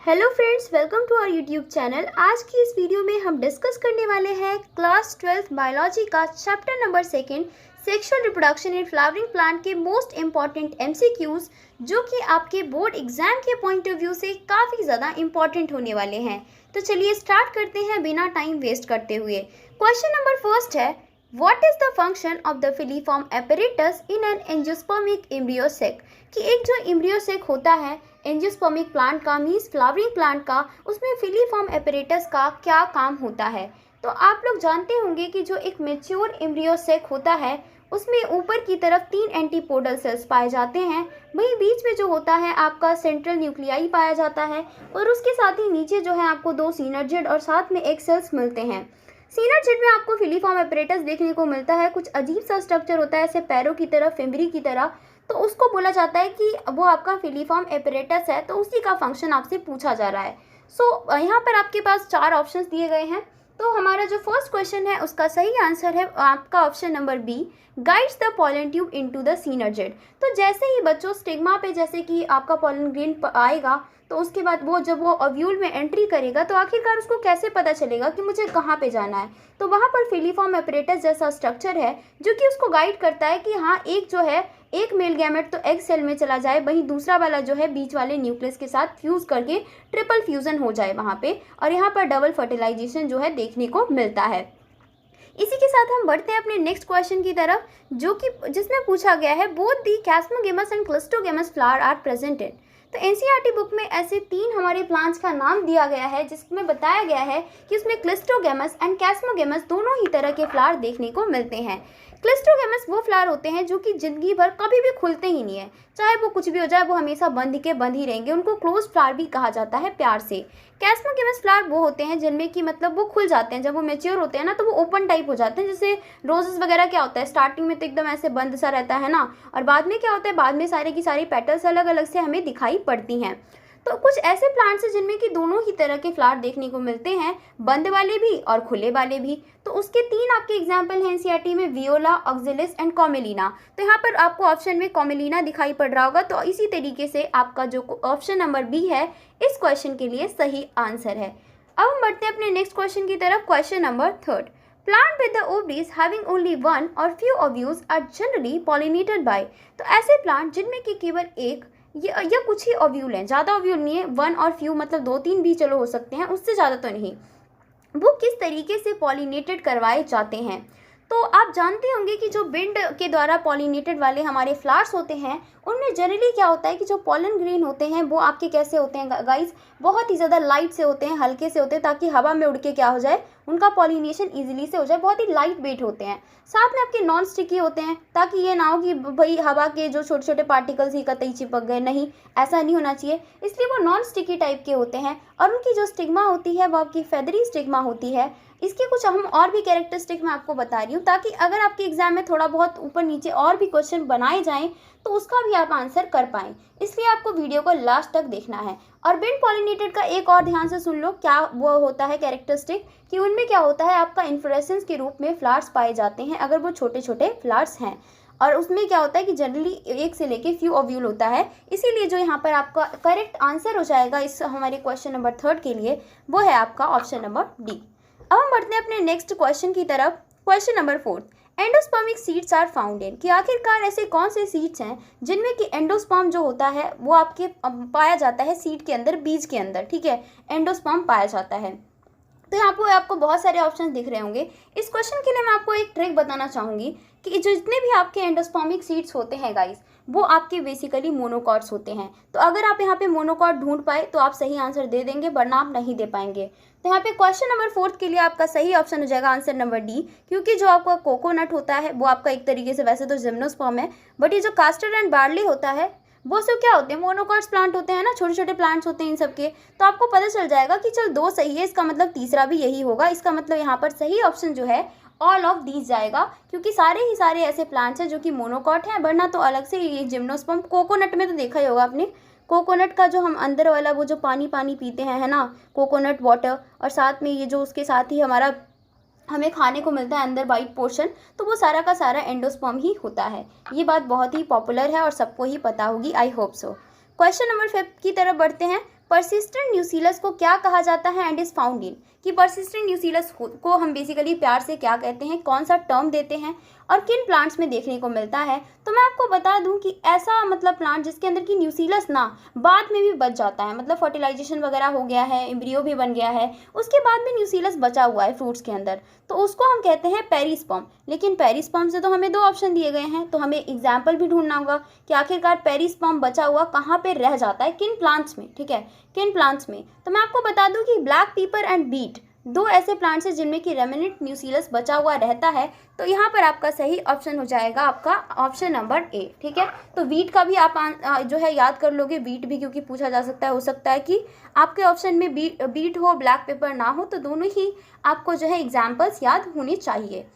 Hello friends, welcome to our YouTube channel. आज की इस वीडियो में हम डिस्कस करने वाले हैं क्लास 12 बायोलॉजी का chapter number 2 sexual reproduction in flowering plant के मोस्ट इम्पॉर्टेंट एमसीक्यूज, जो कि आपके बोर्ड एग्जाम के पॉइंट ऑफ व्यू से काफ़ी ज़्यादा इम्पॉर्टेंट होने वाले हैं। तो चलिए स्टार्ट करते हैं बिना टाइम वेस्ट करते हुए। क्वेश्चन नंबर फर्स्ट है, What is the function of the filiform apparatus in an angiospermic embryo sac? कि एक जो एम्ब्रियो सेक होता है एंजियोस्पर्मिक प्लांट का, मीन्स फ्लावरिंग प्लांट का, उसमें फिलीफॉर्म एपरेटस का क्या काम होता है। तो आप लोग जानते होंगे कि जो एक मेच्योर एम्ब्रियो सेक होता है उसमें ऊपर की तरफ 3 एंटीपोडल सेल्स पाए जाते हैं, वहीं बीच में जो होता है आपका सेंट्रल न्यूक्लियाई पाया जाता है, और उसके साथ ही नीचे जो है आपको 2 सिनर्जिड और साथ में एक सेल्स मिलते हैं। सिनर्जिड में आपको फिलीफॉर्म एपरेटस देखने को मिलता है, कुछ अजीब सा स्ट्रक्चर होता है ऐसे पैरों की तरह, फिमरी की तरह, तो उसको बोला जाता है कि वो आपका फिलीफॉर्म एपरेटस है। तो उसी का फंक्शन आपसे पूछा जा रहा है। यहाँ पर आपके पास 4 ऑप्शंस दिए गए हैं। तो हमारा जो फर्स्ट क्वेश्चन है उसका सही आंसर है आपका option number B, guides the pollen tube into the synergid. तो जैसे ही बच्चों स्टिग्मा पे जैसे कि आपका पॉलन ग्रेन आएगा, तो उसके बाद जब वो ओव्यूल में एंट्री करेगा तो आखिरकार उसको कैसे पता चलेगा कि मुझे कहाँ पे जाना है। तो वहाँ पर फिलीफॉर्म एपरेटस जैसा स्ट्रक्चर है जो कि उसको गाइड करता है कि हाँ, एक जो है एक मेल गैमेट तो एग सेल में चला जाए, वहीं दूसरा वाला जो है बीच वाले न्यूक्लियस के साथ फ्यूज करके ट्रिपल फ्यूजन हो जाए वहाँ पे, और यहाँ पर डबल फर्टिलाइजेशन जो है देखने को मिलता है। इसी के साथ हम बढ़ते हैं अपने नेक्स्ट क्वेश्चन की तरफ, जो कि जिसमें पूछा गया है, both the chasmogamous and cleistogamous flower are present in. तो एनसीईआरटी बुक में ऐसे 3 हमारे प्लांट्स का नाम दिया गया है जिसमें बताया गया है कि उसमें क्लिस्टोगेमस एंड कैस्मोगेमस दोनों ही तरह के फ्लावर देखने को मिलते हैं। क्लिस्टोगेमस वो फ्लावर होते हैं जो कि जिंदगी भर कभी भी खुलते ही नहीं है, चाहे वो कुछ भी हो जाए, वो हमेशा बंद के बंद ही रहेंगे, उनको क्लोज फ्लावर भी कहा जाता है प्यार से। कैस्मोगेमस फ्लावर वो होते हैं जिनमें कि मतलब वो खुल जाते हैं, जब वो मेच्योर होते हैं ना तो वो ओपन टाइप हो जाते हैं। जैसे रोजेस वगैरह क्या होता है, स्टार्टिंग में तो एकदम ऐसे बंद सा रहता है ना, और बाद में क्या होता है, बाद में सारे की सारी पेटल्स अलग अलग से हमें दिखाई पड़ती हैं। तो कुछ ऐसे प्लांट्स हैं जिनमें कि दोनों ही तरह के फ्लावर देखने को मिलते हैं, बंद वाले भी और खुले वाले भी। तो उसके 3 आपके एग्जाम्पल हैं एनसीईआरटी में, वियोला, ऑक्जेलिस एंड कॉमेलिना। तो यहाँ पर आपको ऑप्शन में कॉमेलिना दिखाई पड़ रहा होगा। तो इसी तरीके से आपका जो ऑप्शन नंबर बी है इस क्वेश्चन के लिए सही आंसर है। अब हम बढ़ते हैं अपने नेक्स्ट क्वेश्चन की तरफ। Question number 3, plant with the ovaries having only 1 और few ovules are generally pollinated by. तो ऐसे प्लांट जिनमें कि केवल एक या कुछ ही ओव्यूल हैं, ज़्यादा ओव्यूल नहीं है, 1 और फ्यू मतलब 2-3 भी चलो हो सकते हैं, उससे ज़्यादा तो नहीं, वो किस तरीके से पॉलिनेटेड करवाए जाते हैं। तो आप जानते होंगे कि जो विंड के द्वारा पॉलिनेटेड वाले हमारे फ्लावर्स होते हैं उनमें जनरली क्या होता है कि जो पॉलन ग्रेन होते हैं वो आपके कैसे होते हैं गाइस, बहुत ही ज़्यादा लाइट से होते हैं, हल्के से होते हैं, ताकि हवा में उड़ के क्या हो जाए, उनका पॉलिनेशन ईजिली से हो जाए। बहुत ही लाइट वेट होते हैं, साथ में आपके नॉन स्टिकी होते हैं, ताकि ये ना हो कि भाई हवा के जो छोटे छोटे पार्टिकल्स ही कतई चिपक गए, नहीं, ऐसा नहीं होना चाहिए। इसलिए वो नॉन स्टिकी टाइप के होते हैं, और उनकी जो स्टिग्मा होती है वो आपकी फेदरी स्टिग्मा होती है। इसके कुछ हम और भी कैरेक्टरिस्टिक मैं आपको बता रही हूँ, ताकि अगर आपके एग्जाम में थोड़ा बहुत ऊपर नीचे और भी क्वेश्चन बनाए जाएं तो उसका भी आप आंसर कर पाएँ। इसलिए आपको वीडियो को लास्ट तक देखना है। और विंड पॉलिनेटेड का एक और ध्यान से सुन लो, क्या वो होता है कैरेक्टरिस्टिक, कि उनमें क्या होता है, आपका इन्फ्लोरेसेंस के रूप में फ्लावर्स पाए जाते हैं अगर वो छोटे छोटे फ्लावर्स हैं, और उसमें क्या होता है कि जनरली 1 से लेके फ्यू ओव्यूल होता है। इसीलिए जो यहाँ पर आपका करेक्ट आंसर हो जाएगा इस हमारे क्वेश्चन नंबर 3 के लिए, वो है आपका ऑप्शन नंबर डी। अब हम बढ़ते हैं अपने नेक्स्ट क्वेश्चन की तरफ। Question number 4, endospermic seeds are found in. कि आखिरकार ऐसे कौन से सीड्स हैं जिनमें कि एंडोस्पर्म जो होता है वो आपके पाया जाता है सीड के अंदर, बीज के अंदर, ठीक है, एंडोस्पर्म पाया जाता है। तो यहाँ पर आपको बहुत सारे ऑप्शन दिख रहे होंगे। इस क्वेश्चन के लिए मैं आपको एक ट्रिक बताना चाहूँगी कि जो जितने भी आपके एंडोस्पर्मिक सीड्स होते हैं गाइस, वो आपके बेसिकली मोनोकॉट्स होते हैं। तो अगर आप यहाँ पे मोनोकॉट ढूंढ पाए तो आप सही आंसर दे देंगे, वरना आप नहीं दे पाएंगे। तो यहाँ पे क्वेश्चन नंबर 4 के लिए आपका सही ऑप्शन हो जाएगा आंसर नंबर डी, क्योंकि जो आपका कोकोनट होता है वो आपका एक तरीके से वैसे तो जिम्नोस्पर्म है, बट ये जो कास्टर एंड बार्ली होता है वो सब क्या होते हैं, मोनोकॉट्स प्लांट होते हैं ना, छोटे छोटे प्लांट्स होते हैं इन सब के। तो आपको पता चल जाएगा कि चल 2 सही है, इसका मतलब तीसरा भी यही होगा। इसका मतलब यहाँ पर सही ऑप्शन जो है ऑल ऑफ दीज जाएगा, क्योंकि सारे ही सारे ऐसे प्लांट्स हैं जो कि मोनोकॉट हैं, वरना तो अलग से ये जिम्नोस्पर्म। कोकोनट में तो देखा ही होगा आपने, कोकोनट का जो हम अंदर वाला वो जो पानी पानी पीते हैं, है ना, कोकोनट वाटर, और साथ में ये जो उसके साथ ही हमारा हमें खाने को मिलता है अंदर वाइट पोर्शन, तो वो सारा का सारा एंडोस्पर्म ही होता है। ये बात बहुत ही पॉपुलर है और सबको ही पता होगी, I hope so. Question number 5 की तरफ बढ़ते हैं। परसिस्टेंट न्यूसीलस को क्या कहा जाता है एंड इज फाउंड इन, कि परसिस्टेंट न्यूसीलस को हम बेसिकली प्यार से क्या कहते हैं, कौन सा टर्म देते हैं और किन प्लांट्स में देखने को मिलता है। तो मैं आपको बता दूं कि ऐसा मतलब प्लांट जिसके अंदर की न्यूसीलस ना बाद में भी बच जाता है, मतलब फर्टिलाइजेशन वगैरह हो गया है, एम्ब्रियो भी बन गया है, उसके बाद भी न्यूसीलस बचा हुआ है फ्रूट्स के अंदर, तो उसको हम कहते हैं पेरिस्पर्म। लेकिन पेरिस्पर्म से तो हमें 2 ऑप्शन दिए गए हैं, तो हमें एग्जाम्पल भी ढूंढना होगा कि आखिरकार पेरिस्पर्म बचा हुआ कहाँ पे रह जाता है, किन प्लांट्स में, ठीक है, किन प्लांट्स में। तो मैं आपको बता दूं कि ब्लैक पीपर एंड बीट 2 ऐसे प्लांट्स हैं जिनमें कि रेमिनेंट न्यूसीलस बचा हुआ रहता है। तो यहाँ पर आपका सही ऑप्शन हो जाएगा आपका ऑप्शन नंबर ए, ठीक है। तो वीट का भी आप जो है याद कर लोगे, वीट भी क्योंकि पूछा जा सकता है, हो सकता है कि आपके ऑप्शन में बीट हो, ब्लैक पेपर ना हो, तो दोनों ही आपको जो है एग्जाम्पल्स याद होने चाहिए।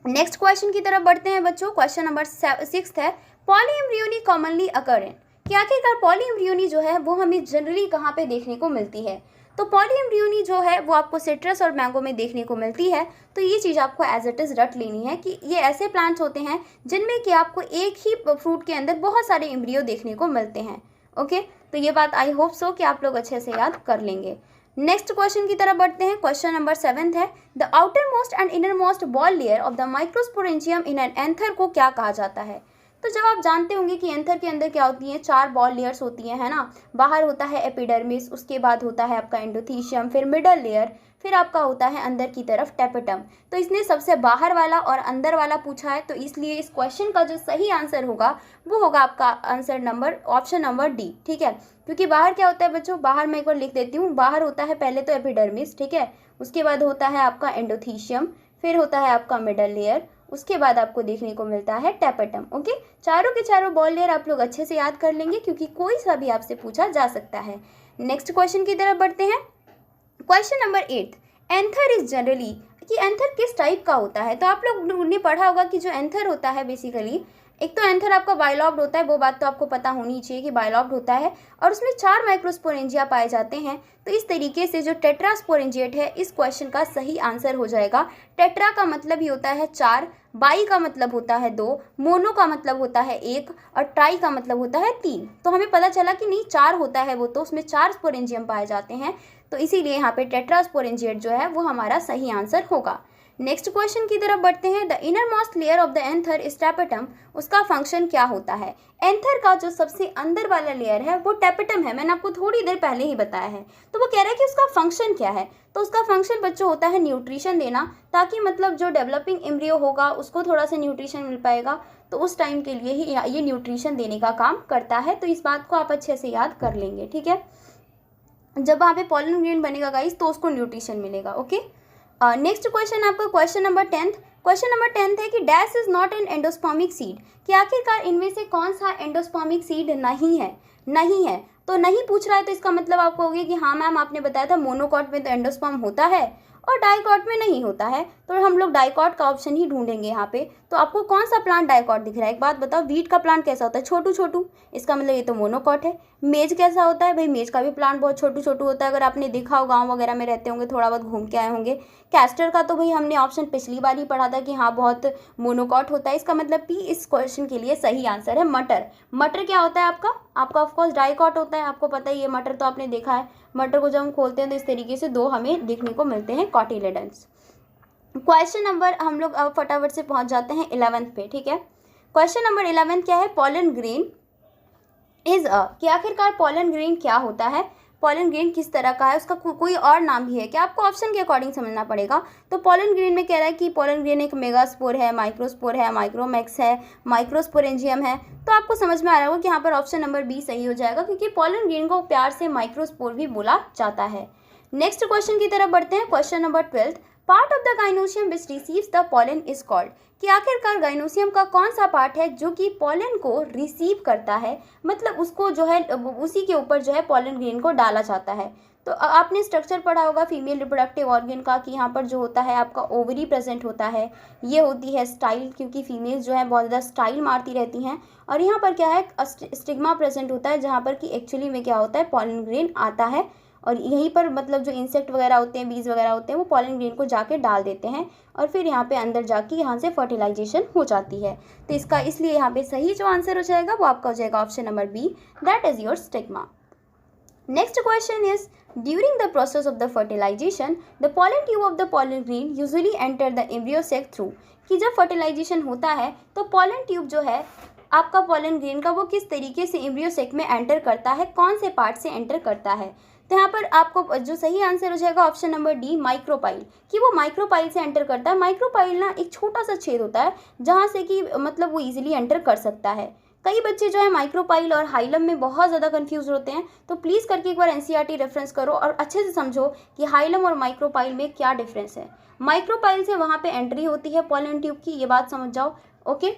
नेक्स्ट क्वेश्चन की तरफ बढ़ते हैं बच्चों। क्वेश्चन नंबर 6 है, पॉलीएम्ब्रियोनी कॉमनली अकर इन, कि आखिरकार पॉलीएम्ब्रियोनी जो है वो हमें जनरली कहाँ पे देखने को मिलती है। तो पॉलीएम्ब्रियोनी जो है वो आपको सिट्रस और मैंगो में देखने को मिलती है। तो ये चीज़ आपको एज इट इज़ रट लेनी है कि ये ऐसे प्लांट्स होते हैं जिनमें कि आपको एक ही फ्रूट के अंदर बहुत सारे एम्ब्रियो देखने को मिलते हैं। ओके, तो ये बात आई होप सो कि आप लोग अच्छे से याद कर लेंगे। नेक्स्ट क्वेश्चन की तरफ बढ़ते हैं। क्वेश्चन नंबर 7 है, the outer most and inner most ball layer of the microsporangium in an anther को क्या कहा जाता है। तो जब आप जानते होंगे कि एंथर के अंदर क्या होती हैं, 4 बॉल लेयर्स होती हैं, है ना। बाहर होता है एपिडर्मिस, उसके बाद होता है आपका एंडोथीशियम, फिर मिडल लेयर, फिर आपका होता है अंदर की तरफ टेपेटम। तो इसने सबसे बाहर वाला और अंदर वाला पूछा है, तो इसलिए इस क्वेश्चन का जो सही आंसर होगा वो होगा आपका answer number option number D, ठीक है। क्योंकि बाहर क्या होता है बच्चों, बाहर मैं एक बार लिख देती हूँ। बाहर होता है पहले तो एपिडर्मिस, ठीक है, उसके बाद होता है आपका एंडोथीशियम, फिर होता है आपका मिडल लेयर, उसके बाद आपको देखने को मिलता है टेपेटम। ओके, चारों के चारों बॉल लेयर आप लोग अच्छे से याद कर लेंगे क्योंकि कोई सा भी आपसे पूछा जा सकता है। नेक्स्ट क्वेश्चन की तरफ बढ़ते हैं। Question number 8, anther is generally, कि एंथर किस टाइप का होता है। तो आप लोग ने पढ़ा होगा कि जो एंथर होता है बेसिकली, एक तो एंथर आपका बाइलॉब्ड होता है, वो बात तो आपको पता होनी चाहिए कि बाइलॉब्ड होता है, और उसमें 4 माइक्रोस्पोरेंजिया पाए जाते हैं। तो इस तरीके से जो टेट्रास्पोरेंजिएट है, इस क्वेश्चन का सही आंसर हो जाएगा। टेट्रा का मतलब ही होता है 4, बाई का मतलब होता है 2, मोनो का मतलब होता है 1 और ट्राई का मतलब होता है 3। तो हमें पता चला कि नहीं 4 होता है वो, तो उसमें 4 स्पोरेंजियम पाए जाते हैं, तो इसीलिए यहाँ पे टेट्रास्पोरेंजिएट जो है वो हमारा सही आंसर होगा। नेक्स्ट क्वेश्चन की तरफ बढ़ते हैं। The inner most layer of the anther is tapetum, उसका फंक्शन क्या होता है। एंथर का जो सबसे अंदर वाला लेयर है वो टेपेटम है, मैंने आपको थोड़ी देर पहले ही बताया है। तो वो कह रहा है कि उसका फंक्शन क्या है। तो उसका फंक्शन बच्चों होता है न्यूट्रिशन देना, ताकि मतलब जो डेवलपिंग एम्ब्रियो होगा उसको थोड़ा सा न्यूट्रिशन मिल पाएगा, तो उस टाइम के लिए ही ये न्यूट्रिशन देने का काम करता है। तो इस बात को आप अच्छे से याद कर लेंगे, ठीक है। जब वहाँ पे पॉलन ग्रेन बनेगा गाइस तो उसको न्यूट्रिशन मिलेगा। ओके, नेक्स्ट क्वेश्चन आपका क्वेश्चन नंबर 10। क्वेश्चन नंबर 10 है कि dash is not an endospermic seed, कि आखिरकार इनमें से कौन सा एंडोस्पर्मिक सीड नहीं है। नहीं है तो नहीं पूछ रहा है, तो इसका मतलब आपको होगा कि हाँ मैम आपने बताया था मोनोकॉट में तो एंडोस्पर्म होता है और डाइकॉट में नहीं होता है, तो हम लोग डाइकॉट का ऑप्शन ही ढूंढेंगे यहाँ पे। तो आपको कौन सा प्लांट डाइकॉट दिख रहा है, एक बात बताओ। वीट का प्लांट कैसा होता है, छोटू छोटू, इसका मतलब ये तो मोनोकॉट है। मेज कैसा होता है भाई, मेज का भी प्लांट बहुत छोटू छोटू होता है, अगर आपने देखा हो, गाँव वगैरह में रहते होंगे, थोड़ा बहुत घूम के आए होंगे। कैस्टर का तो भाई हमने ऑप्शन पिछली बार ही पढ़ा था कि हाँ बहुत मोनोकॉट होता है, इसका मतलब पी इस क्वेश्चन के लिए सही आंसर है। मटर, मटर क्या होता है आपका ऑफकोर्स डाइकॉट होता है, आपको पता ही है। मटर तो आपने देखा है, मटर को जब हम खोलते हैं तो इस तरीके से 2 हमें देखने को मिलते हैं कॉटिलेडन्स। क्वेश्चन नंबर हम लोग अब फटाफट से पहुंच जाते हैं 11th पे, ठीक है। क्वेश्चन नंबर 11 क्या है, पॉलन ग्रेन इज कि आखिरकार पॉलन ग्रेन क्या होता है, पॉलन ग्रेन किस तरह का है, उसका कोई और नाम भी है क्या, आपको ऑप्शन के अकॉर्डिंग समझना पड़ेगा। तो पॉलन ग्रेन में कह रहा है कि पॉलन ग्रेन एक मेगास्पोर है, माइक्रोस्पोर है, माइक्रोमैक्स है, माइक्रोस्पोरेंजियम है। तो आपको समझ में आ रहा होगा कि यहाँ पर ऑप्शन नंबर बी सही हो जाएगा, क्योंकि पॉलन ग्रेन को प्यार से माइक्रोस्पोर भी बोला जाता है। नेक्स्ट क्वेश्चन की तरफ बढ़ते हैं। Question number 12, part of the gynoecium which receives the pollen is called, कि आखिरकार गाइनोसियम का कौन सा पार्ट है जो कि पॉलन को रिसीव करता है, मतलब उसको जो है उसी के ऊपर जो है पॉलन ग्रेन को डाला जाता है। तो आपने स्ट्रक्चर पढ़ा होगा फीमेल रिप्रोडक्टिव ऑर्गन का, कि यहाँ पर जो होता है आपका ओवरी प्रेजेंट होता है, ये होती है स्टाइल, क्योंकि फीमेल्स जो है बहुत ज़्यादा स्टाइल मारती रहती हैं, और यहाँ पर क्या है स्टिग्मा प्रेजेंट होता है, जहाँ पर कि एक्चुअली में क्या होता है पॉलन ग्रेन आता है, और यहीं पर मतलब जो इंसेक्ट वगैरह होते हैं, बीज वगैरह होते हैं, वो पॉलन ग्रेन को जाके डाल देते हैं, और फिर यहाँ पे अंदर जाके यहाँ से फर्टिलाइजेशन हो जाती है। तो इसका इसलिए यहाँ पे सही जो आंसर हो जाएगा वो आपका हो जाएगा option number B, that is your stigma. Next question is, during the process of the fertilization, the pollen tube of the pollen grain usually enter the embryo sac through. कि जब फर्टिलाइजेशन होता है तो pollen tube जो है आपका pollen grain का वो किस तरीके से embryo sac में एंटर करता है, कौन से पार्ट से एंटर करता है. तो यहाँ पर आपको जो सही आंसर हो जाएगा ऑप्शन नंबर डी, माइक्रोपाइल. कि वो माइक्रोपाइल से एंटर करता है. माइक्रोपाइल ना एक छोटा सा छेद होता है जहाँ से कि मतलब वो इजीली एंटर कर सकता है. कई बच्चे जो है माइक्रोपाइल और हाइलम में बहुत ज़्यादा कंफ्यूज होते हैं, तो प्लीज़ करके एक बार एनसीईआरटी रेफरेंस करो और अच्छे से समझो कि हाइलम और माइक्रोपाइल में क्या डिफरेंस है. माइक्रोपाइल से वहाँ पे एंट्री होती है पॉलन ट्यूब की, ये बात समझ जाओ. ओके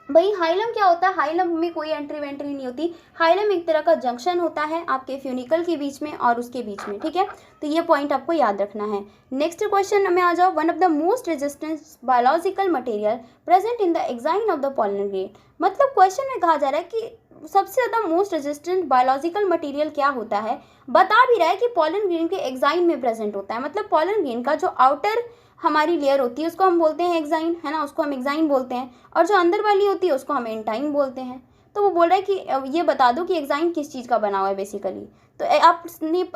भाई, हाइलम क्या होता है? हाइलम में कोई एंट्री वेंट्री नहीं होती. हाइलम एक तरह का जंक्शन होता है आपके फ्यूनिकल के बीच में और उसके बीच में. ठीक है, तो ये पॉइंट आपको याद रखना है. नेक्स्ट क्वेश्चन में आ जाओ. One of the most resistance biological material present in the exine of the pollen grain. मतलब क्वेश्चन में कहा जा रहा है कि सबसे ज़्यादा मोस्ट रेजिस्टेंट बायोलॉजिकल मटेरियल क्या होता है. बता भी रहा है कि पॉलन ग्रेन के एग्जाइन में प्रेजेंट होता है. मतलब पॉलन ग्रेन का जो आउटर हमारी लेयर होती है उसको हम बोलते हैं एग्जाइन, है ना, उसको हम एग्जाइन बोलते हैं. और जो अंदर वाली होती है उसको हम एंटाइन बोलते हैं. तो वो बोल रहा है कि ये बता दो कि एग्जाइन किस चीज़ का बना हुआ है बेसिकली. तो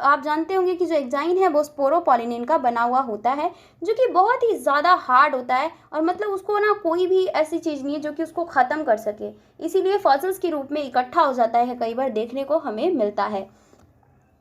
आप जानते होंगे कि जो एग्जाइन है वो स्पोरोपॉलिनिन का बना हुआ होता है, जो कि बहुत ही ज़्यादा हार्ड होता है. और मतलब उसको ना कोई भी ऐसी चीज़ नहीं है जो कि उसको ख़त्म कर सके, इसीलिए फॉसिल्स के रूप में इकट्ठा हो जाता है, कई बार देखने को हमें मिलता है.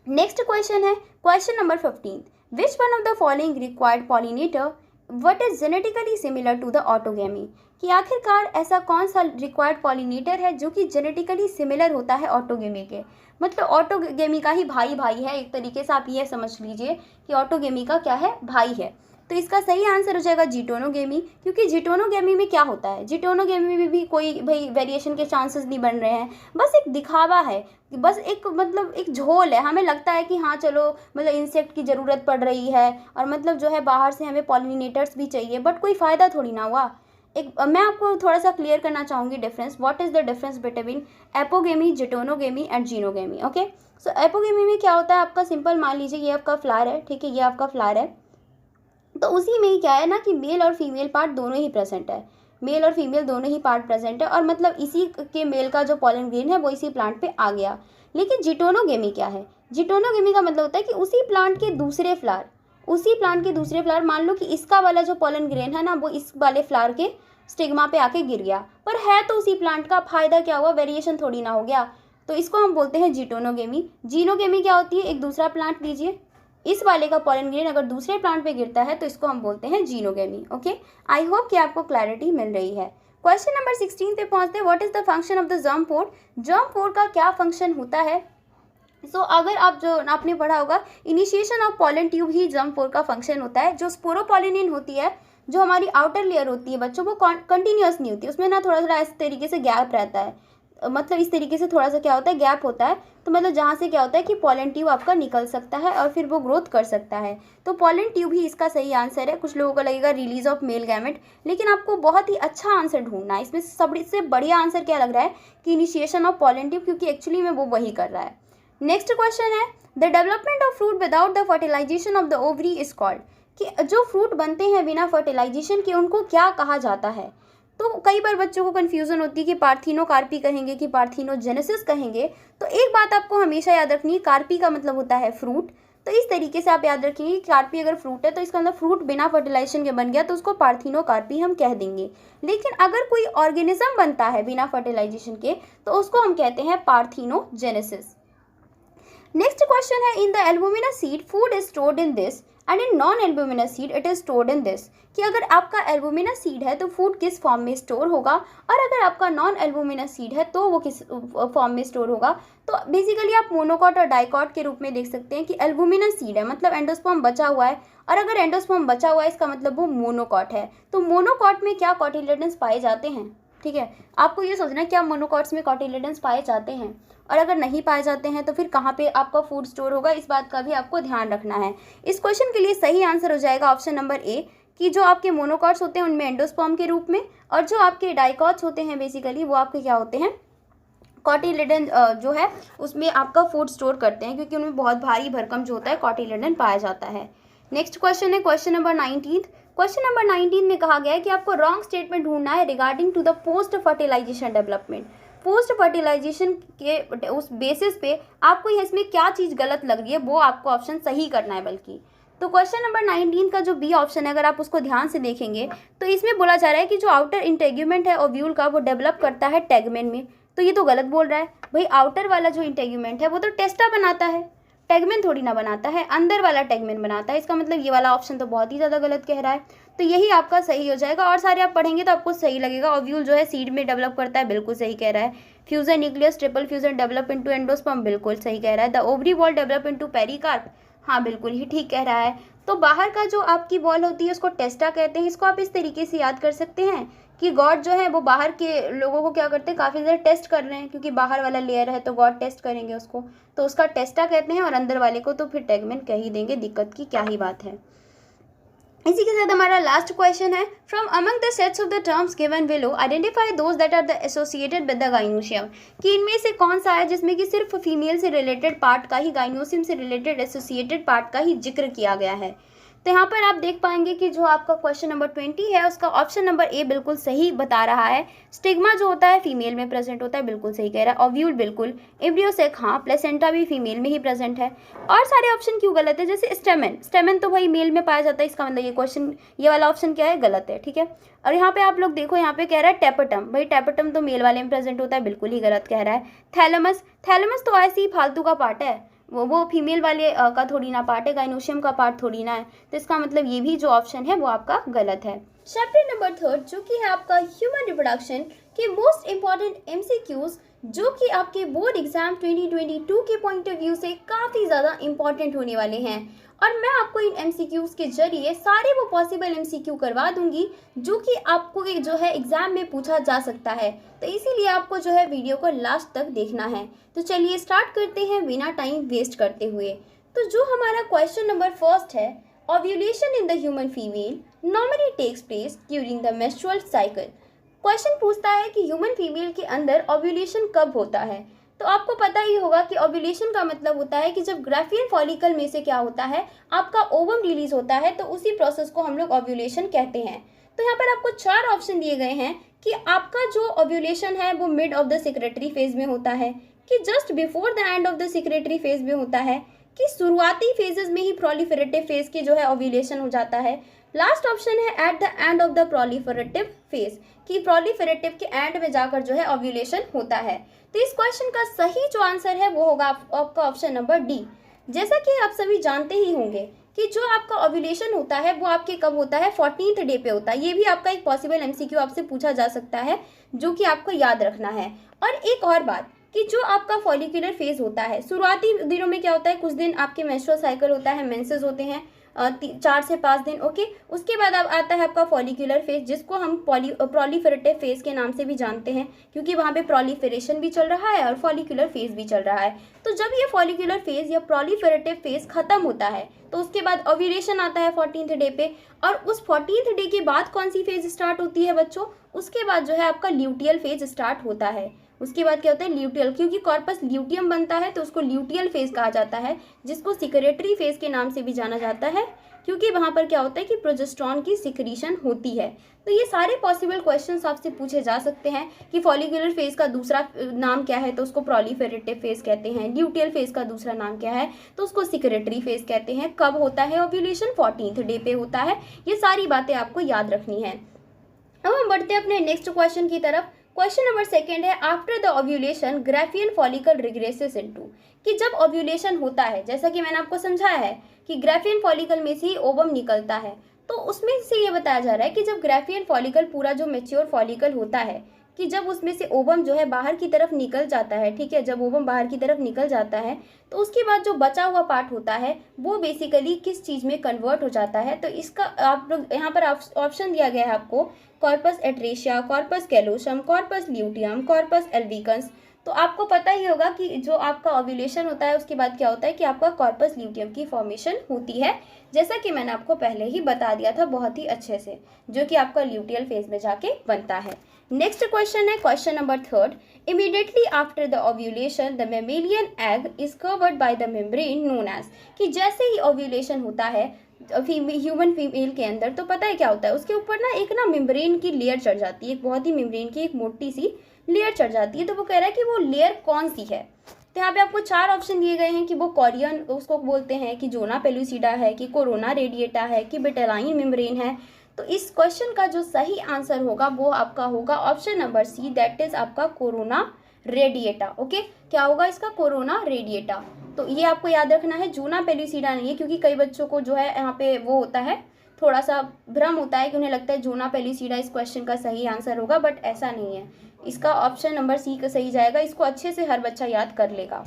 नेक्स्ट क्वेश्चन है question number 15. Which one of the following required pollinator what is genetically similar to the autogamy. कि आखिरकार ऐसा कौन सा रिक्वायर्ड पॉलिनेटर है जो कि जेनेटिकली सिमिलर होता है ऑटोगेमी के. मतलब ऑटोगेमी का ही भाई भाई है, एक तरीके से आप ये समझ लीजिए कि ऑटोगेमी का क्या है, भाई है. तो इसका सही आंसर हो जाएगा जिटोनोगेमी. क्योंकि जिटोनोगेमी में क्या होता है, जिटोनोगेमी में भी कोई भाई वेरिएशन के चांसेस नहीं बन रहे हैं, बस एक दिखावा है, बस एक मतलब एक झोल है. हमें लगता है कि हाँ चलो मतलब इंसेक्ट की ज़रूरत पड़ रही है और मतलब जो है बाहर से हमें पॉलिनेटर्स भी चाहिए, बट कोई फ़ायदा थोड़ी ना हुआ. मैं आपको थोड़ा सा क्लियर करना चाहूँगी difference. What is the difference between apogamy, geitonogamy and xenogamy. Okay, so apogamy में क्या होता है आपका, सिंपल मान लीजिए ये आपका फ्लावर है, ठीक है, ये आपका फ्लावर है. तो उसी में ही क्या है ना कि मेल और फीमेल पार्ट दोनों ही प्रेजेंट है, मेल और फीमेल दोनों ही पार्ट प्रेजेंट है. और मतलब इसी के मेल का जो पॉलन ग्रेन है वो इसी प्लांट पे आ गया. लेकिन जिटोनोगेमी क्या है, जिटोनोगेमी का मतलब होता है कि उसी प्लांट के दूसरे फ्लावर, मान लो कि इसका वाला जो पॉलन ग्रेन है ना वो इस वाले फ्लावर के स्टिग्मा पे आके गिर गया, पर है तो उसी प्लांट का, फायदा क्या हुआ, वेरिएशन थोड़ी ना हो गया. तो इसको हम बोलते हैं जिटोनोगेमी. जीनोगेमी क्या होती है, एक दूसरा प्लांट लीजिए, इस वाले का पॉलन ग्रेन अगर दूसरे प्लांट पे गिरता है तो इसको हम बोलते हैं जीनोगेमी. ओके, आई होप कि आपको क्लैरिटी मिल रही है. क्वेश्चन नंबर 16 पे पहुंचते हैं. What is the function of the germ pore. Germ pore का क्या फंक्शन होता है. सो अगर आप जो आपने पढ़ा होगा, इनिशिएशन ऑफ पॉलन ट्यूब ही जर्म पोर का फंक्शन होता है. जो स्पोरोपॉलिनिन होती है, जो हमारी आउटर लेयर होती है बच्चों, वो कंटिन्यूस नहीं होती, उसमें ना थोड़ा थोड़ा इस तरीके से गैप रहता है. मतलब इस तरीके से थोड़ा सा क्या होता है, गैप होता है. तो मतलब जहाँ से क्या होता है कि पॉलन ट्यूब आपका निकल सकता है और फिर वो ग्रोथ कर सकता है. तो पॉलन ट्यूब ही इसका सही आंसर है. कुछ लोगों को लगेगा रिलीज ऑफ मेल गैमेट, लेकिन आपको बहुत ही अच्छा आंसर ढूंढना है. इसमें सबसे बढ़िया आंसर क्या लग रहा है कि इनिशिएशन ऑफ पॉलन ट्यूब, क्योंकि एक्चुअली में वो वही कर रहा है. नेक्स्ट क्वेश्चन है, the development of fruit without the fertilisation of the ovary is called. कि जो फ्रूट बनते हैं बिना फर्टिलाइजेशन के उनको क्या कहा जाता है. तो कई बार बच्चों को कन्फ्यूज़न होती है कि पार्थिनोकार्पी कहेंगे कि पार्थिनोजेनेसिस कहेंगे. तो एक बात आपको हमेशा याद रखनी है, कार्पी का मतलब होता है फ्रूट. तो इस तरीके से आप याद रखेंगे कि कार्पी अगर फ्रूट है तो इसका मतलब फ्रूट बिना फर्टिलाइजेशन के बन गया तो उसको पार्थिनोकार्पी हम कह देंगे. लेकिन अगर कोई ऑर्गेनिज्म बनता है बिना फर्टिलाइजेशन के तो उसको हम कहते हैं पार्थिनोजेनेसिस. नेक्स्ट क्वेश्चन है, in the albuminous seed food is stored in this and in non albuminous seed it is stored in this. कि अगर आपका एल्बुमिनस सीड है तो फूड किस फॉर्म में स्टोर होगा, और अगर आपका नॉन एल्बुमिनस सीड है तो वो किस फॉर्म में स्टोर होगा. तो बेसिकली आप मोनोकॉट और डाइकॉट के रूप में देख सकते हैं कि एल्बुमिनस सीड है मतलब एंडोस्पर्म बचा हुआ है, और अगर एंडोस्पर्म बचा हुआ है इसका मतलब वो मोनोकॉट है. तो मोनोकॉट में क्या कॉटिलेडन्स पाए जाते हैं, ठीक है, आपको ये सोचना है क्या मोनोकॉट्स में कॉटिलेडन्स पाए जाते हैं, और अगर नहीं पाए जाते हैं तो फिर कहाँ पे आपका फूड स्टोर होगा, इस बात का भी आपको ध्यान रखना है. इस क्वेश्चन के लिए सही आंसर हो जाएगा ऑप्शन नंबर ए, कि जो आपके मोनोकॉट्स होते हैं उनमें एंडोस्पर्म के रूप में, और जो आपके डाइकॉट्स होते हैं बेसिकली वो आपके क्या होते हैं, कॉटिलेडन जो है उसमें आपका फूड स्टोर करते हैं, क्योंकि उनमें बहुत भारी भरकम जो होता है कॉटिलेडन पाया जाता है. नेक्स्ट क्वेश्चन है क्वेश्चन नंबर 19. क्वेश्चन नंबर 19 में कहा गया है कि आपको रॉन्ग स्टेटमेंट ढूंढना है regarding to the post fertilisation development. Post fertilisation के उस बेसिस पे आपको इसमें क्या चीज़ गलत लग रही है वो आपको ऑप्शन सही करना है। बल्कि तो क्वेश्चन नंबर 19 का जो बी ऑप्शन है, अगर आप उसको ध्यान से देखेंगे तो इसमें बोला जा रहा है कि जो आउटर इंटेग्यूमेंट है ओव्यूल का वो डेवलप करता है टेगमेन में। तो ये तो गलत बोल रहा है भाई, आउटर वाला जो इंटेग्यूमेंट है वो तो टेस्टा बनाता है, टेगमेन थोड़ी ना बनाता है, अंदर वाला टेगमेन बनाता है। इसका मतलब ये वाला ऑप्शन तो बहुत ही ज़्यादा गलत कह रहा है। तो यही आपका सही हो जाएगा और सारे आप पढ़ेंगे तो आपको सही लगेगा। ओव्यूल जो है सीड में डेवलप करता है, बिल्कुल सही कह रहा है। Fusion nucleus triple fusion develop into endosperm, बिल्कुल सही कह रहा है। The ovary ball develop into pericarp, हाँ बिल्कुल ही ठीक कह रहा है। तो बाहर का जो आपकी बॉल होती है उसको टेस्टा कहते हैं। इसको आप इस तरीके से याद कर सकते हैं कि गॉड जो है वो बाहर के लोगों को क्या करते हैं, काफ़ी ज़्यादा टेस्ट कर रहे हैं, क्योंकि बाहर वाला लेयर है तो गॉड टेस्ट करेंगे उसको, तो उसका टेस्टा कहते हैं। और अंदर वाले को तो फिर टेगमेन कह ही देंगे, दिक्कत की क्या ही बात है। इसी के साथ हमारा लास्ट क्वेश्चन है, from among the sets of the terms given below identify those that are the associated with the gynoecium, कि इनमें से कौन सा है जिसमें कि सिर्फ फीमेल से रिलेटेड पार्ट का ही, गाइनोसियम से रिलेटेड एसोसिएटेड पार्ट का ही जिक्र किया गया है। तो यहाँ पर आप देख पाएंगे कि जो आपका क्वेश्चन नंबर 20 है उसका ऑप्शन नंबर ए बिल्कुल सही बता रहा है। स्टिग्मा जो होता है फीमेल में प्रेजेंट होता है, बिल्कुल सही कह रहा है। ओव्यूल बिल्कुल, एम्ब्रियोसेक हाँ, प्लेसेंटा भी फीमेल में ही प्रेजेंट है। और सारे ऑप्शन क्यों गलत है, जैसे स्टेमेन, स्टेमेन तो भाई मेल में पाया जाता है, इसका मतलब ये क्वेश्चन ये वाला ऑप्शन क्या है, गलत है, ठीक है। और यहाँ पे आप लोग देखो, यहाँ पे कह रहा है टेपटम, भाई टेपटम तो मेल वाले में प्रेजेंट होता है, बिल्कुल ही गलत कह रहा है। थैलेमस, थैलेमस तो ऐसे ही फालतू का पार्ट है, वो फीमेल वाले का थोड़ी ना पार्ट है, गाइनोशियम का पार्ट थोड़ी ना है। तो इसका मतलब ये भी जो ऑप्शन है वो आपका गलत है। चैप्टर नंबर 3 जो कि है आपका ह्यूमन रिप्रोडक्शन के मोस्ट इंपॉर्टेंट एमसीक्यूज, जो कि आपके बोर्ड एग्जाम 2022 के पॉइंट ऑफ व्यू से काफ़ी ज़्यादा इंपॉर्टेंट होने वाले हैं। और मैं आपको इन एमसीक्यूज के जरिए सारे वो पॉसिबल एमसीक्यू करवा दूंगी जो कि आपको एक जो है एग्जाम में पूछा जा सकता है। तो इसीलिए आपको जो है वीडियो को लास्ट तक देखना है। तो चलिए स्टार्ट करते हैं बिना टाइम वेस्ट करते हुए। तो जो हमारा क्वेश्चन नंबर फर्स्ट है, ovulation in the human female normally takes place during the menstrual cycle. क्वेश्चन पूछता है कि ह्यूमन फीमेल के अंदर ओव्यूलेशन कब होता है। तो आपको पता ही होगा कि ओव्यूलेशन का मतलब होता है कि जब ग्राफियन फॉलिकल में से क्या होता है, आपका ओवम रिलीज होता है, तो उसी प्रोसेस को हम लोग ओव्यूलेशन कहते हैं। तो यहाँ पर आपको 4 ऑप्शन दिए गए हैं कि आपका जो ओव्यूलेशन है वो mid of the secretary phase में होता है, कि just before the end of the secretary phase में होता है, कि शुरुआती फेजेस में ही प्रोलिफरेटिव फेज की जो है ओव्यूलेशन हो जाता है। लास्ट ऑप्शन है at the end of the proliferative phase, कि प्रोलिफरेटिव के एंड में जाकर जो है ओव्यूलेशन होता है। तो इस क्वेश्चन का सही जो आंसर है वो होगा आपका ऑप्शन नंबर डी। जैसा कि आप सभी जानते ही होंगे कि जो आपका ओव्यूलेशन होता है वो आपके कब होता है, 14th डे पे होता है। ये भी आपका एक पॉसिबल एमसीक्यू आपसे पूछा जा सकता है, जो कि आपको याद रखना है। और एक और बात कि जो आपका फॉलिकुलर फेज होता है, शुरुआती दिनों में क्या होता है, कुछ दिन आपके मेंस्ट्रुअल साइकिल होता है, मेंसेस होते हैं 4 से 5 दिन, ओके। उसके बाद अब आता है आपका फॉलिकुलर फेज, जिसको हम प्रोलिफरेटिव फेज के नाम से भी जानते हैं, क्योंकि वहाँ पे प्रोलिफरेशन भी चल रहा है और फॉलिकुलर फेज भी चल रहा है। तो जब ये फॉलिकुलर फेज या प्रोलिफरेटिव फेज खत्म होता है तो उसके बाद ओव्यूलेशन आता है 14th डे पे। और उस 14th डे के बाद कौन सी फेज स्टार्ट होती है बच्चों, उसके बाद जो है आपका ल्यूटियल फेज स्टार्ट होता है। उसके बाद क्या होता है, ल्यूटियल, क्योंकि कॉर्पस ल्यूटियम बनता है तो उसको ल्यूटियल फेज कहा जाता है, जिसको सिक्रेटरी फेज के नाम से भी जाना जाता है, क्योंकि वहाँ पर क्या होता है कि प्रोजेस्टेरॉन की सिक्रीशन होती है। तो ये सारे पॉसिबल क्वेश्चंस आपसे पूछे जा सकते हैं कि फॉलिकुलर फेज का दूसरा नाम क्या है, तो उसको प्रोलिफरेटिव फेज कहते हैं। ल्यूटियल फेज का दूसरा नाम क्या है, तो उसको सिक्रेटरी फेज कहते हैं। कब होता है ओव्यूलेशन, 14th डे पे होता है। ये सारी बातें आपको याद रखनी है। अब हम बढ़ते हैं अपने नेक्स्ट क्वेश्चन की तरफ। क्वेश्चन नंबर 2 है, after the ovulation graafian follicle regresses into, कि जब ओव्यूलेशन होता है, जैसा कि मैंने आपको समझाया है कि ग्राफियन फॉलिकल में से ही ओवम निकलता है, तो उसमें से ये बताया जा रहा है कि जब ग्राफियन फॉलिकल पूरा जो मेच्योर फॉलिकल होता है, कि जब उसमें से ओवम जो है बाहर की तरफ निकल जाता है, ठीक है, जब ओवम बाहर की तरफ निकल जाता है तो उसके बाद जो बचा हुआ पार्ट होता है वो बेसिकली किस चीज़ में कन्वर्ट हो जाता है। तो इसका आप लोग यहाँ पर ऑप्शन दिया गया है आपको, corpus atresia, corpus callosum, corpus luteum, corpus albicans. तो आपको पता ही होगा कि जो आपका ओव्यूलेशन होता है उसके बाद क्या होता है कि आपका कॉर्पस ल्यूटियम की फॉर्मेशन होती है, जैसा कि मैंने आपको पहले ही बता दिया था बहुत ही अच्छे से, जो कि आपका ल्यूटियल फेज में जाके बनता है। नेक्स्ट क्वेश्चन है question number 3, immediately after the ovulation the mammalian egg is covered by the membrane known as, कि जैसे ही ओव्यूलेशन होता है ह्यूमन फीमेल के अंदर, तो पता है क्या होता है, उसके ऊपर ना एक मेम्ब्रेन की लेयर चढ़ जाती है, एक बहुत ही मेम्ब्रेन की एक मोटी सी लेयर चढ़ जाती है। तो वो कह रहा है कि वो लेयर कौन सी है। तो यहाँ पे आपको 4 ऑप्शन दिए गए हैं कि वो कोरियन उसको बोलते हैं, कि जोना पेलुसिडा है, कि कोरोना रेडिएटा है, कि बेटालाइन मेम्ब्रेन है। तो इस क्वेश्चन का जो सही आंसर होगा वो आपका होगा option number C, that is आपका कोरोना रेडिएटा। ओके, क्या होगा इसका? Corona radiata. तो ये आपको याद रखना है, जूना पेलुसिडा नहीं है, क्योंकि कई बच्चों को जो है यहाँ पे वो होता है, थोड़ा सा भ्रम होता है कि उन्हें लगता है जूना पेलुसिडा इस क्वेश्चन का सही आंसर होगा, बट ऐसा नहीं है। इसका ऑप्शन नंबर सी का सही जाएगा। इसको अच्छे से हर बच्चा याद कर लेगा।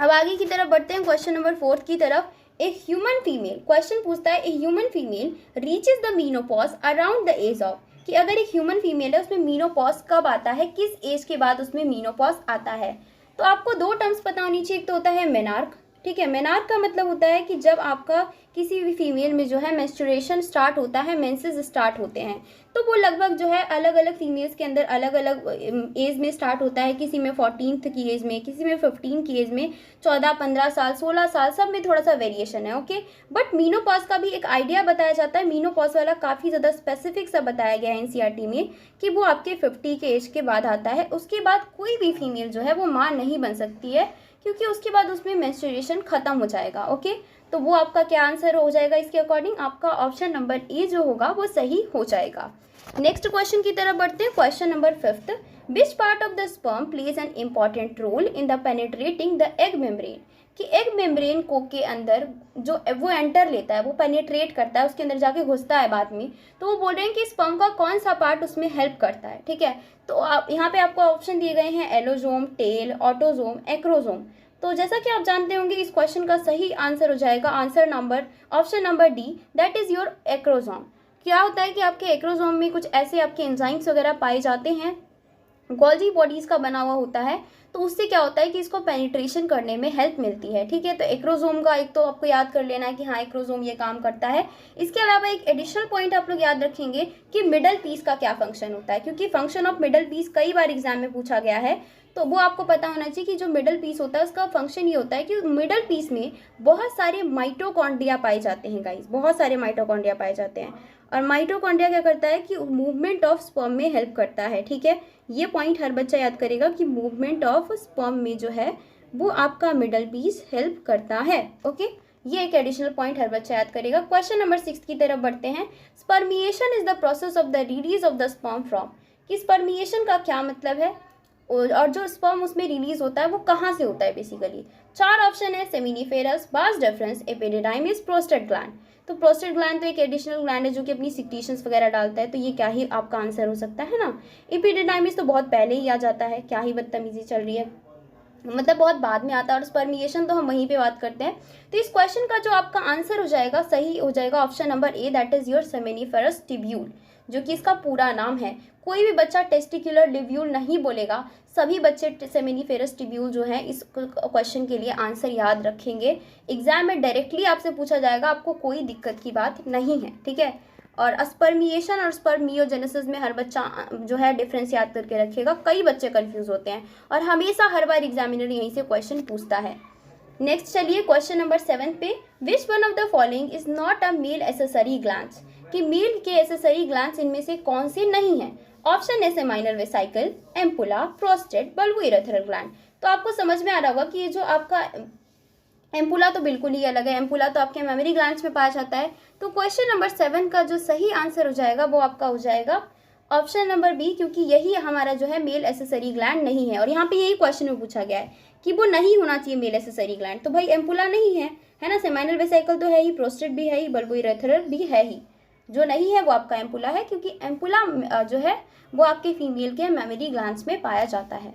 अब आगे की तरफ बढ़ते हैं, क्वेश्चन नंबर 4 की तरफ। ए ह्यूमन फीमेल, क्वेश्चन पूछता है, a human female reaches the menopause around the age of, कि अगर एक ह्यूमन फीमेल है उसमें मीनोपॉज कब आता है, किस एज के बाद उसमें मीनोपॉज आता है। तो आपको 2 टर्म्स पता होनी चाहिए। एक तो होता है मेनार्क, ठीक है। मेनार्क का मतलब होता है कि जब आपका किसी भी फीमेल में जो है मेंस्ट्रुएशन स्टार्ट होता है, मेंसेस स्टार्ट होते हैं, तो वो लगभग जो है अलग अलग फीमेल्स के अंदर अलग अलग एज में स्टार्ट होता है। किसी में 14th की एज में, किसी में 15 की एज में, 14, 15 साल, 16 साल, सब में थोड़ा सा वेरिएशन है। ओके, बट मीनोपॉज का भी एक आइडिया बताया जाता है। मीनोपॉज वाला काफ़ी ज़्यादा स्पेसिफिक सा बताया गया है एनसीईआरटी में, कि वो आपके 50 के एज के बाद आता है। उसके बाद कोई भी फीमेल जो है वो माँ नहीं बन सकती है, क्योंकि उसके बाद उसमें मेंस्ट्रुएशन खत्म हो जाएगा। ओके, तो वो आपका क्या आंसर हो जाएगा इसके अकॉर्डिंग? आपका ऑप्शन नंबर ए जो होगा वो सही हो जाएगा। नेक्स्ट क्वेश्चन की तरफ बढ़ते हैं, question number 5। Which part of the sperm plays an important role in the penetrating the egg membrane, कि एग मेम्ब्रेन को के अंदर जो वो एंटर लेता है, वो पेनिट्रेट करता है, उसके अंदर जाके घुसता है बाद में। तो वो बोल रहे हैं कि स्पर्म का कौन सा पार्ट उसमें हेल्प करता है। ठीक है, तो आप यहाँ पे आपको ऑप्शन दिए गए हैं, एलोजोम, टेल, ऑटोजोम, एक्रोजोम। तो जैसा कि आप जानते होंगे इस क्वेश्चन का सही आंसर हो जाएगा answer number option number D, that is your acrosome. क्या होता है कि आपके एक्रोजोम में कुछ ऐसे आपके एंजाइम्स वगैरह पाए जाते हैं, गोल्जी बॉडीज का बना हुआ होता है, तो उससे क्या होता है कि इसको पेनिट्रेशन करने में हेल्प मिलती है। ठीक है, तो एक्रोजोम का एक तो आपको याद कर लेना है कि हाँ एक्रोजोम ये काम करता है। इसके अलावा एक एडिशनल पॉइंट आप लोग याद रखेंगे कि मिडल पीस का क्या फंक्शन होता है, क्योंकि फंक्शन ऑफ मिडल पीस कई बार एग्जाम में पूछा गया है। तो वो आपको पता होना चाहिए कि जो मिडल पीस होता है उसका फंक्शन ये होता है कि मिडल पीस में बहुत सारे माइटोकॉन्ड्रिया पाए जाते हैं गाइस, बहुत सारे माइटोकॉन्ड्रिया पाए जाते हैं। और माइटोकॉन्ड्रिया क्या करता है कि मूवमेंट ऑफ स्पर्म में हेल्प करता है। ठीक है, ये पॉइंट हर बच्चा याद करेगा कि मूवमेंट ऑफ स्पर्म में जो है वो आपका मिडल पीस हेल्प करता है। ओके, ये एक एडिशनल पॉइंट हर बच्चा याद करेगा। क्वेश्चन नंबर 6 की तरफ बढ़ते हैं। Spermiation is the process of the release of the sperm from, कि स्पर्मिएशन का क्या मतलब है और जो स्पर्म उसमें रिलीज होता है वो कहाँ से होता है बेसिकली। 4 ऑप्शन है, सेमिनिफेरस, बास डेफरेंस, एपिडिडाइमिस, प्रोस्टेट ग्लैंड। तो प्रोस्टेट ग्लैंड तो एक एडिशनल ग्लैंड है जो कि अपनी सिक्रीशंस वगैरह डालता है, तो ये क्या ही आपका आंसर हो सकता है ना। एपिडिडाइमिस तो बहुत पहले ही आ जाता है, क्या ही बदतमीजी चल रही है, मतलब बहुत बाद में आता है। और स्पर्मिएशन तो हम वहीं पे बात करते हैं। तो इस क्वेश्चन का जो आपका आंसर हो जाएगा सही हो जाएगा option number A, that is your seminiferous tubule, जो कि इसका पूरा नाम है। कोई भी बच्चा टेस्टिकुलर टिब्यूल नहीं बोलेगा, सभी बच्चे सेमिनिफेरस टिब्यूल जो है इस क्वेश्चन के लिए आंसर याद रखेंगे। एग्जाम में डायरेक्टली आपसे पूछा जाएगा, आपको कोई दिक्कत की बात नहीं है। ठीक है, और स्पर्मिएशन और स्पर्मियोजेनेसिस में हर बच्चा जो है डिफरेंस याद करके रखेगा, कई बच्चे कंफ्यूज होते हैं और हमेशा हर बार एग्जामिनर यहीं से क्वेश्चन पूछता है। नेक्स्ट चलिए क्वेश्चन नंबर 7 पे, which one of the following is not a male accessory glands, कि मेल के एसेसरी ग्लैंड्स इनमें से कौन से नहीं है। Option A seminal vesicle, ampulla, prostate, bulbourethral gland. तो आपको समझ में आ रहा होगा कि ये जो आपका एम्पुला तो बिल्कुल ही अलग है, एम्पुला तो आपके मेमोरी ग्लैंड्स में पाया जाता है। तो क्वेश्चन नंबर 7 का जो सही आंसर हो जाएगा वो आपका हो जाएगा ऑप्शन नंबर बी, क्योंकि यही हमारा जो है मेल एसेसरी ग्लैंड नहीं है। और यहाँ पे यही क्वेश्चन में पूछा गया है कि वो नहीं होना चाहिए मेल एसेसरी ग्लैंड, तो भाई एम्पुला नहीं है, है ना। सेमाइनल वेसिकल तो है ही, प्रोस्टेट भी है ही, बल्बोइरेथ्रल भी है ही। जो नहीं है वो आपका एम्पुला है, क्योंकि एम्पुला जो है वो आपके फीमेल के मेमोरी ग्लैंड्स में पाया जाता है।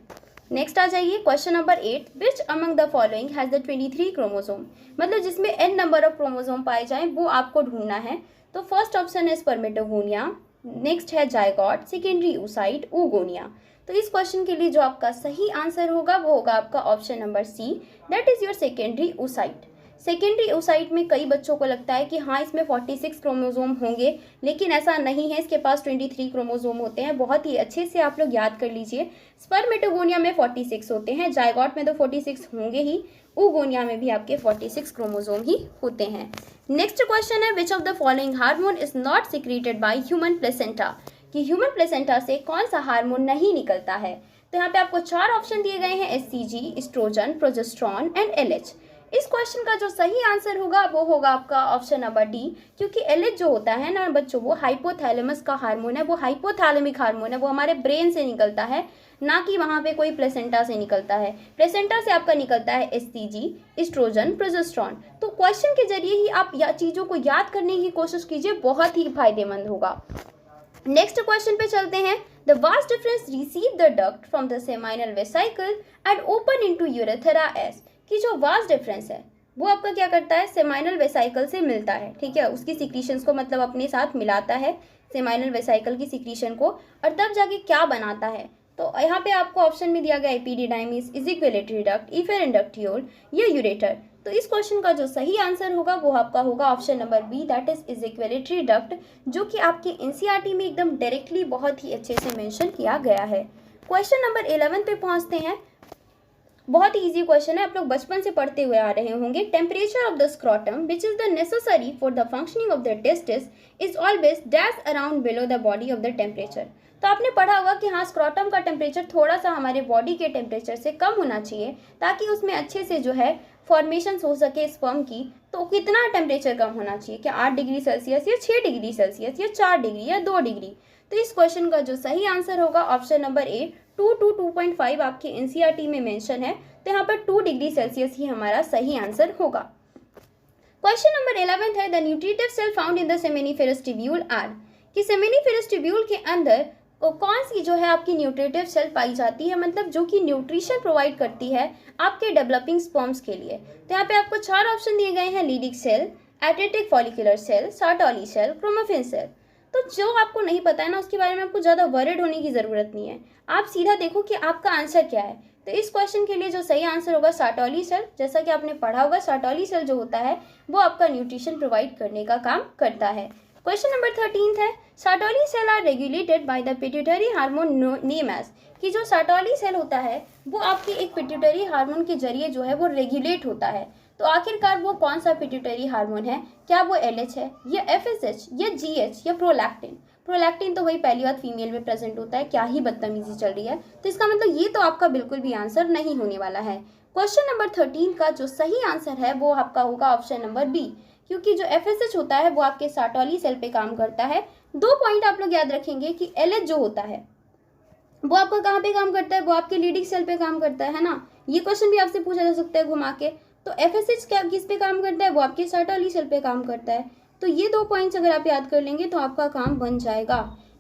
नेक्स्ट आ जाइए question number 8, which among the following has the 23 chromosome, मतलब जिसमें n नंबर ऑफ क्रोमोसोम पाए जाएं वो आपको ढूंढना है। तो फर्स्ट ऑप्शन है स्पर्मेटोगोनिया, नेक्स्ट है जायगोट, सेकेंडरी oocyte, oogonia। तो इस क्वेश्चन के लिए जो आपका सही आंसर होगा वो होगा आपका option number C, that is your secondary oocyte। Secondary oocyte में कई बच्चों को लगता है कि हाँ इसमें 46 क्रोमोसोम होंगे, लेकिन ऐसा नहीं है, इसके पास 23 क्रोमोसोम होते हैं। बहुत ही अच्छे से आप लोग याद कर लीजिए। स्पर्मेटोगोनिया में 46 होते हैं, जायगोट में तो 46 होंगे ही, oogonia में भी आपके 46 क्रोमोसोम ही होते हैं। नेक्स्ट क्वेश्चन है, which of the following hormone is not secreted by human placenta, कि ह्यूमन प्लेसेंटा से कौन सा हार्मोन नहीं निकलता है। तो यहाँ पे आपको 4 ऑप्शन दिए गए हैं, HCG, estrogen, progesterone and LH. इस क्वेश्चन का जो सही आंसर होगा वो होगा आपका ऑप्शन नंबर डी, क्योंकि एलएच जो होता है ना बच्चों, वो हाइपोथैलेमस का हार्मोन है, वो हाइपोथैलेमिक हार्मोन है, वो हमारे ब्रेन से निकलता है, ना कि वहाँ पे कोई प्लेसेंटा से निकलता है। प्लेसेंटा से आपका निकलता है एचसीजी, एस्ट्रोजन, प्रोजेस्टेरॉन। तो क्वेश्चन के जरिए ही आप चीज़ों को याद करने की कोशिश कीजिए, बहुत ही फायदेमंद होगा। नेक्स्ट क्वेश्चन पे चलते हैं। The vast difference receive the duct from the seminal vesicle and open into यूरेथरा S, कि जो वास्ट डिफरेंस है वो आपका क्या करता है, सेमाइनल वेसिकल से मिलता है, ठीक है, उसकी सिक्रीशंस को मतलब अपने साथ मिलाता है, सेमाइनल वेसिकल की सिक्रीशन को, और तब जाके क्या बनाता है। तो यहाँ पे आपको ऑप्शन में दिया गया एपिडिडाइमिस, इजिक्वेलेटरी डक्ट, इफेरेंडक्टियोल या यूरेटर। तो इस क्वेश्चन का जो सही आंसर होगा वो आपका होगा option number B, that is ejaculatory duct, जो कि आपके एनसीईआरटी में एकदम डायरेक्टली बहुत ही अच्छे से मेंशन किया गया है। क्वेश्चन नंबर 11 पे पहुंचते हैं। बहुत ही इजी क्वेश्चन है, आप लोग बचपन से पढ़ते हुए आ रहे होंगे। Temperature of the scrotum which is the necessary for the functioning of the testis is always dash around below the body of the temperature. तो आपने पढ़ा होगा कि हाँ, स्क्रॉटम का टेम्परेचर थोड़ा सा हमारे बॉडी के टेम्परेचर से कम होना चाहिए, ताकि उसमें अच्छे से जो है फॉर्मेशन हो सके स्पर्म की। तो कितना टेम्परेचर कम होना चाहिए, क्या 8 डिग्री सेल्सियस या 6 डिग्री सेल्सियस या 4 डिग्री या 2 डिग्री। तो इस क्वेश्चन का जो सही आंसर होगा ऑप्शन नंबर ए, 2 to 2.5 आपके एनसीईआरटी में मेंशन है, तो यहाँ पर 2 डिग्री सेल्सियस ही हमारा सही आंसर होगा। क्वेश्चन नंबर 11 है, the nutritive cell found in the seminiferous tubule are, कि सेमिनिफेरस ट्यूब्यूल के अंदर कौन सी जो है आपकी न्यूट्रिटिव सेल पाई जाती है, मतलब जो कि न्यूट्रिशन प्रोवाइड करती है आपके डेवलपिंग स्पर्म्स के लिए। तो यहाँ पे आपको 4 ऑप्शन दिए गए हैं, Leydig cell, atretic follicular cell, Sertoli cell, chromaffin cell. तो जो आपको नहीं पता है ना, उसके बारे में आपको ज़्यादा वरिड होने की ज़रूरत नहीं है, आप सीधा देखो कि आपका आंसर क्या है। तो इस क्वेश्चन के लिए जो सही आंसर होगा सार्टोली सेल। जैसा कि आपने पढ़ा होगा, सार्टोली सेल जो होता है वो आपका न्यूट्रिशन प्रोवाइड करने का काम करता है। क्वेश्चन नंबर 13 है, Sertoli cell are regulated by the pituitary hormone name as, कि जो सार्टोली सेल होता है वो आपके एक पिट्यूटरी हार्मोन के जरिए जो है वो रेगुलेट होता है। तो आखिरकार वो कौन सा पिट्यूटरी हार्मोन है, क्या वो एलएच है या एफएसएच या जीएच या प्रोलैक्टिन। प्रोलैक्टिन तो वही पहली बात फीमेल में प्रेजेंट होता है, क्या ही बदतमीजी चल रही है। तो इसका मतलब ये तो आपका बिल्कुल भी आंसर नहीं होने वाला है। क्वेश्चन नंबर 13 का जो सही आंसर है वो आपका होगा ऑप्शन नंबर बी, क्योंकि जो एफएसएच होता है वो आपके सार्टोली सेल पे काम करता है। 2 पॉइंट आप लोग याद रखेंगे कि एलएच जो होता है वो आपका कहाँ पे काम करता है, वो आपके लीडिक सेल पे काम करता है ना। ये क्वेश्चन भी आपसे पूछा जा सकता है घुमा के। तो एफएसएच क्या किस पे काम करता है, वो आपके सार्टोली सेल पे काम करता है। तो ये 2 पॉइंट्स अगर आप याद कर लेंगे तो आपका काम बन जाएगा।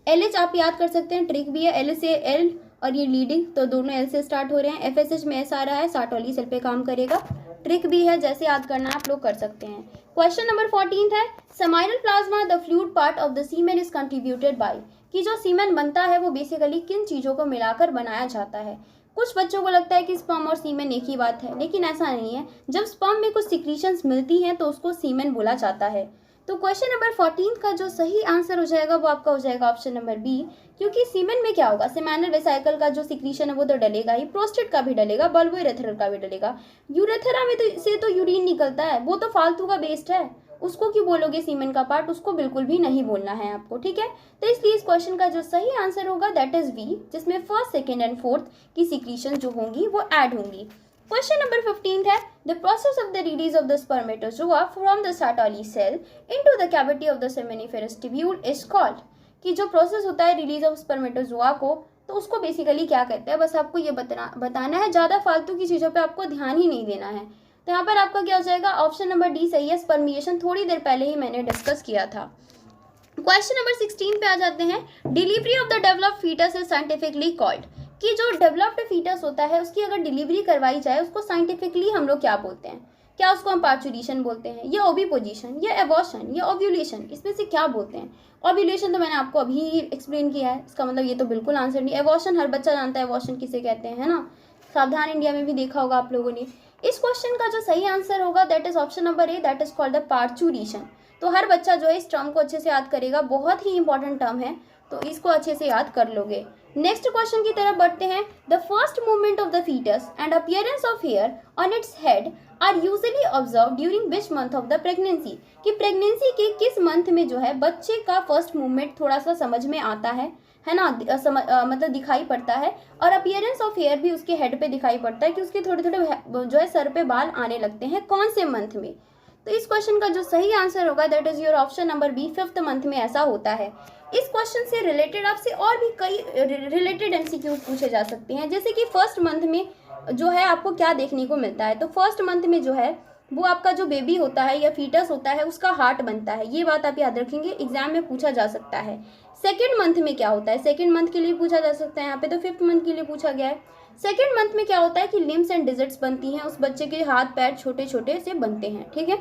एलएच आप याद कर सकते हैं, ट्रिक भी है, एल से एल और ये लीडिंग तो दोनों एल से स्टार्ट हो रहे हैं। एफएसएच में एस आ रहा है, सार्टोली सेल पे काम करेगा। ट्रिक भी है, जैसे याद करना आप लोग कर सकते हैं। क्वेश्चन नंबर 14 है, seminal plasma the fluid part of the semen is contributed by, कि जो सीमेन बनता है वो बेसिकली किन चीज़ों को मिलाकर बनाया जाता है। कुछ बच्चों को लगता है कि स्पर्म और सीमेन एक ही बात है, लेकिन ऐसा नहीं है। जब स्पर्म में कुछ सिक्रीशंस मिलती हैं तो उसको सीमेन बोला जाता है। तो क्वेश्चन नंबर 14 का जो सही आंसर हो जाएगा वो आपका हो जाएगा ऑप्शन नंबर बी, क्योंकि सीमेन में क्या होगा, सेमाइनल वेसिकल का जो सिक्रीशन है वो तो डलेगा ही, प्रोस्टेट का भी डलेगा, बल्बोइरेथरल का भी डलेगा। यूरेथरा में तो से तो यूरिन निकलता है, वो तो फालतू का वेस्ट है, उसको क्यों बोलोगे सीमेन का पार्ट, उसको बिल्कुल भी नहीं बोलना है आपको, ठीक है। तो इसलिए इस क्वेश्चन का जो सही आंसर होगा दैट इज बी, जिसमें फर्स्ट, सेकेंड एंड फोर्थ की सिक्रीशन जो होंगी वो ऐड होंगी। क्वेश्चन नंबर 15 है, the process of the release of the spermatozoa from the Sertoli cell into the cavity of the seminiferous tubule is called, कि जो process होता है रिलीज ऑफ स्पर्मेटोजोआ को, तो उसको बेसिकली क्या कहते हैं, बस आपको ये बताना है, ज़्यादा फालतू की चीज़ों पे आपको ध्यान ही नहीं देना है। तो यहाँ पर आपका क्या हो जाएगा, ऑप्शन नंबर डी सही है, स्पर्मिएशन थोड़ी देर पहले ही मैंने डिस्कस किया था। क्वेश्चन नंबर 16 पे आ जाते हैं, delivery of the developed foetus is scientifically called, कि जो डेवलप्ड फीटस होता है उसकी अगर डिलीवरी करवाई जाए उसको साइंटिफिकली हम लोग क्या बोलते हैं, क्या उसको हम पार्चुरेशन बोलते हैं या ओविपोजिशन या एबॉर्शन या ओव्यूलेशन, इसमें से क्या बोलते हैं। ओव्यूलेशन तो मैंने आपको अभी ही एक्सप्लेन किया है, इसका मतलब ये तो बिल्कुल आंसर नहीं। एबॉर्शन हर बच्चा जानता है एबॉर्शन किसे कहते हैं, है ना, सावधान इंडिया में भी देखा होगा आप लोगों ने। इस क्वेश्चन का जो सही आंसर होगा that is option number A, that is called the parturition. तो हर बच्चा जो है इस टर्म को अच्छे से याद करेगा, बहुत ही इंपॉर्टेंट टर्म है, तो इसको अच्छे से याद कर लोगे। नेक्स्ट क्वेश्चन की तरफ बढ़ते हैं, the first movement of the foetus and appearance of hair on its head are usually observe during which month of the pregnancy, कि प्रेगनेंसी के किस मंथ में जो है बच्चे का फर्स्ट मूवमेंट थोड़ा सा समझ में आता है। है ना, मतलब दिखाई पड़ता है। और अपीयरेंस ऑफ हेयर भी उसके हेड पे दिखाई पड़ता है कि उसके थोड़े थोड़े जो है सर पे बाल आने लगते हैं, कौन से मंथ में। तो इस क्वेश्चन का जो सही आंसर होगा that is your option number B, 5th month में ऐसा होता है। इस क्वेश्चन से रिलेटेड आपसे और भी कई रिलेटेड एमसीक्यूज पूछे जा सकते हैं, जैसे कि फर्स्ट मंथ में जो है आपको क्या देखने को मिलता है। तो फर्स्ट मंथ में जो है वो आपका जो बेबी होता है या फीटस होता है उसका हार्ट बनता है, ये बात आप याद रखेंगे, एग्जाम में पूछा जा सकता है। सेकेंड मंथ में क्या होता है, सेकेंड मंथ के लिए पूछा जा सकता है, यहाँ पे तो 5th मंथ के लिए पूछा गया है। सेकेंड मंथ में क्या होता है कि लिम्स एंड डिजिट्स बनती हैं, उस बच्चे के हाथ पैर छोटे छोटे से बनते हैं, ठीक है।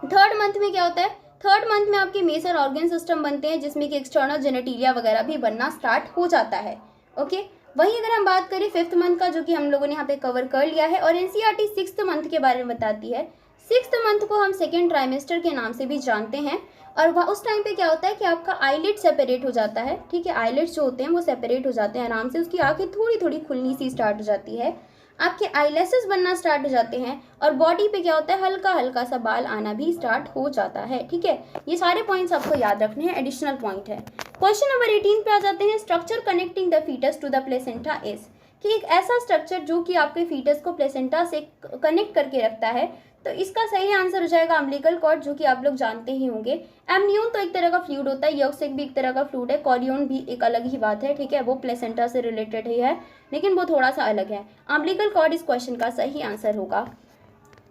थर्ड मंथ में क्या होता है, थर्ड मंथ में आपके मेजर ऑर्गन सिस्टम बनते हैं, जिसमें कि एक्सटर्नल जेनेटिलिया वगैरह भी बनना स्टार्ट हो जाता है, ओके। वहीं अगर हम बात करें 5th मंथ का, जो कि हम लोगों ने यहाँ पे कवर कर लिया है, और एनसीईआरटी 6th मंथ के बारे में बताती है। 6th मंथ को हम सेकेंड ट्राइमेस्टर के नाम से भी जानते हैं, और वह उस टाइम पे क्या होता है कि आपका आईलिड सेपरेट हो जाता है, ठीक है। आईलिड्स जो होते हैं वो सेपरेट हो जाते हैं आराम से, उसकी आंखें थोड़ी थोड़ी खुलनी सी स्टार्ट हो जाती है, आपके आईलेसेस बनना स्टार्ट हो जाते हैं, और बॉडी पे क्या होता है हल्का हल्का सा बाल आना भी स्टार्ट हो जाता है, ठीक है। ये सारे पॉइंट्स आपको याद रखने हैं, एडिशनल पॉइंट है। क्वेश्चन नंबर 18 पे आ जाते हैं। Structure connecting the foetus to the placenta is, कि एक ऐसा स्ट्रक्चर जो कि आपके फीटस को प्लेसेंटा से कनेक्ट करके रखता है। तो इसका सही आंसर हो जाएगा अम्बिलिकल कॉर्ड, जो कि आप लोग जानते ही होंगे। एमनियन तो एक तरह का फ्लूइड होता है, यॉक्सिक भी एक तरह का फ्लूइड है, कॉरियन भी एक अलग ही बात है, ठीक है, वो प्लेसेंटा से रिलेटेड ही है, लेकिन वो थोड़ा सा अलग है। अम्बिलिकल कॉर्ड इस क्वेश्चन का सही आंसर होगा।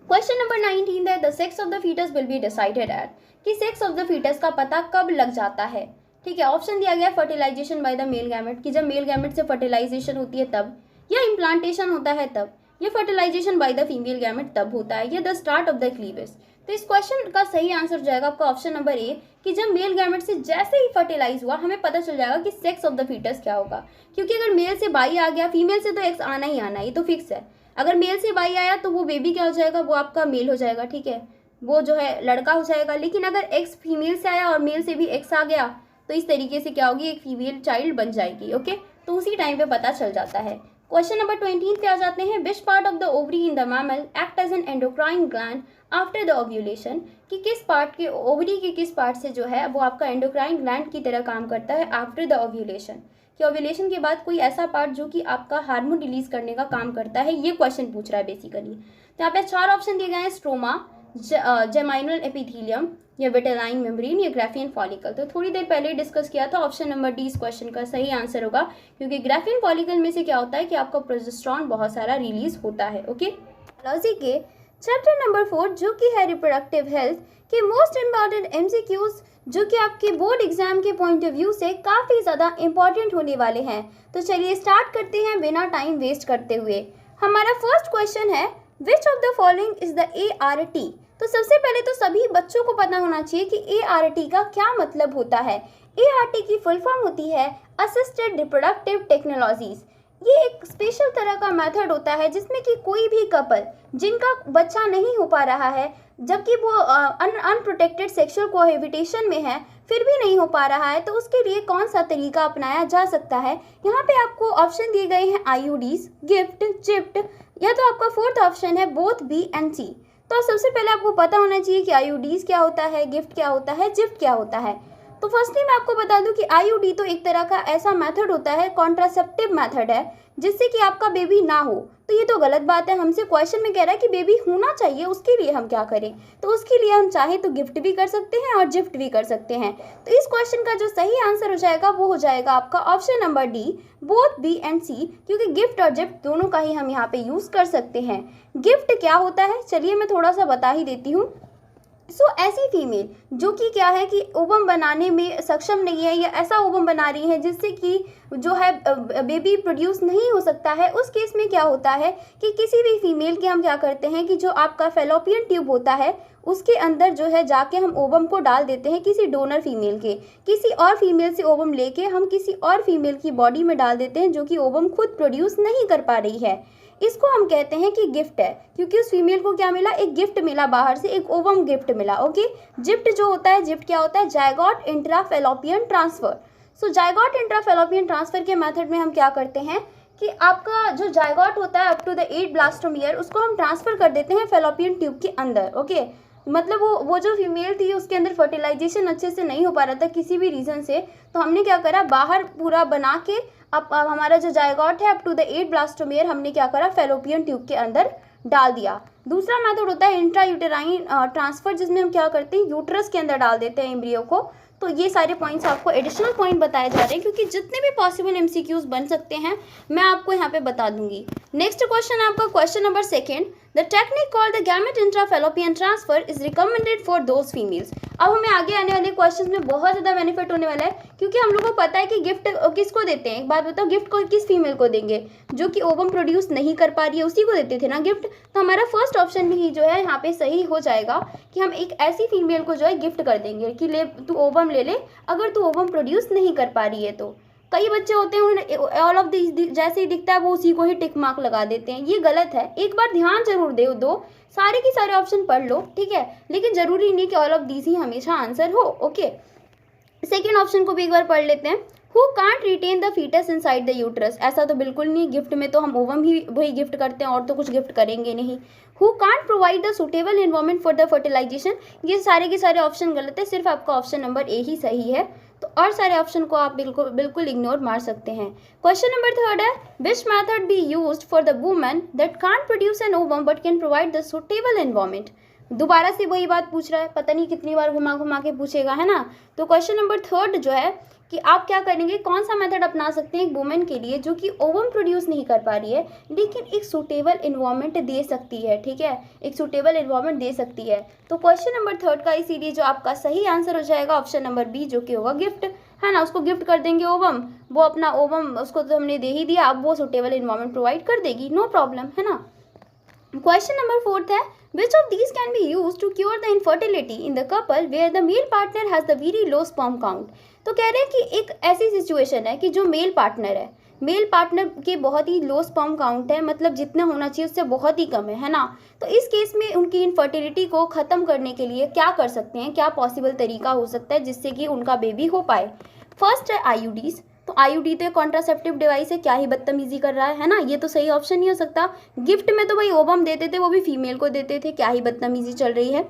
क्वेश्चन नंबर 19 है, the sex of the foetus will be decided at, कि सेक्स ऑफ द फीटस का पता कब लग जाता है, ठीक है। ऑप्शन दिया गया fertilisation by the male gamete, कि जब मेल गैमेट से फर्टिलाइजेशन होती है तब, या इम्प्लांटेशन होता है तब, या fertilisation by the female gamete तब होता है, या the start of the cleavage. तो इस क्वेश्चन का सही आंसर हो जाएगा आपका ऑप्शन नंबर ए, कि जब मेल गैमेट से जैसे ही फर्टिलाइज हुआ हमें पता चल जाएगा कि सेक्स ऑफ द फीटस क्या होगा। क्योंकि अगर मेल से बाई आ गया, फीमेल से तो एक्स आना ही आना, ये तो फिक्स है। अगर मेल से बाई आया तो वो बेबी क्या हो जाएगा, वो आपका मेल हो जाएगा, ठीक है, वो जो है लड़का हो जाएगा। लेकिन अगर एक्स फीमेल से आया और मेल से भी एक्स आ गया तो इस तरीके से क्या होगी, एक फीमेल चाइल्ड बन जाएगी, ओके। तो उसी टाइम पे पता चल जाता है। क्वेश्चन नंबर 20 पे आ जाते हैं। Which part of the ovary in the mammal act as an endocrine gland after the ovulation, कि किस पार्ट के ओवरी के किस पार्ट से जो है वो आपका एंडोक्राइन ग्लैंड की तरह काम करता है आफ्टर द ओव्यूलेशन, कि ओव्यूलेशन के बाद कोई ऐसा पार्ट जो कि आपका हार्मोन रिलीज करने का काम करता है, ये क्वेश्चन पूछ रहा है बेसिकली। तो यहाँ पे 4 ऑप्शन दिए गए हैं, स्ट्रोमा, जेमाइनल एपिथेलियम, या विटेलाइन मेम्ब्रेन, या ग्राफियन फॉलिकल। तो थोड़ी देर पहले डिस्कस किया था, ऑप्शन नंबर डी इस क्वेश्चन का सही आंसर होगा, क्योंकि ग्राफियन फॉलिकल में से क्या होता है कि आपका प्रोजेस्टेरॉन बहुत सारा रिलीज होता है, ओके। बायोलॉजी के चैप्टर नंबर 4 जो कि है रिप्रोडक्टिव हेल्थ के मोस्ट इम्पॉर्टेंट एमसीक्यूज, जो कि आपके बोर्ड एग्जाम के पॉइंट ऑफ व्यू से काफ़ी ज़्यादा इंपॉर्टेंट होने वाले हैं। तो चलिए स्टार्ट करते हैं बिना टाइम वेस्ट करते हुए। हमारा फर्स्ट क्वेश्चन है, which of the following is the ART। तो सबसे पहले तो सभी बच्चों को पता होना चाहिए कि ART का क्या मतलब होता है। ART की फुल फॉर्म होती है असिस्टेड रिप्रोडक्टिव टेक्नोलॉजीज। ये एक स्पेशल तरह का मेथड होता है जिसमें कि कोई भी कपल जिनका बच्चा नहीं हो पा रहा है, जबकि वो अनप्रोटेक्टेड सेक्सुअल कोहेबिटेशन में है, फिर भी नहीं हो पा रहा है, तो उसके लिए कौन सा तरीका अपनाया जा सकता है। यहाँ पे आपको ऑप्शन दिए गए हैं IUDs, गिफ्ट, जिफ्ट, या तो आपका फोर्थ ऑप्शन है बोथ B and C। तो सबसे पहले आपको पता होना चाहिए कि IUDs क्या होता है, गिफ्ट क्या होता है, जिफ्ट क्या होता है। तो फर्स्टली मैं आपको बता दूं कि IUD तो एक तरह का ऐसा मेथड होता है, कॉन्ट्रासेप्टिव मेथड है, जिससे कि आपका बेबी ना हो। तो ये तो गलत बात है, हमसे क्वेश्चन में कह रहा है कि बेबी होना चाहिए, उसके लिए हम क्या करें। तो उसके लिए हम चाहे तो गिफ्ट भी कर सकते हैं और जिफ्ट भी कर सकते हैं। तो इस क्वेश्चन का जो सही आंसर हो जाएगा वो हो जाएगा आपका option number D, both B and C, क्योंकि गिफ्ट और जिफ्ट दोनों का ही हम यहाँ पे यूज़ कर सकते हैं। गिफ्ट क्या होता है, चलिए मैं थोड़ा सा बता ही देती हूँ। ऐसी फीमेल जो कि क्या है कि ओवम बनाने में सक्षम नहीं है, या ऐसा ओवम बना रही है जिससे कि जो है बेबी प्रोड्यूस नहीं हो सकता है, उस केस में क्या होता है कि किसी भी फीमेल के हम क्या करते हैं कि जो आपका फेलोपियन ट्यूब होता है उसके अंदर जो है जाके हम ओवम को डाल देते हैं किसी डोनर फीमेल के, किसी और फीमेल से ओवम लेके हम किसी और फीमेल की बॉडी में डाल देते हैं जो कि ओवम खुद प्रोड्यूस नहीं कर पा रही है। इसको हम कहते हैं कि गिफ्ट है, क्योंकि उस फीमेल को क्या मिला, एक गिफ्ट मिला बाहर से, एक ओवम गिफ्ट मिला, ओके। जिफ्ट जो होता है, जिफ्ट क्या होता है, zygote intrafallopian transfer. Zygote intrafallopian transfer के मेथड में हम क्या करते हैं कि आपका जो जायगोट होता है अप टू द 8 ब्लास्टोम ईयर, उसको हम ट्रांसफर कर देते हैं फेलोपियन ट्यूब के अंदर, ओके। मतलब वो जो फीमेल थी उसके अंदर फर्टिलाइजेशन अच्छे से नहीं हो पा रहा था किसी भी रीज़न से, तो हमने क्या करा, बाहर पूरा बना के अब हमारा जो जायगोट है अप टू द 8 ब्लास्टोमेयर हमने क्या करा, फेलोपियन ट्यूब के अंदर डाल दिया। दूसरा मेथड होता है इंट्रा यूटेराइन ट्रांसफ़र, जिसमें हम क्या करते हैं, यूट्रस के अंदर डाल देते हैं एम्ब्रियो को। तो ये सारे पॉइंट्स आपको एडिशनल पॉइंट बताए जा रहे हैं, क्योंकि जितने भी पॉसिबल एमसीक्यूज बन सकते हैं मैं आपको यहाँ पे बता दूंगी। नेक्स्ट क्वेश्चन है आपका question number 2, the technique called the gamete intrafallopian transfer is recommended for those females. अब हमें आगे आने वाले क्वेश्चन में बहुत ज़्यादा बेनिफिट होने वाला है, क्योंकि हम लोग को पता है कि गिफ्ट किसको देते हैं। एक बात बताओ, गिफ्ट को किस फीमेल को देंगे, जो कि ओवम प्रोड्यूस नहीं कर पा रही है उसी को देते थे ना गिफ्ट। तो हमारा फर्स्ट ऑप्शन भी जो है यहाँ पे सही हो जाएगा कि हम एक ऐसी फीमेल को जो है गिफ्ट कर देंगे कि ले तू ओवम ले ले, अगर तू ओवम प्रोड्यूस नहीं कर पा रही है तो। कई बच्चे होते हैं उन्हें ऑल ऑफ दिस जैसे ही दिखता है वो उसी को ही टिक मार्क लगा देते हैं, ये गलत है। एक बार ध्यान जरूर दो, सारे के सारे ऑप्शन पढ़ लो, ठीक है, लेकिन जरूरी नहीं कि ऑल ऑफ दिस ही हमेशा आंसर हो। ओके, सेकेंड ऑप्शन को भी एक बार पढ़ लेते हैं। Who can't retain the foetus inside the uterus, ऐसा तो बिल्कुल नहीं, गिफ्ट में तो हम ओवम ही वही गिफ्ट करते हैं और तो कुछ गिफ्ट करेंगे नहीं। Who can't provide the suitable environment for the fertilisation, ये सारे के सारे ऑप्शन गलत है, सिर्फ आपका ऑप्शन नंबर ए ही सही है। तो और सारे ऑप्शन को आप बिल्कुल इग्नोर मार सकते हैं। क्वेश्चन नंबर 3 है, which method be used for the women that can't produce an ovum but can provide the suitable environment. दोबारा से वही बात पूछ रहा है, पता नहीं कितनी बार घुमा घुमा के पूछेगा, है ना। तो क्वेश्चन नंबर 3 जो है कि आप क्या करेंगे, कौन सा मेथड अपना सकते हैं एक वुमेन के लिए जो कि ओवम प्रोड्यूस नहीं कर पा रही है लेकिन एक सूटेबल इन्वायरमेंट दे सकती है, ठीक है, एक सूटेबल इन्वायरमेंट दे सकती है। तो क्वेश्चन नंबर 3 का इसीलिए जो आपका सही आंसर हो जाएगा ऑप्शन नंबर बी, जो कि होगा गिफ्ट, है ना। उसको गिफ्ट कर देंगे ओवम, वो अपना ओवम उसको तो हमने दे ही दिया, अब वो सूटेबल इन्वायरमेंट प्रोवाइड कर देगी, नो प्रॉब्लम, है ना। क्वेश्चन नंबर 4 है, which of these can be used to cure the infertility in the couple where the male partner has the very low sperm count। तो कह रहे हैं कि एक ऐसी सिचुएशन है कि जो मेल पार्टनर के बहुत ही लो स्पर्म काउंट है, मतलब जितना होना चाहिए उससे बहुत ही कम है ना। तो इस केस में उनकी इनफर्टिलिटी को ख़त्म करने के लिए क्या कर सकते हैं, क्या पॉसिबल तरीका हो सकता है जिससे कि उनका बेबी हो पाए। फर्स्ट है आईयूडीज। तो आईयूडी तो एक कॉन्ट्रासेप्टिव डिवाइस है, क्या ही बदतमीजी कर रहा है ना, ये तो सही ऑप्शन नहीं हो सकता। गिफ्ट में तो भाई ओवम देते थे, वो भी फीमेल को देते थे, क्या ही बदतमीजी चल रही है।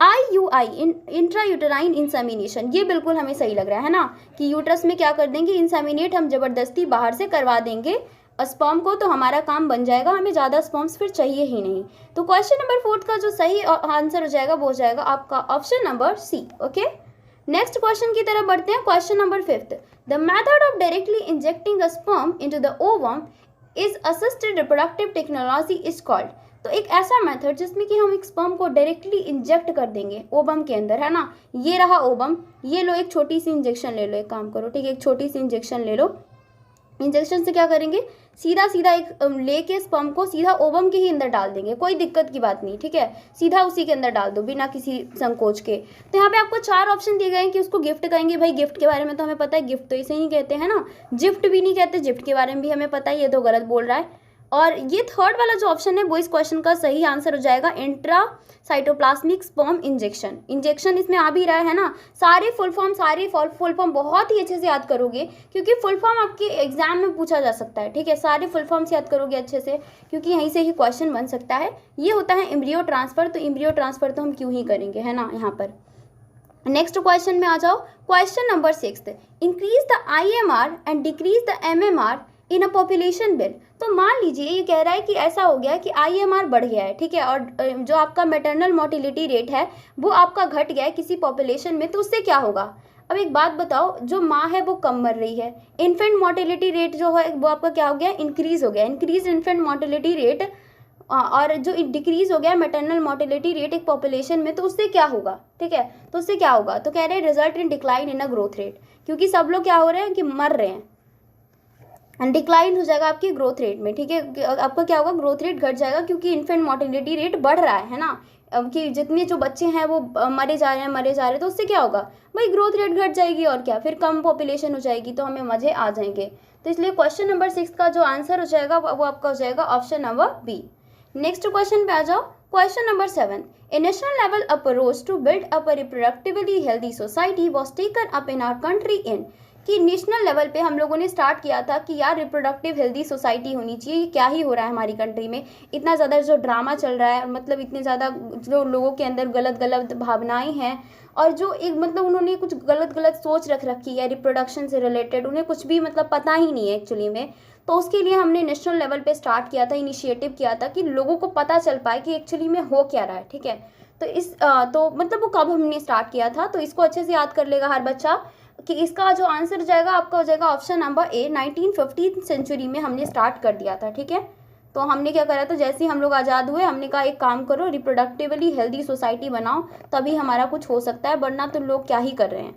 IUI इंट्रा यूटेराइन इंसेमिनेशन, ये बिल्कुल हमें सही लग रहा है ना, कि यूट्रस में क्या कर देंगे, इंसेमिनेट हम जबरदस्ती बाहर से करवा देंगे स्पर्म को, तो हमारा काम बन जाएगा, हमें ज़्यादा स्पर्म्स फिर चाहिए ही नहीं। तो क्वेश्चन नंबर 4 का जो सही आंसर हो जाएगा वो हो जाएगा आपका option number C. Okay, next question की तरफ बढ़ते हैं। Question number 5, the method of directly injecting a sperm into the ovum is assisted reproductive technology is called. तो एक ऐसा मेथड जिसमें कि हम एक स्पर्म को डायरेक्टली इंजेक्ट कर देंगे ओवम के अंदर, है ना। ये रहा ओवम, ये लो एक छोटी सी इंजेक्शन ले लो, एक काम करो, ठीक है, एक छोटी सी इंजेक्शन ले लो। इंजेक्शन से क्या करेंगे, सीधा एक लेके स्पर्म को सीधा ओवम के ही अंदर डाल देंगे, कोई दिक्कत की बात नहीं, ठीक है, सीधा उसी के अंदर डाल दो बिना किसी संकोच के। तो यहाँ पे आपको 4 ऑप्शन दिए गए हैं कि उसको गिफ्ट कहेंगे। भाई गिफ्ट के बारे में तो हमें पता है, गिफ्ट तो इसे नहीं कहते हैं ना, जिफ्ट भी नहीं कहते, जिफ्ट के बारे में भी हमें पता है, ये तो गलत बोल रहा है। और ये 3rd वाला जो ऑप्शन है वो इस क्वेश्चन का सही आंसर हो जाएगा, इंट्रा साइटोप्लाज्मिक स्पर्म इंजेक्शन इसमें आ भी रहा है ना। सारे फुल फॉर्म बहुत ही अच्छे से याद करोगे, क्योंकि फुल फॉर्म आपके एग्जाम में पूछा जा सकता है, ठीक है, सारे फुल फॉर्म्स याद करोगे अच्छे से, क्योंकि यहीं से ही क्वेश्चन बन सकता है। ये होता है एम्ब्रियो ट्रांसफर, तो एम्ब्रियो ट्रांसफर तो हम क्यों ही करेंगे, है ना। यहाँ पर नेक्स्ट क्वेश्चन में आ जाओ। Question number 6, increase the IMR and decrease the MMR in a population bill. तो मान लीजिए ये कह रहा है कि ऐसा हो गया कि IMR बढ़ गया है, ठीक है, और जो आपका मैटरनल मोर्टिलिटी रेट है वो आपका घट गया है किसी पॉपुलेशन में, तो उससे क्या होगा। अब एक बात बताओ, जो माँ है वो कम मर रही है, इन्फेंट मोर्टिलिटी रेट जो है वो आपका क्या हो गया, इंक्रीज हो गया, इंक्रीज इन्फेंट मोर्टिलिटी रेट, और जो डिक्रीज हो गया मैटरनल मोर्टिलिटी रेट एक पॉपुलेशन में, तो उससे क्या होगा, ठीक है, तो उससे क्या होगा, तो कह रहे हैं result in decline in a growth rate, क्योंकि सब लोग क्या हो रहे हैं कि मर रहे हैं, डिक्लाइन हो जाएगा आपकी ग्रोथ रेट में, ठीक है, आपका क्या होगा, ग्रोथ रेट घट जाएगा, क्योंकि इन्फेंट मोर्टिलिटी रेट बढ़ रहा है ना, कि जितने जो बच्चे हैं वो मरे जा रहे हैं, तो उससे क्या होगा भाई, ग्रोथ रेट घट जाएगी, और क्या, फिर कम पॉपुलेशन हो जाएगी, तो हमें मजे आ जाएंगे। तो इसलिए क्वेश्चन नंबर 6 का जो आंसर हो जाएगा वो आपका हो जाएगा option number B. Next question पे आ जाओ। Question number 7, a national level approach to build up a reproductively healthy society was taken up in our country in. कि नेशनल लेवल पे हम लोगों ने स्टार्ट किया था कि यार रिप्रोडक्टिव हेल्दी सोसाइटी होनी चाहिए। ये क्या ही हो रहा है हमारी कंट्री में, इतना ज़्यादा जो ड्रामा चल रहा है, मतलब इतने ज़्यादा जो लोगों के अंदर गलत गलत भावनाएं हैं, और जो एक मतलब उन्होंने कुछ गलत गलत सोच रख रखी है रिप्रोडक्शन से रिलेटेड, उन्हें कुछ भी मतलब पता ही नहीं है एक्चुअली में। तो उसके लिए हमने नेशनल लेवल पे स्टार्ट किया था, इनिशिएटिव किया था कि लोगों को पता चल पाए कि एक्चुअली में हो क्या रहा है। ठीक है, तो तो मतलब वो कब हमने स्टार्ट किया था, तो इसको अच्छे से याद कर लेगा हर बच्चा कि इसका जो आंसर हो जाएगा आपका हो जाएगा ऑप्शन नंबर ए, 1915 सेंचुरी में हमने स्टार्ट कर दिया था। ठीक है, तो हमने क्या करा था, जैसे ही हम लोग आज़ाद हुए हमने कहा एक काम करो, रिप्रोडक्टिवली हेल्दी सोसाइटी बनाओ, तभी हमारा कुछ हो सकता है, वरना तो लोग क्या ही कर रहे हैं।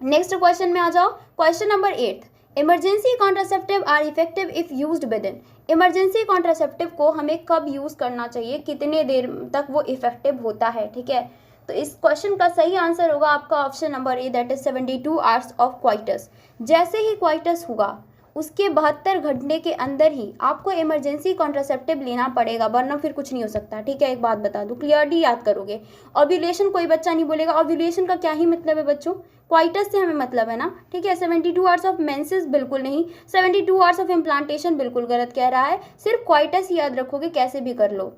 नेक्स्ट क्वेश्चन में आ जाओ, question number 8, emergency contraceptive are effective if used within. Emergency contraceptive को हमें कब यूज़ करना चाहिए, कितने देर तक वो इफेक्टिव होता है। ठीक है, तो इस क्वेश्चन का सही आंसर होगा आपका option number A, that is 72 hours of coitus. जैसे ही क्वाइटस हुआ उसके 72 घंटे के अंदर ही आपको इमरजेंसी कॉन्ट्रासेप्टिव लेना पड़ेगा, वरना फिर कुछ नहीं हो सकता। ठीक है, एक बात बता दूं, क्लियरली याद करोगे। ओव्यूलेशन कोई बच्चा नहीं बोलेगा, ओव्यूलेशन का क्या ही मतलब है बच्चों, क्वाइटस से हमें मतलब है ना। ठीक है, 72 आवर्स ऑफ मेंसेस बिल्कुल नहीं, 72 आवर्स ऑफ इम्प्लांटेशन बिल्कुल गलत कह रहा है, सिर्फ क्वाइटस ही याद रखोगे, कैसे भी कर लो।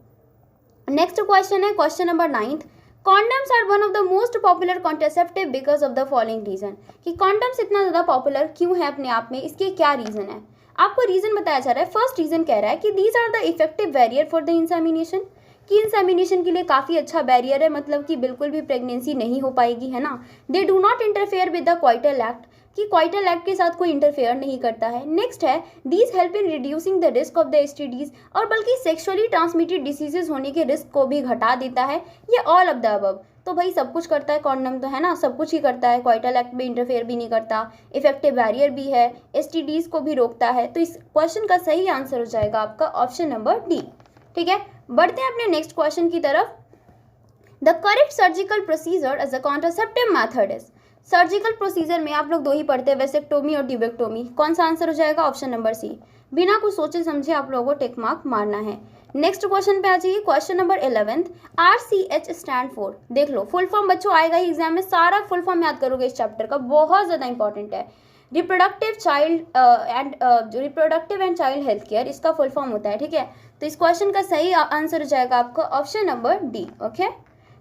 नेक्स्ट क्वेश्चन है question number 9, condoms are one of the most popular contraceptive because of the following reason. कि कॉन्डम्स इतना ज़्यादा पॉपुलर क्यों है अपने आप में, इसके क्या रीज़न है, आपको रीज़न बताया जा रहा है। फर्स्ट रीज़न कह रहा है कि these are the effective barrier for the insemination, कि इंसेमिनेशन के लिए काफ़ी अच्छा बैरियर है, मतलब कि बिल्कुल भी प्रेगनेंसी नहीं हो पाएगी, है ना। They do not interfere with the क्वाइटल act, कि क्वाइटल एक्ट के साथ कोई इंटरफेयर नहीं करता है। नेक्स्ट है these help in reducing the risk of the STDs, और बल्कि सेक्सुअली ट्रांसमिटेड डिसीजेज होने के रिस्क को भी घटा देता है। ये ऑल ऑफ द अबव, तो भाई सब कुछ करता है कॉन्डम, तो है ना, सब कुछ ही करता है, क्वाइटल एक्ट में इंटरफेयर भी नहीं करता, इफेक्टिव बैरियर भी है, एसटीडीज को भी रोकता है। तो इस क्वेश्चन का सही आंसर हो जाएगा आपका ऑप्शन नंबर डी। ठीक है, बढ़ते हैं अपने नेक्स्ट क्वेश्चन की तरफ। The correct surgical procedure as a contraceptive method is. Surgical procedure में आप लोग दो ही पढ़ते हैं, वेसेक्टोमी और ट्यूबेक्टोमी। कौन सा आंसर हो जाएगा, ऑप्शन नंबर सी। बिना कुछ सोचे समझे आप लोगों को टिक मार्क मारना है। नेक्स्ट क्वेश्चन पे आ जाइए, question number 11, RCH stand for. देख लो फुल फॉर्म बच्चों आएगा ही एग्जाम में, सारा फुल फॉर्म याद करोगे इस चैप्टर का, बहुत ज़्यादा इंपॉर्टेंट है। Reproductive and child health care, इसका फुल फॉर्म होता है। ठीक है, तो इस क्वेश्चन का सही आंसर हो जाएगा आपका option number D. Okay,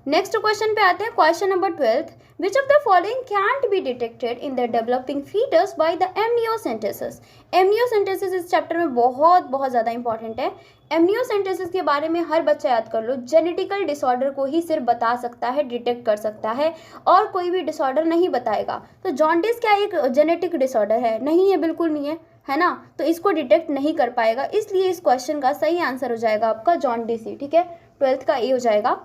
next question पे आते हैं, question number 12, which of the following can't be detected in the developing foetus by the amniocentesis. Amniocentesis इस चैप्टर में बहुत ज़्यादा इंपॉर्टेंट है। एमनियोसेंटेसिस के बारे में हर बच्चा याद कर लो, जेनेटिकल डिसऑर्डर को ही सिर्फ बता सकता है, डिटेक्ट कर सकता है, और कोई भी डिसऑर्डर नहीं बताएगा। तो जॉन्डिस क्या एक जेनेटिक डिसऑर्डर है? नहीं है, बिल्कुल नहीं है ना, तो इसको डिटेक्ट नहीं कर पाएगा, इसलिए इस क्वेश्चन का सही आंसर हो जाएगा आपका जॉन्डिस ही। ठीक है, 12th का ए हो जाएगा।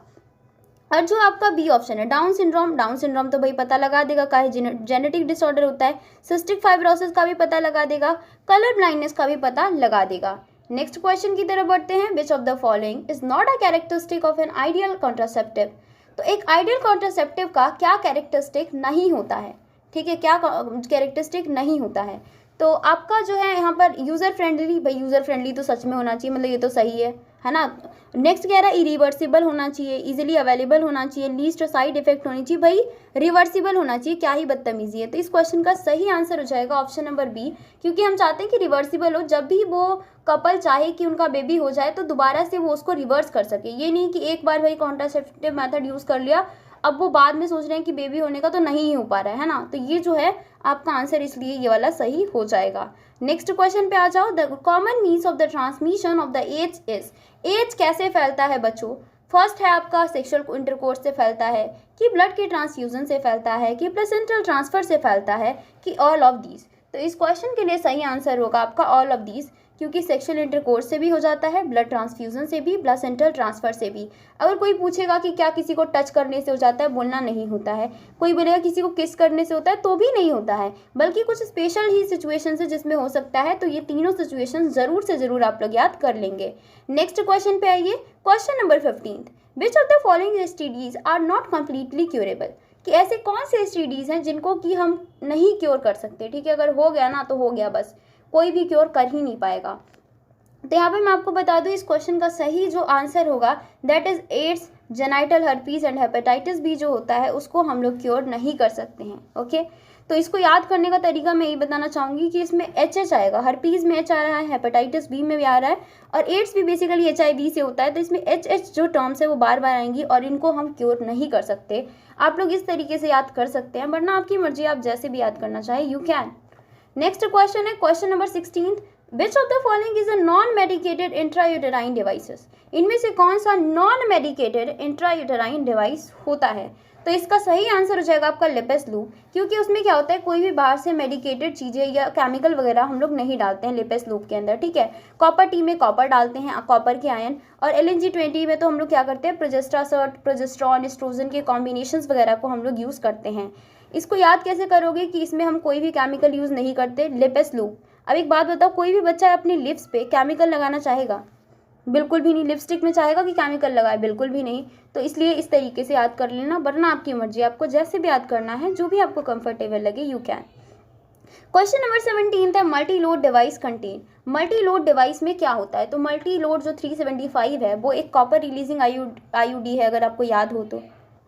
और जो आपका बी ऑप्शन है, डाउन सिंड्रोम, डाउन सिंड्रोम तो भाई पता लगा देगा का जेनेटिक डिसऑर्डर होता है। सिस्टिक फाइब्रोसिस का भी पता लगा देगा, कलर ब्लाइंडनेस का भी पता लगा देगा। नेक्स्ट क्वेश्चन की तरफ बढ़ते हैं, which of the following is not a characteristic of an ideal contraceptive. तो एक आइडियल कॉन्ट्रासेप्टिव का क्या कैरेक्टरिस्टिक नहीं होता है? ठीक है, क्या कैरेक्टरिस्टिक नहीं होता है? तो आपका जो है यहाँ पर यूज़र फ्रेंडली, भाई यूज़र फ्रेंडली तो सच में होना चाहिए, मतलब ये तो सही है ना। नेक्स्ट कह रहा है इरिवर्सिबल होना चाहिए, इजीली अवेलेबल होना चाहिए, लीस्ट साइड इफेक्ट होनी चाहिए, भाई रिवर्सिबल होना चाहिए, क्या ही बदतमीजी है। तो इस क्वेश्चन का सही आंसर हो जाएगा ऑप्शन नंबर बी, क्योंकि हम चाहते हैं कि रिवर्सिबल हो, जब भी वो कपल चाहे कि उनका बेबी हो जाए तो दोबारा से वो उसको रिवर्स कर सके। ये नहीं कि एक बार भाई कॉन्ट्रासेप्टिव मेथड यूज़ कर लिया, अब वो बाद में सोच रहे हैं कि बेबी होने का तो नहीं हो पा रहा है ना। तो ये जो है आपका आंसर, इसलिए ये वाला सही हो जाएगा। नेक्स्ट क्वेश्चन पे आ जाओ, the common means of the transmission of the AIDS is. AIDS कैसे फैलता है बच्चों? फर्स्ट है आपका सेक्सुअल इंटरकोर्स से फैलता है, कि ब्लड के ट्रांसफ्यूजन से फैलता है, कि प्लेसेंटल ट्रांसफर से फैलता है, कि ऑल ऑफ दीज। तो इस क्वेश्चन के लिए सही आंसर होगा आपका ऑल ऑफ दीज, क्योंकि सेक्सुअल इंटरकोर्स से भी हो जाता है, ब्लड ट्रांसफ्यूजन से भी, प्लेसेंटल ट्रांसफर से भी। अगर कोई पूछेगा कि क्या किसी को टच करने से हो जाता है, बोलना नहीं होता है। कोई बोलेगा किसी को किस करने से होता है, तो भी नहीं होता है, बल्कि कुछ स्पेशल ही सिचुएशन है जिसमें हो सकता है। तो ये तीनों सिचुएशन जरूर से जरूर आप लोग याद कर लेंगे। नेक्स्ट क्वेश्चन पे आइए, question number 15, which of the following STDs are not completely curable. कि ऐसे कौन से एसटीडीज हैं जिनको कि हम नहीं क्योर कर सकते। ठीक है, अगर हो गया ना तो हो गया, बस कोई भी क्योर कर ही नहीं पाएगा। तो यहाँ पे मैं आपको बता दूं, इस क्वेश्चन का सही जो आंसर होगा that is AIDS, genital herpes and hepatitis B जो होता है उसको हम लोग क्योर नहीं कर सकते हैं। ओके, तो इसको याद करने का तरीका मैं यही बताना चाहूँगी कि इसमें एच आएगा, हर्पीज़ में एच आ रहा है, हेपेटाइटिस बी में भी आ रहा है, और एड्स भी बेसिकली HIV से होता है। तो इसमें एच जो टर्म्स है वो बार बार आएंगी और इनको हम क्योर नहीं कर सकते। आप लोग इस तरीके से याद कर सकते हैं, वरना आपकी मर्जी, आप जैसे भी याद करना चाहे यू कैन। नेक्स्ट क्वेश्चन है question number 16, which of the following is a non medicated intrauterine devices. इनमें से कौन सा नॉन मेडिकेटेड इंट्रायूटेराइन डिवाइस होता है। तो इसका सही आंसर हो जाएगा आपका लिपेस लूप, क्योंकि उसमें क्या होता है, कोई भी बाहर से मेडिकेटेड चीज़ें या केमिकल वगैरह हम लोग नहीं डालते हैं लिपेस लूप के अंदर, ठीक है। कॉपर टी में कॉपर डालते हैं, कॉपर के आयन, और LNG20 में तो हम लोग क्या करते हैं, प्रोजेस्टासर्ट, प्रोजेस्ट्रॉन, एस्ट्रोजन के कॉम्बिनेशंस वगैरह को हम लोग यूज़ करते हैं। इसको याद कैसे करोगे कि इसमें हम कोई भी केमिकल यूज़ नहीं करते, लिपेस लूप। अब एक बात बताओ, कोई भी बच्चा अपनी लिप्स पे केमिकल लगाना चाहेगा? बिल्कुल भी नहीं। लिपस्टिक में चाहेगा कि केमिकल लगाए? बिल्कुल भी नहीं। तो इसलिए इस तरीके से याद कर लेना, वरना आपकी मर्जी, आपको जैसे भी याद करना है, जो भी आपको कंफर्टेबल लगे यू कैन। क्वेश्चन नंबर 17 है multi load device contain. Multi load device में क्या होता है। तो मल्टी लोड जो 375 है वो एक कॉपर रिलीजिंग IUD है, अगर आपको याद हो तो,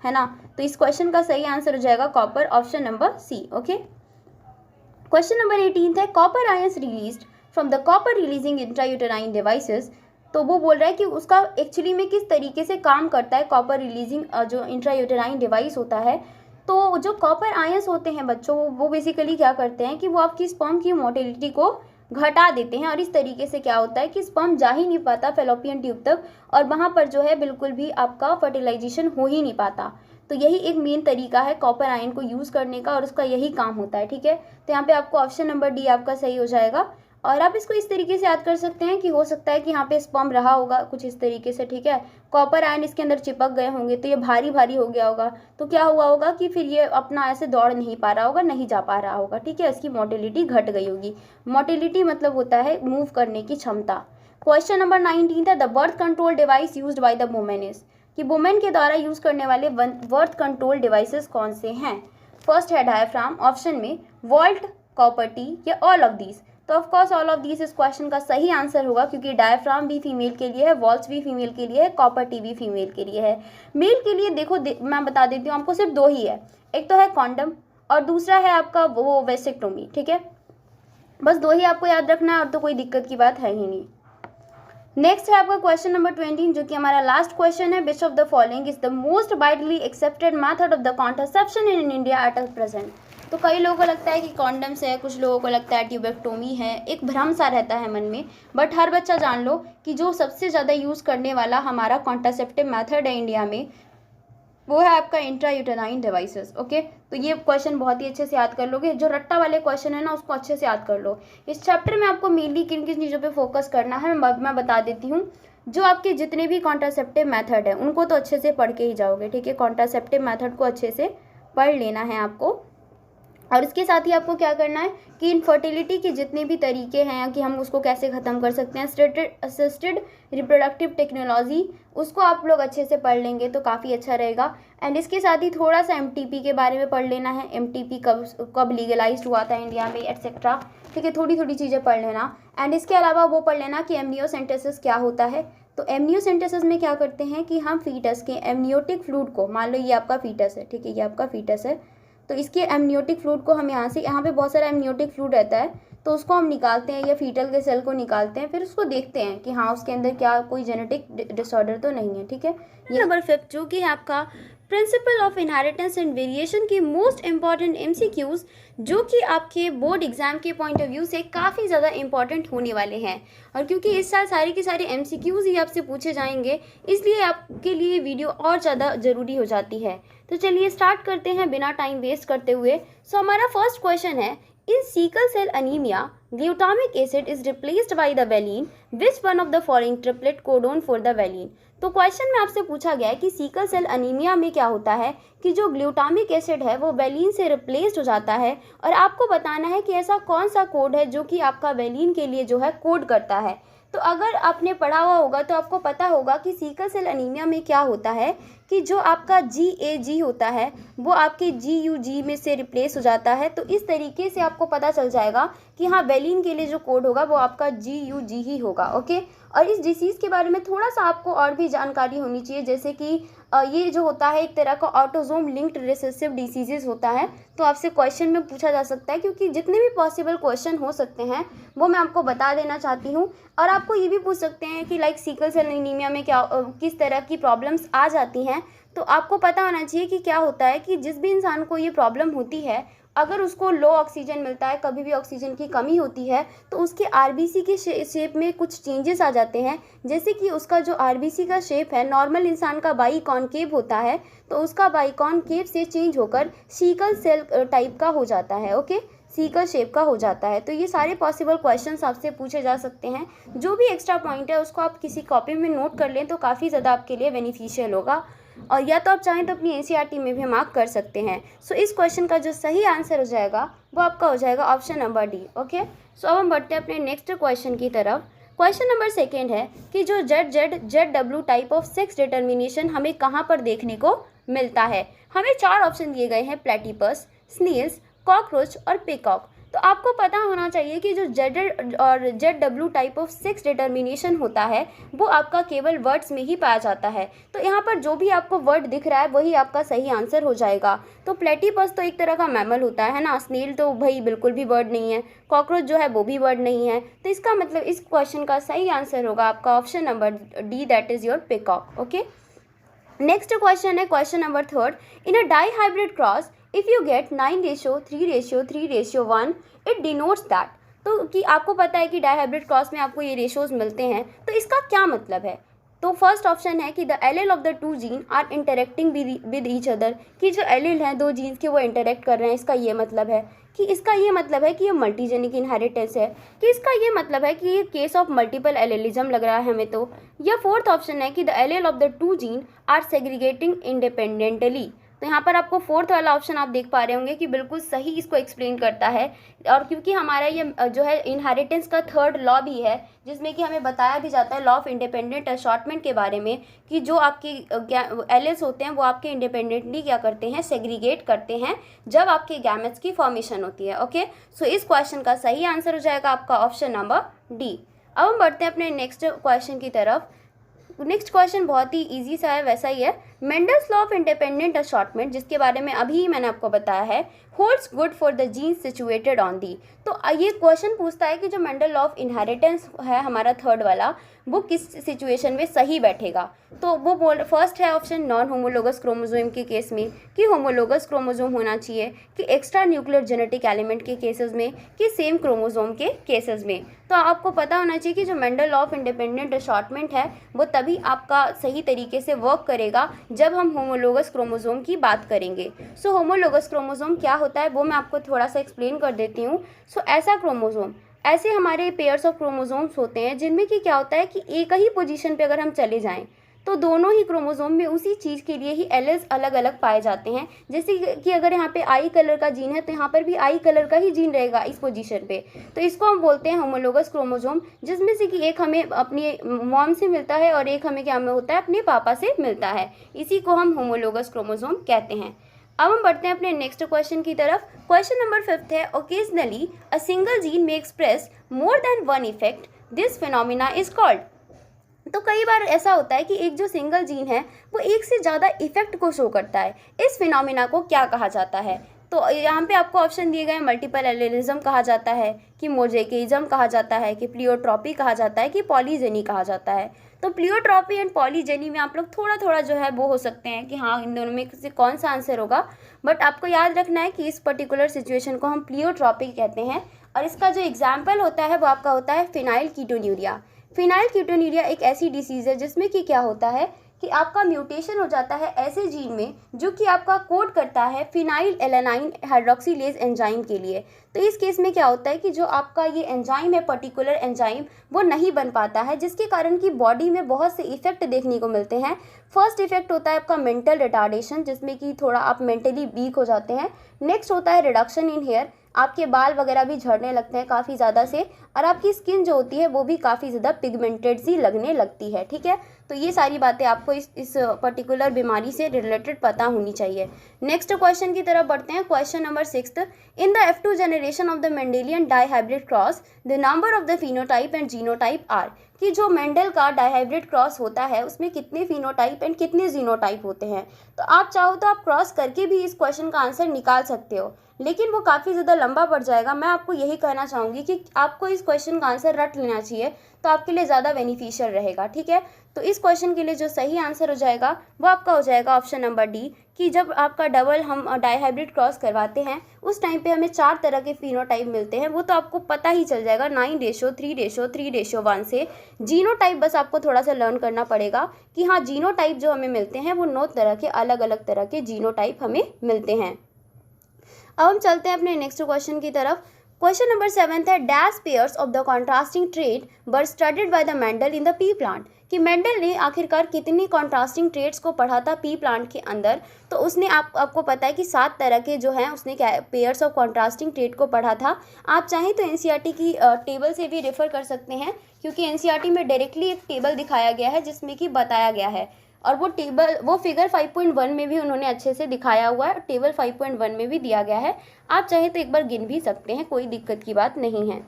है ना। तो इस क्वेश्चन का सही आंसर हो जाएगा copper, option number C. Okay. Question number 18 है copper ions released from the copper releasing intrauterine devices. तो वो बोल रहा है कि उसका एक्चुअली में किस तरीके से काम करता है कॉपर रिलीजिंग जो इंट्रायूटेराइन डिवाइस होता है। तो जो कॉपर आयंस होते हैं बच्चों, वो बेसिकली क्या करते हैं कि वो आपकी स्पर्म की मोटिलिटी को घटा देते हैं, और इस तरीके से क्या होता है कि स्पर्म जा ही नहीं पाता फेलोपियन ट्यूब तक, और वहाँ पर जो है बिल्कुल भी आपका फर्टिलाइजेशन हो ही नहीं पाता। तो यही एक मेन तरीका है कॉपर आयन को यूज़ करने का, और उसका यही काम होता है, ठीक है। तो यहाँ पे आपको ऑप्शन नंबर डी आपका सही हो जाएगा। और आप इसको इस तरीके से याद कर सकते हैं कि हो सकता है कि यहाँ पे स्पर्म रहा होगा कुछ इस तरीके से, ठीक है। कॉपर आयन इसके अंदर चिपक गए होंगे, तो ये भारी भारी हो गया होगा, तो क्या हुआ होगा कि फिर ये अपना ऐसे दौड़ नहीं पा रहा होगा, नहीं जा पा रहा होगा, ठीक है। इसकी मोटिलिटी घट गई होगी। मोटिलिटी मतलब होता है मूव करने की क्षमता। क्वेश्चन नंबर 19 है the birth control device used by the women is. कि वुमेन के द्वारा यूज करने वाले बर्थ कंट्रोल डिवाइसेस कौन से हैं। फर्स्ट है डायफ्राम, ऑप्शन में वॉल्ट, कॉपर टी, या ऑल ऑफ दीज। तो of course all of these इस क्वेश्चन का सही आंसर होगा, क्योंकि डायफ्राम भी फीमेल के लिए है, वॉल्स भी फीमेल के लिए है, कॉपर टी भी फीमेल के लिए है। मेल के लिए देखो मैं बता देती हूँ आपको, सिर्फ दो ही है, एक तो है कॉन्डम और दूसरा है आपका वो वेसेक्टोमी, ठीक है। बस दो ही आपको याद रखना है, और तो कोई दिक्कत की बात है ही नहीं। नेक्स्ट है आपका क्वेश्चन नंबर 20, जो कि हमारा लास्ट क्वेश्चन है। Which of the following is the most widely accepted method of the contraception in India at present. तो कई लोगों को लगता है कि कॉन्डम्स है, कुछ लोगों को लगता है ट्यूबेक्टोमी है, एक भ्रम सा रहता है मन में। बट हर बच्चा जान लो कि जो सबसे ज़्यादा यूज़ करने वाला हमारा कॉन्ट्रासेप्टिव मेथड है इंडिया में, वो है आपका इंट्रायूटेराइन डिवाइसेस। ओके, तो ये क्वेश्चन बहुत ही अच्छे से याद कर लोगे। जो रट्टा वाले क्वेश्चन है ना, उसको अच्छे से याद कर लो। इस चैप्टर में आपको मेनली किन किन चीज़ों पे फोकस करना है मैं बता देती हूँ। जो आपके जितने भी कॉन्ट्रासेप्टिव मेथड है उनको तो अच्छे से पढ़ के ही जाओगे, ठीक है। कॉन्ट्रासेप्टिव मेथड को अच्छे से पढ़ लेना है आपको। और इसके साथ ही आपको क्या करना है कि इनफर्टिलिटी के जितने भी तरीके हैं कि हम उसको कैसे ख़त्म कर सकते हैं, असिस्टेड रिप्रोडक्टिव टेक्नोलॉजी, उसको आप लोग अच्छे से पढ़ लेंगे तो काफ़ी अच्छा रहेगा। एंड इसके साथ ही थोड़ा सा MTP के बारे में पढ़ लेना है। MTP कब लीगलाइज हुआ था इंडिया में, एट्सेट्रा, ठीक है। थोड़ी थोड़ी चीज़ें पढ़ लेना। एंड इसके अलावा वो पढ़ लेना कि एमनियोसेंटेसिस क्या होता है। तो एमनियोसेंटेसिस में क्या करते हैं कि हम फीटस के एमनियोटिक फ्लूइड को, मान लो ये आपका फीटस है, ठीक है, ये आपका फीटस है, तो इसके एमनियोटिक फ्लूइड को हम यहाँ पे बहुत सारा एमनियोटिक फ्लूइड रहता है, तो उसको हम निकालते हैं, या फीटल के सेल को निकालते हैं, फिर उसको देखते हैं कि हाँ उसके अंदर क्या कोई जेनेटिक डिसऑर्डर तो नहीं है, ठीक है। नंबर 5 जो कि है आपका principle of inheritance and variation की मोस्ट इंपॉर्टेंट MCQs, जो कि आपके बोर्ड एग्जाम के पॉइंट ऑफ व्यू से काफ़ी ज़्यादा इंपॉर्टेंट होने वाले हैं। और क्योंकि इस साल सारे के सारे MCQs ही आपसे पूछे जाएंगे, इसलिए आपके लिए वीडियो और ज़्यादा ज़रूरी हो जाती है। तो चलिए स्टार्ट करते हैं बिना टाइम वेस्ट करते हुए। सो हमारा फर्स्ट क्वेश्चन है, in sickle cell anaemia glutamic acid is replaced by the valine, which one of the following triplet codon for the valine. तो क्वेश्चन में आपसे पूछा गया है कि सिकल सेल अनीमिया में क्या होता है कि जो ग्लूटामिक एसिड है वो वेलिन से रिप्लेस्ड हो जाता है, और आपको बताना है कि ऐसा कौन सा कोड है जो कि आपका वेलिन के लिए जो है कोड करता है। तो अगर आपने पढ़ा हुआ होगा तो आपको पता होगा कि सिकल सेल अनीमिया में क्या होता है कि जो आपका GAG होता है वो आपके GUG में से रिप्लेस हो जाता है। तो इस तरीके से आपको पता चल जाएगा कि हाँ वेलिन के लिए जो कोड होगा वो आपका GUG ही होगा। ओके, और इस डिसीज़ के बारे में थोड़ा सा आपको और भी जानकारी होनी चाहिए, जैसे कि ये जो होता है एक तरह का ऑटोसोम लिंक्ड रिसेसिव डिसीजेस होता है। तो आपसे क्वेश्चन में पूछा जा सकता है, क्योंकि जितने भी पॉसिबल क्वेश्चन हो सकते हैं वो मैं आपको बता देना चाहती हूँ। और आपको ये भी पूछ सकते हैं कि लाइक सिकल सेल एनीमिया में क्या किस तरह की प्रॉब्लम्स आ जाती हैं। तो आपको पता होना चाहिए कि क्या होता है कि जिस भी इंसान को ये प्रॉब्लम होती है, अगर उसको लो ऑक्सीजन मिलता है, कभी भी ऑक्सीजन की कमी होती है, तो उसके आरबीसी के शेप में कुछ चेंजेस आ जाते हैं। जैसे कि उसका जो आरबीसी का शेप है, नॉर्मल इंसान का बाई कॉनकेव होता है, तो उसका बाई कॉनकेव से चेंज होकर सिकल सेल टाइप का हो जाता है। ओके, सिकल शेप का हो जाता है। तो ये सारे पॉसिबल क्वेश्चंस आपसे पूछे जा सकते हैं। जो भी एक्स्ट्रा पॉइंट है उसको आप किसी कॉपी में नोट कर लें तो काफ़ी ज़्यादा आपके लिए बेनिफिशियल होगा, और या तो आप चाहें तो अपनी एनसीईआरटी में भी मार्क कर सकते हैं। सो इस क्वेश्चन का जो सही आंसर हो जाएगा वो आपका हो जाएगा ऑप्शन नंबर डी। ओके, सो अब हम बढ़ते हैं अपने नेक्स्ट क्वेश्चन की तरफ। क्वेश्चन नंबर 2 है कि जो ZW type of sex determination हमें कहाँ पर देखने को मिलता है। हमें 4 ऑप्शन दिए गए हैं, प्लेटिपस, स्नेल्स, कॉकरोच और पिकॉक। तो आपको पता होना चाहिए कि जो जेड और ZW type of sex determination होता है वो आपका केवल वर्ड्स में ही पाया जाता है। तो यहाँ पर जो भी आपको वर्ड दिख रहा है वही आपका सही आंसर हो जाएगा। तो प्लेटिपस तो एक तरह का मैमल होता है ना, स्नेल तो भाई बिल्कुल भी वर्ड नहीं है, कॉकरोच जो है वो भी वर्ड नहीं है। तो इसका मतलब इस क्वेश्चन का सही आंसर होगा आपका option number D, that is your peacock. Okay, next question है question number 3। In a dihybrid cross if you get 9:3:3:1 it denotes that. तो कि आपको पता है कि डाई हाइब्रिड क्रॉस में आपको ये रेशोज मिलते हैं, तो इसका क्या मतलब है। तो फर्स्ट ऑप्शन है कि the allele of the 2 gene are interacting with each other, कि जो एलील हैं 2 जीन्स के वो इंटरेक्ट कर रहे हैं। इसका ये मतलब है कि ये मल्टीजेनिक इनहेरिटेंस है, कि इसका ये मतलब है कि ये केस ऑफ मल्टीपल एलेलिज्म लग रहा है हमें तो। या फोर्थ ऑप्शन है कि the allele of the 2 gene are segregating independently. तो यहाँ पर आपको फोर्थ वाला ऑप्शन आप देख पा रहे होंगे कि बिल्कुल सही इसको एक्सप्लेन करता है। और क्योंकि हमारा ये जो है इनहेरिटेंस का 3rd लॉ भी है, जिसमें कि हमें बताया भी जाता है लॉ ऑफ इंडिपेंडेंट असॉर्टमेंट के बारे में, कि जो आपके एलिल्स होते हैं वो आपके इंडिपेंडेंटली क्या करते हैं, सेग्रीगेट करते हैं जब आपके गैमेट्स की फॉर्मेशन होती है। ओके, सो इस क्वेश्चन का सही आंसर हो जाएगा आपका ऑप्शन नंबर डी। अब हम बढ़ते हैं अपने नेक्स्ट क्वेश्चन की तरफ। नेक्स्ट क्वेश्चन बहुत ही इजी सा है, वैसा ही है। Mendel's law of independent assortment, जिसके बारे में अभी मैंने आपको बताया है, holds good for the genes situated on the. तो ये क्वेश्चन पूछता है कि जो मेंडल लॉ ऑफ इनहेरिटेंस है हमारा 3rd वाला, वो किस सिचुएशन में सही बैठेगा। तो वो फर्स्ट है ऑप्शन नॉन होमोलोगस क्रोमोसोम के केस में, कि होमोलोगस क्रोमोसोम होना चाहिए, कि एक्स्ट्रा न्यूक्लियर जेनेटिक एलिमेंट के केसेस में, कि सेम क्रोमोसोम के केसेस में। तो आपको पता होना चाहिए कि जो Mendel law of independent assortment है वो तभी आपका सही तरीके से वर्क करेगा जब हम होमोलोगस क्रोमोसोम की बात करेंगे। सो होमोलोगस क्रोमोसोम क्या होता है वो मैं आपको थोड़ा सा एक्सप्लेन कर देती हूँ। सो ऐसा क्रोमोसोम, ऐसे हमारे पेयर्स ऑफ क्रोमोसोम्स होते हैं जिनमें कि क्या होता है कि एक ही पोजीशन पे अगर हम चले जाएं तो दोनों ही क्रोमोसोम में उसी चीज़ के लिए ही एलील्स अलग अलग पाए जाते हैं। जैसे कि अगर यहाँ पे आई कलर का जीन है तो यहाँ पर भी आई कलर का ही जीन रहेगा इस पोजीशन पे। तो इसको हम बोलते हैं होमोलोगस क्रोमोसोम, जिसमें से कि एक हमें अपनी मॉम से मिलता है और एक हमें क्या में होता है, अपने पापा से मिलता है। इसी को हम होमोलोगस क्रोमोसोम कहते हैं। अब हम बढ़ते हैं अपने नेक्स्ट क्वेश्चन की तरफ। क्वेश्चन नंबर 5 है, ओकेजनली अ सिंगल जीन में express more than one effect, this phenomena is called. तो कई बार ऐसा होता है कि एक जो सिंगल जीन है वो एक से ज़्यादा इफेक्ट को शो करता है। इस फिनोमिना को क्या कहा जाता है। तो यहाँ पे आपको ऑप्शन दिए गए, मल्टीपल एलेलिज्म कहा जाता है, कि मोजेकिज्म कहा जाता है, कि प्लियोट्रॉपी कहा जाता है, कि पॉलीजेनी कहा जाता है। तो प्लियोट्रॉपी एंड पॉलीजेनी में आप लोग थोड़ा थोड़ा जो है वो हो सकते हैं कि हाँ इन दोनों में से कौन सा आंसर होगा, बट आपको याद रखना है कि इस पर्टिकुलर सिचुएशन को हम प्लियोट्रॉपी कहते हैं। और इसका जो एग्जाम्पल होता है वो आपका होता है फिनाइल कीटोन्यूरिया। फिनाइल कीटोन्यूरिया एक ऐसी डिसीज़ है जिसमें कि क्या होता है कि आपका म्यूटेशन हो जाता है ऐसे जीन में जो कि आपका कोड करता है फिनाइल एलेनाइन हाइड्रोक्सीलेज एंजाइम के लिए। तो इस केस में क्या होता है कि जो आपका ये एंजाइम है, पर्टिकुलर एंजाइम, वो नहीं बन पाता है, जिसके कारण कि बॉडी में बहुत से इफेक्ट देखने को मिलते हैं। फर्स्ट इफेक्ट होता है आपका मेंटल रिटार्डेशन, जिसमें कि थोड़ा आप मेंटली वीक हो जाते हैं। नेक्स्ट होता है रिडक्शन इन हेयर, आपके बाल वगैरह भी झड़ने लगते हैं काफ़ी ज़्यादा से, और आपकी स्किन जो होती है वो भी काफ़ी ज़्यादा पिगमेंटेड सी लगने लगती है। ठीक है, तो ये सारी बातें आपको इस पर्टिकुलर बीमारी से रिलेटेड पता होनी चाहिए। नेक्स्ट क्वेश्चन की तरफ बढ़ते हैं। Question number 6, in the F2 generation of the Mendelian dihybrid cross the number of the phenotype and genotype are. कि जो मेंडल का डायहाइब्रिड क्रॉस होता है उसमें कितने फिनोटाइप एंड कितने जीनोटाइप होते हैं। तो आप चाहो तो आप क्रॉस करके भी इस क्वेश्चन का आंसर निकाल सकते हो, लेकिन वो काफ़ी ज़्यादा लंबा पड़ जाएगा। मैं आपको यही कहना चाहूँगी कि आपको इस क्वेश्चन का आंसर रट लेना चाहिए, तो आपके लिए ज़्यादा बेनिफिशियल रहेगा। ठीक है, तो इस क्वेश्चन के लिए जो सही आंसर हो जाएगा वो आपका हो जाएगा ऑप्शन नंबर डी, कि जब आपका डबल हम डायहाइब्रिड क्रॉस करवाते हैं उस टाइम पे हमें 4 तरह के फिनोटाइप मिलते हैं। वो तो आपको पता ही चल जाएगा 9:3:3:1 से। जीनोटाइप बस आपको थोड़ा सा लर्न करना पड़ेगा कि हाँ, जीनोटाइप जो हमें मिलते हैं वो 9 तरह के अलग अलग तरह के जीनोटाइप हमें मिलते हैं। अब हम चलते हैं अपने नेक्स्ट क्वेश्चन की तरफ। क्वेश्चन नंबर 7 है, dash pairs of the contrasting trade were studied by the Mendel in the P plant. कि मेंडल ने आखिरकार कितनी कॉन्ट्रास्टिंग ट्रेड्स को पढ़ा था पी प्लांट के अंदर। तो उसने आपको पता है कि 7 तरह के जो हैं उसने क्या पेयर्स ऑफ कॉन्ट्रास्टिंग ट्रेड को पढ़ा था। आप चाहें तो एनसीईआरटी की टेबल से भी रेफर कर सकते हैं, क्योंकि एनसीईआरटी में डायरेक्टली एक टेबल दिखाया गया है जिसमें कि बताया गया है, और वो टेबल वो फिगर 5.1 में भी उन्होंने अच्छे से दिखाया हुआ है, टेबल 5.1 में भी दिया गया है। आप चाहे तो एक बार गिन भी सकते हैं, कोई दिक्कत की बात नहीं है।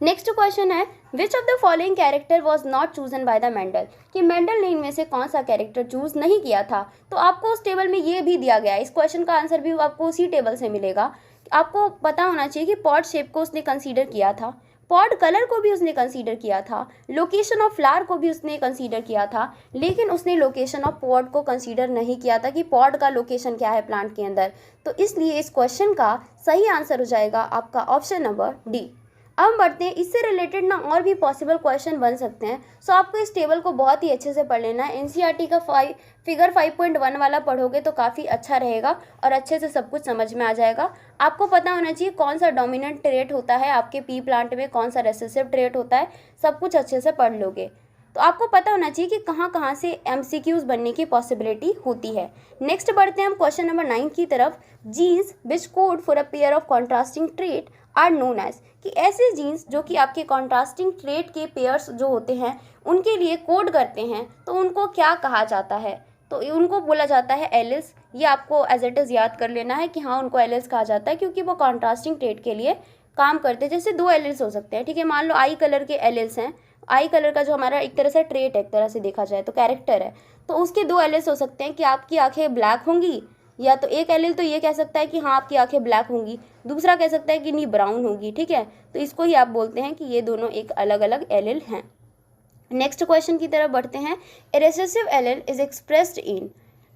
नेक्स्ट क्वेश्चन है, which of the following character was not chosen by the Mendel. कि मेंडल ने इनमें से कौन सा कैरेक्टर चूज नहीं किया था। तो आपको उस टेबल में ये भी दिया गया है, इस क्वेश्चन का आंसर भी आपको उसी टेबल से मिलेगा। आपको पता होना चाहिए कि पॉट शेप को उसने कंसीडर किया था, पॉट कलर को भी उसने कंसीडर किया था, लोकेशन ऑफ फ्लावर को भी उसने कंसीडर किया था, लेकिन उसने लोकेशन ऑफ पॉट को कंसीडर नहीं किया था कि पॉट का लोकेशन क्या है प्लांट के अंदर। तो इसलिए इस क्वेश्चन का सही आंसर हो जाएगा आपका ऑप्शन नंबर डी। अब हम बढ़ते हैं, इससे रिलेटेड ना और भी पॉसिबल क्वेश्चन बन सकते हैं। सो आपको इस टेबल को बहुत ही अच्छे से पढ़ लेना है। एनसीईआरटी का फिगर 5.1 वाला पढ़ोगे तो काफ़ी अच्छा रहेगा और अच्छे से सब कुछ समझ में आ जाएगा। आपको पता होना चाहिए कौन सा डोमिनेंट ट्रेट होता है आपके पी प्लांट में, कौन सा रेसेसिव ट्रेट होता है, सब कुछ अच्छे से पढ़ लोगे। तो आपको पता होना चाहिए कि कहाँ कहाँ से एमसीक्यूज बनने की पॉसिबिलिटी होती है। नेक्स्ट बढ़ते हैं हम क्वेश्चन नंबर 9 की तरफ। Genes which code for a pair of contrasting trait are known as. कि ऐसे जीन्स जो कि आपके कॉन्ट्रास्टिंग ट्रेट के पेयर्स जो होते हैं उनके लिए कोड करते हैं, तो उनको क्या कहा जाता है। तो उनको बोला जाता है एलिस। ये आपको एज इट इज़ याद कर लेना है कि हाँ, उनको एलिस कहा जाता है, क्योंकि वो कॉन्ट्रास्टिंग ट्रेट के लिए काम करते हैं। जैसे 2 एलिल्स हो सकते हैं, ठीक है, मान लो आई कलर के एलिल्स हैं। आई कलर का जो हमारा एक तरह से ट्रेट है, एक तरह से देखा जाए तो कैरेक्टर है, तो उसके 2 एलिल्स हो सकते हैं कि आपकी आंखें ब्लैक होंगी, या तो एक एलिल तो ये कह सकता है कि हाँ आपकी आंखें ब्लैक होंगी, दूसरा कह सकता है कि नहीं ब्राउन होगी। ठीक है, तो इसको ही आप बोलते हैं कि ये दोनों एक अलग अलग एलिल हैं। नेक्स्ट क्वेश्चन की तरफ बढ़ते हैं। A recessive allele is expressed in.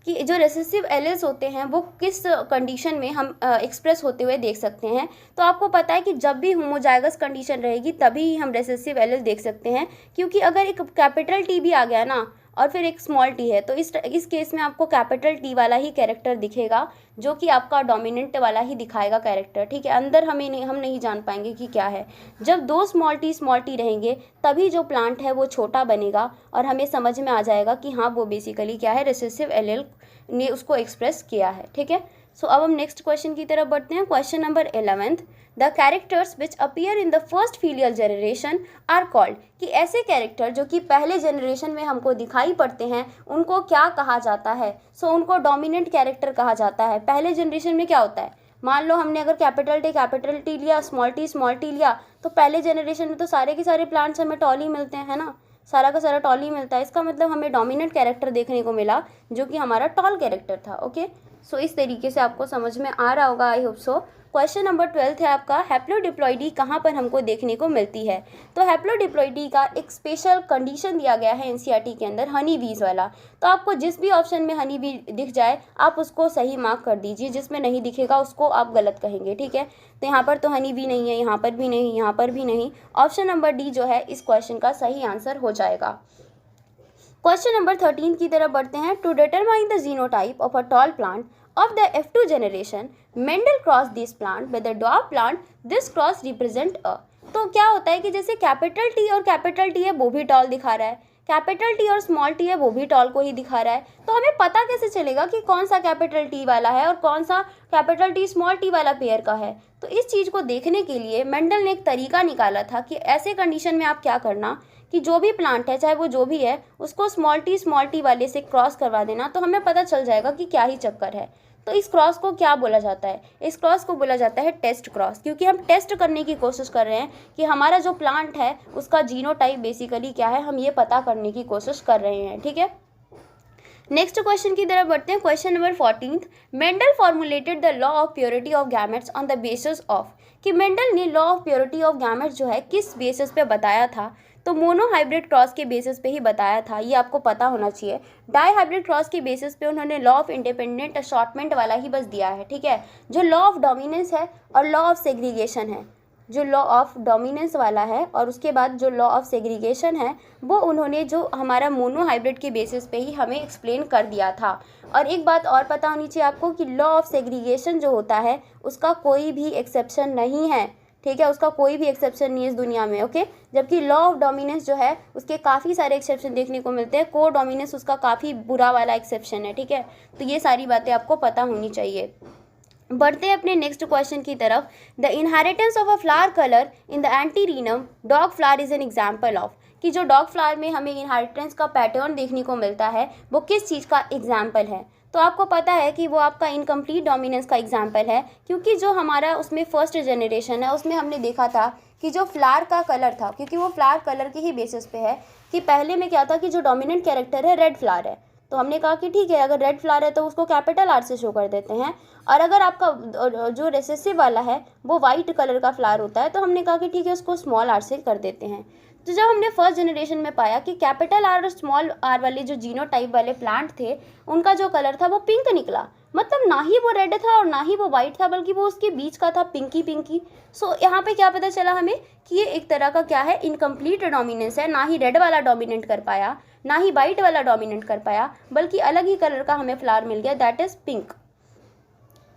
कि जो रेसेसिव एलिल्स होते हैं वो किस कंडीशन में हम एक्सप्रेस होते हुए देख सकते हैं। तो आपको पता है कि जब भी होमोजाइगस कंडीशन रहेगी तभी हम रेसेसिव एलिल देख सकते हैं, क्योंकि अगर एक कैपिटल टी भी आ गया ना और फिर एक स्मॉल टी है, तो इस केस में आपको कैपिटल टी वाला ही कैरेक्टर दिखेगा, जो कि आपका डोमिनेंट वाला ही दिखाएगा कैरेक्टर। ठीक है, अंदर हम नहीं जान पाएंगे कि क्या है। जब 2 स्मॉल टी रहेंगे तभी जो प्लांट है वो छोटा बनेगा और हमें समझ में आ जाएगा कि हाँ वो बेसिकली क्या है, रिसेसिव एलिल ने उसको एक्सप्रेस किया है। ठीक है, सो अब हम नेक्स्ट क्वेश्चन की तरफ बढ़ते हैं। Question number 11, the characters which appear in the first filial generation are called. कि ऐसे कैरेक्टर जो कि पहले जनरेशन में हमको दिखाई पड़ते हैं उनको क्या कहा जाता है। सो उनको डोमिनेंट कैरेक्टर कहा जाता है। पहले जनरेशन में क्या होता है, मान लो हमने अगर कैपिटल टी लिया, स्मॉल टी लिया, तो पहले जनरेशन में तो सारे के सारे प्लांट्स हमें टॉल ही मिलते हैं, है ना, सारा का सारा टॉल ही मिलता है। इसका मतलब हमें डोमिनेंट कैरेक्टर देखने को मिला जो कि हमारा टॉल कैरेक्टर था। ओके, सो इस तरीके से आपको समझ में आ रहा होगा, I hope so. Question number 12 है आपका, हैप्लोडिप्लॉइडी कहाँ पर हमको देखने को मिलती है। तो हैप्लोडिप्लॉइडी का एक स्पेशल कंडीशन दिया गया है एनसीईआरटी के अंदर, हनी बीज वाला। तो आपको जिस भी ऑप्शन में हनी बी दिख जाए आप उसको सही मार्क कर दीजिए, जिसमें नहीं दिखेगा उसको आप गलत कहेंगे। ठीक है, तो यहाँ पर तो हनी बी नहीं है, यहाँ पर भी नहीं, यहाँ पर भी नहीं। ऑप्शन नंबर डी जो है इस क्वेश्चन का सही आंसर हो जाएगा। क्वेश्चन नंबर 13 की तरफ बढ़ते हैं। To determine the genotype of a tall plant of the F2 generation, Mendel crossed this plant with the dwarf plant. This cross represent a। तो क्या होता है कि जैसे कैपिटल टी और कैपिटल टी है वो भी टॉल दिखा रहा है, कैपिटल टी और स्मॉल टी है वो भी टॉल को ही दिखा रहा है, तो हमें पता कैसे चलेगा कि कौन सा कैपिटल टी वाला है और कौन सा कैपिटल टी स्मॉल टी वाला पेयर का है। तो इस चीज़ को देखने के लिए मेंडल ने एक तरीका निकाला था कि ऐसे कंडीशन में आप क्या करना कि जो भी प्लांट है, चाहे वो जो भी है, उसको स्मॉल टी वाले से क्रॉस करवा देना, तो हमें पता चल जाएगा कि क्या ही चक्कर है। तो इस क्रॉस को क्या बोला जाता है? इस क्रॉस को बोला जाता है टेस्ट क्रॉस, क्योंकि हम टेस्ट करने की कोशिश कर रहे हैं कि हमारा जो प्लांट है उसका जीनोटाइप बेसिकली क्या है, हम ये पता करने की कोशिश कर रहे हैं। ठीक है, नेक्स्ट क्वेश्चन की तरफ बढ़ते हैं। Question number 14, Mendel formulated the law of purity of gametes on the basis of, कि मेंडल ने law of purity of gametes जो है किस बेसिस पे बताया था? तो मोनो हाइब्रिड क्रॉस के बेसिस पे ही बताया था, ये आपको पता होना चाहिए। डाई हाइब्रिड क्रॉस के बेसिस पे उन्होंने लॉ ऑफ इंडिपेंडेंट असॉर्टमेंट वाला ही बस दिया है। ठीक है, जो लॉ ऑफ डोमिनेंस है और लॉ ऑफ सेग्रीगेशन है, जो लॉ ऑफ डोमिनेंस वाला है और उसके बाद जो लॉ ऑफ सेग्रीगेशन है, वो उन्होंने जो हमारा मोनो हाइब्रिड के बेसिस पे ही हमें एक्सप्लेन कर दिया था। और एक बात और पता होनी चाहिए आपको कि लॉ ऑफ सेग्रीगेशन जो होता है उसका कोई भी एक्सेप्शन नहीं है। ठीक है, उसका कोई भी एक्सेप्शन नहीं है इस दुनिया में। ओके, जबकि लॉ ऑफ डोमिनेंस जो है उसके काफ़ी सारे एक्सेप्शन देखने को मिलते हैं। को डोमिनेंस उसका काफ़ी बुरा वाला एक्सेप्शन है। ठीक है, तो ये सारी बातें आपको पता होनी चाहिए। बढ़ते हैं अपने नेक्स्ट क्वेश्चन की तरफ। The inheritance of a flower colour in the antirrhinum dog flower is an example of, कि जो डॉग फ्लावर में हमें इनहेरिटेंस का पैटर्न देखने को मिलता है वो किस चीज़ का एग्जाम्पल है? तो आपको पता है कि वो आपका इनकम्प्लीट डोमिनेंस का एग्जाम्पल है, क्योंकि जो हमारा उसमें फर्स्ट जनरेशन है उसमें हमने देखा था कि जो फ्लावर का कलर था, क्योंकि वो फ्लावर कलर के ही बेसिस पे है, कि पहले में क्या था कि जो डोमिनेंट कैरेक्टर है रेड फ्लावर है, तो हमने कहा कि ठीक है अगर रेड फ्लावर है तो उसको कैपिटल आर से शो कर देते हैं। और अगर आपका जो रिसेसिव वाला है वो वाइट कलर का फ्लावर होता है तो हमने कहा कि ठीक है उसको स्मॉल आर से कर देते हैं। तो जब हमने फर्स्ट जनरेशन में पाया कि कैपिटल आर और स्मॉल आर वाले जो जीनोटाइप वाले प्लांट थे उनका जो कलर था वो पिंक निकला, मतलब ना ही वो रेड था और ना ही वो वाइट था, बल्कि वो उसके बीच का था, पिंकी पिंकी। सो यहाँ पे क्या पता चला हमें कि ये एक तरह का क्या है, इनकम्प्लीट डोमिनेंस है। ना ही रेड वाला डोमिनेट कर पाया, ना ही वाइट वाला डोमिनेट कर पाया, बल्कि अलग ही कलर का हमें फ्लावर मिल गया, that is pink.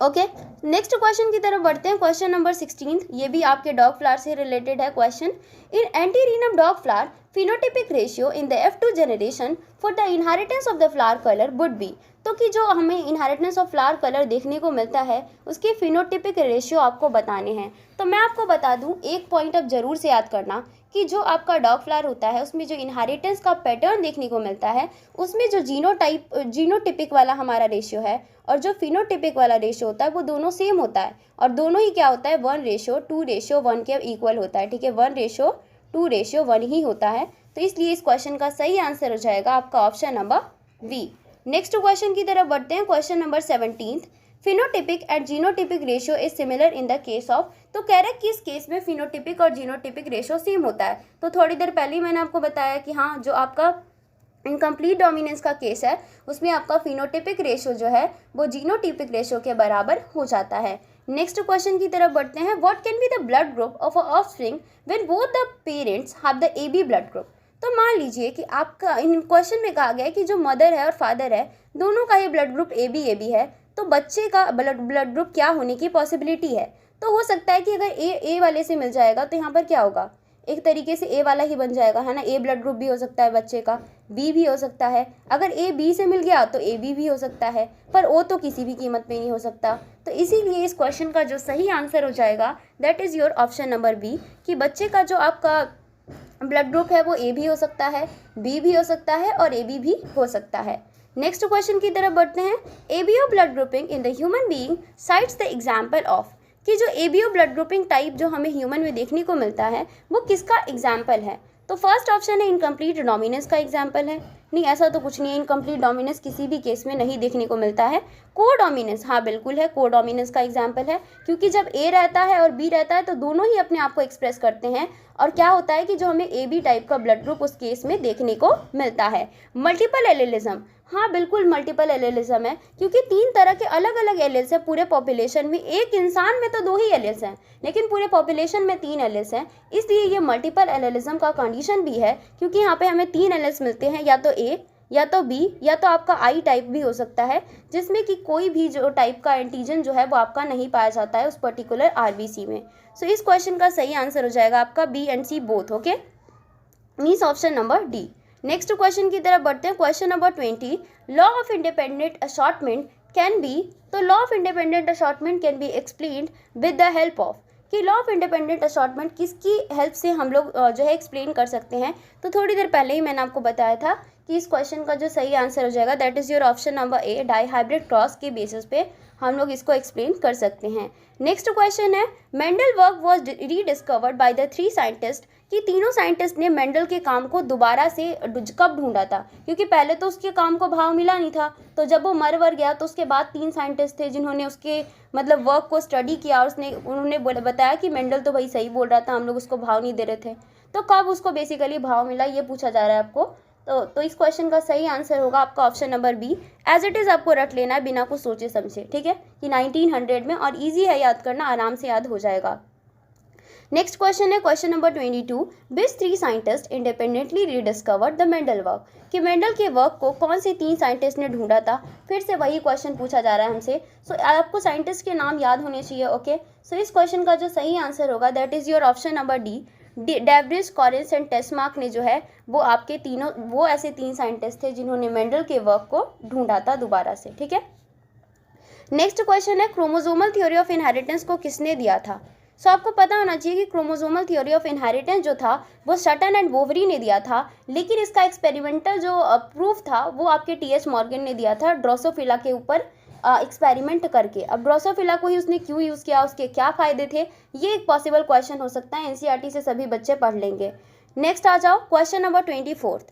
Okay, next question की तरफ बढ़ते हैं। क्वेश्चन नंबर 16, ये भी आपके डॉग फ्लावर से रिलेटेड है question. In antirrhinum dog flower phenotypic ratio in the F2 generation for the inheritance of the flower colour would be, तो कि जो हमें इनहेरिटेंस ऑफ फ्लावर कलर देखने को मिलता है उसके फिनोटिपिक रेशियो आपको बताने हैं। तो मैं आपको बता दूं, एक पॉइंट अब जरूर से याद करना कि जो आपका डॉग फ्लावर होता है उसमें जो इनहेरिटेंस का पैटर्न देखने को मिलता है उसमें जो जीनोटिपिक वाला हमारा रेशियो है और जो फिनोटिपिक वाला रेशियो होता है वो दोनों सेम होता है, और दोनों ही क्या होता है 1:2:1 के इक्वल होता है। ठीक है, 1:2:1 ही होता है। तो इसलिए इस क्वेश्चन का सही आंसर हो जाएगा आपका option number B. Next question की तरफ बढ़ते हैं। Question number 17, phenotypic and genotypic ratio is similar in the case of, तो कह रहा है कि इस केस में फिनोटिपिक और जीनोटिपिक रेशियो सेम होता है। तो थोड़ी देर पहले ही मैंने आपको बताया कि हाँ, जो आपका इनकम्प्लीट डोमिनेंस का केस है उसमें आपका फिनोटिपिक रेशियो जो है वो जीनोटिपिक रेशियो के बराबर हो जाता है। नेक्स्ट क्वेश्चन की तरफ बढ़ते हैं। What can be the blood group of a offspring when both the parents have the AB blood group, तो मान लीजिए कि आपका इन क्वेश्चन में कहा गया है कि जो मदर है और फादर है दोनों का ये ब्लड ग्रुप AB है, तो बच्चे का ब्लड ग्रुप क्या होने की पॉसिबिलिटी है? तो हो सकता है कि अगर ए वाले से मिल जाएगा तो यहाँ पर क्या होगा, एक तरीके से ए वाला ही बन जाएगा, है ना। ए ब्लड ग्रुप भी हो सकता है बच्चे का, बी भी हो सकता है। अगर ए बी से मिल गया तो ए बी भी हो सकता है, पर ओ तो किसी भी कीमत पे नहीं हो सकता। तो इसीलिए इस क्वेश्चन का जो सही आंसर हो जाएगा that is your option number B, कि बच्चे का जो आपका ब्लड ग्रुप है वो ए भी हो सकता है, बी भी हो सकता है और ए बी भी हो सकता है। नेक्स्ट क्वेश्चन की तरफ बढ़ते हैं। ABO blood grouping in the human being sites the example of, कि जो एबीओ ब्लड ग्रुपिंग टाइप जो हमें ह्यूमन में देखने को मिलता है वो किसका एग्जाम्पल है? तो फर्स्ट ऑप्शन है इनकम्प्लीट डोमिनेंस का एग्जाम्पल है। नहीं, ऐसा तो कुछ नहीं है, इनकम्प्लीट डोमिनेंस किसी भी केस में नहीं देखने को मिलता है। को डोमिनेंस, हाँ बिल्कुल है, को डोमिनेंस का एग्जाम्पल है, क्योंकि जब ए रहता है और बी रहता है तो दोनों ही अपने आप को एक्सप्रेस करते हैं, और क्या होता है कि जो हमें ए बी टाइप का ब्लड ग्रुप उस केस में देखने को मिलता है। मल्टीपल एलेलिज्म, हाँ बिल्कुल मल्टीपल एलेलिज्म है, क्योंकि 3 तरह के अलग अलग एलेल्स हैं पूरे पॉपुलेशन में। एक इंसान में तो 2 ही एलेल्स हैं, लेकिन पूरे पॉपुलेशन में 3 एलेल्स हैं, इसलिए ये मल्टीपल एलेलिज्म का कंडीशन भी है, क्योंकि यहाँ पे हमें 3 एलेल्स मिलते हैं, या तो ए, या तो बी, या तो आपका आई टाइप भी हो सकता है, जिसमें कि कोई भी जो टाइप का एंटीजन जो है वो आपका नहीं पाया जाता है उस पर्टिकुलर आरबीसी में। सो इस क्वेश्चन का सही आंसर हो जाएगा आपका B and C both. Okay, means option number D. Next question की तरफ बढ़ते हैं। Question number 20, law of independent assortment can be, तो law of independent assortment can be explained with the help of, कि law of independent assortment किसकी help से हम लोग जो है एक्सप्लेन कर सकते हैं। तो थोड़ी देर पहले ही मैंने आपको बताया था कि इस क्वेश्चन का जो सही आंसर हो जाएगा that is your option number A, dihybrid cross के बेसिस पे हम लोग इसको एक्सप्लेन कर सकते हैं। नेक्स्ट क्वेश्चन है Mendel work was rediscovered by the 3 scientist, कि तीनों साइंटिस्ट ने मेंडल के काम को दोबारा से कब ढूंढा था, क्योंकि पहले तो उसके काम को भाव मिला नहीं था। तो जब वो मर गया तो उसके बाद 3 साइंटिस्ट थे जिन्होंने उसके मतलब वर्क को स्टडी किया और उन्होंने बताया कि मेंडल तो भाई सही बोल रहा था, हम लोग उसको भाव नहीं दे रहे थे। तो कब उसको बेसिकली भाव मिला ये पूछा जा रहा है आपको। तो इस क्वेश्चन का सही आंसर होगा आपका option number B, as it is आपको रट लेना है बिना कुछ सोचे समझे, ठीक है, कि 1900 में, और इजी है याद करना, आराम से याद हो जाएगा। नेक्स्ट क्वेश्चन है question number 22, which 3 scientist independently rediscovered the Mendel work, कि मेंडल के वर्क को कौन से 3 साइंटिस्ट ने ढूंढा था। फिर से वही क्वेश्चन पूछा जा रहा है हमसे। सो आपको साइंटिस्ट के नाम याद होने चाहिए, ओके। सो इस क्वेश्चन का जो सही आंसर होगा that is your option number D, de Vries, Correns and Tschermak ने जो है वो आपके तीनों, वो ऐसे 3 साइंटिस्ट थे जिन्होंने मेंडल के वर्क को ढूंढा था दोबारा से, ठीक है। नेक्स्ट क्वेश्चन है क्रोमोसोमल थ्योरी ऑफ इनहेरिटेंस को किसने दिया था। सो आपको पता होना चाहिए कि क्रोमोसोमल थ्योरी ऑफ इनहेरिटेंस जो था वो सटन एंड बोवरी ने दिया था, लेकिन इसका एक्सपेरिमेंटल जो प्रूफ था वो आपके टी.एच. मॉर्गन ने दिया था ड्रोसोफिला के ऊपर एक्सपेरिमेंट करके। अब ड्रोसोफिला को ही उसने क्यों यूज़ किया, उसके क्या फ़ायदे थे, ये एक पॉसिबल क्वेश्चन हो सकता है, एनसीईआरटी से सभी बच्चे पढ़ लेंगे। नेक्स्ट आ जाओ क्वेश्चन नंबर 24,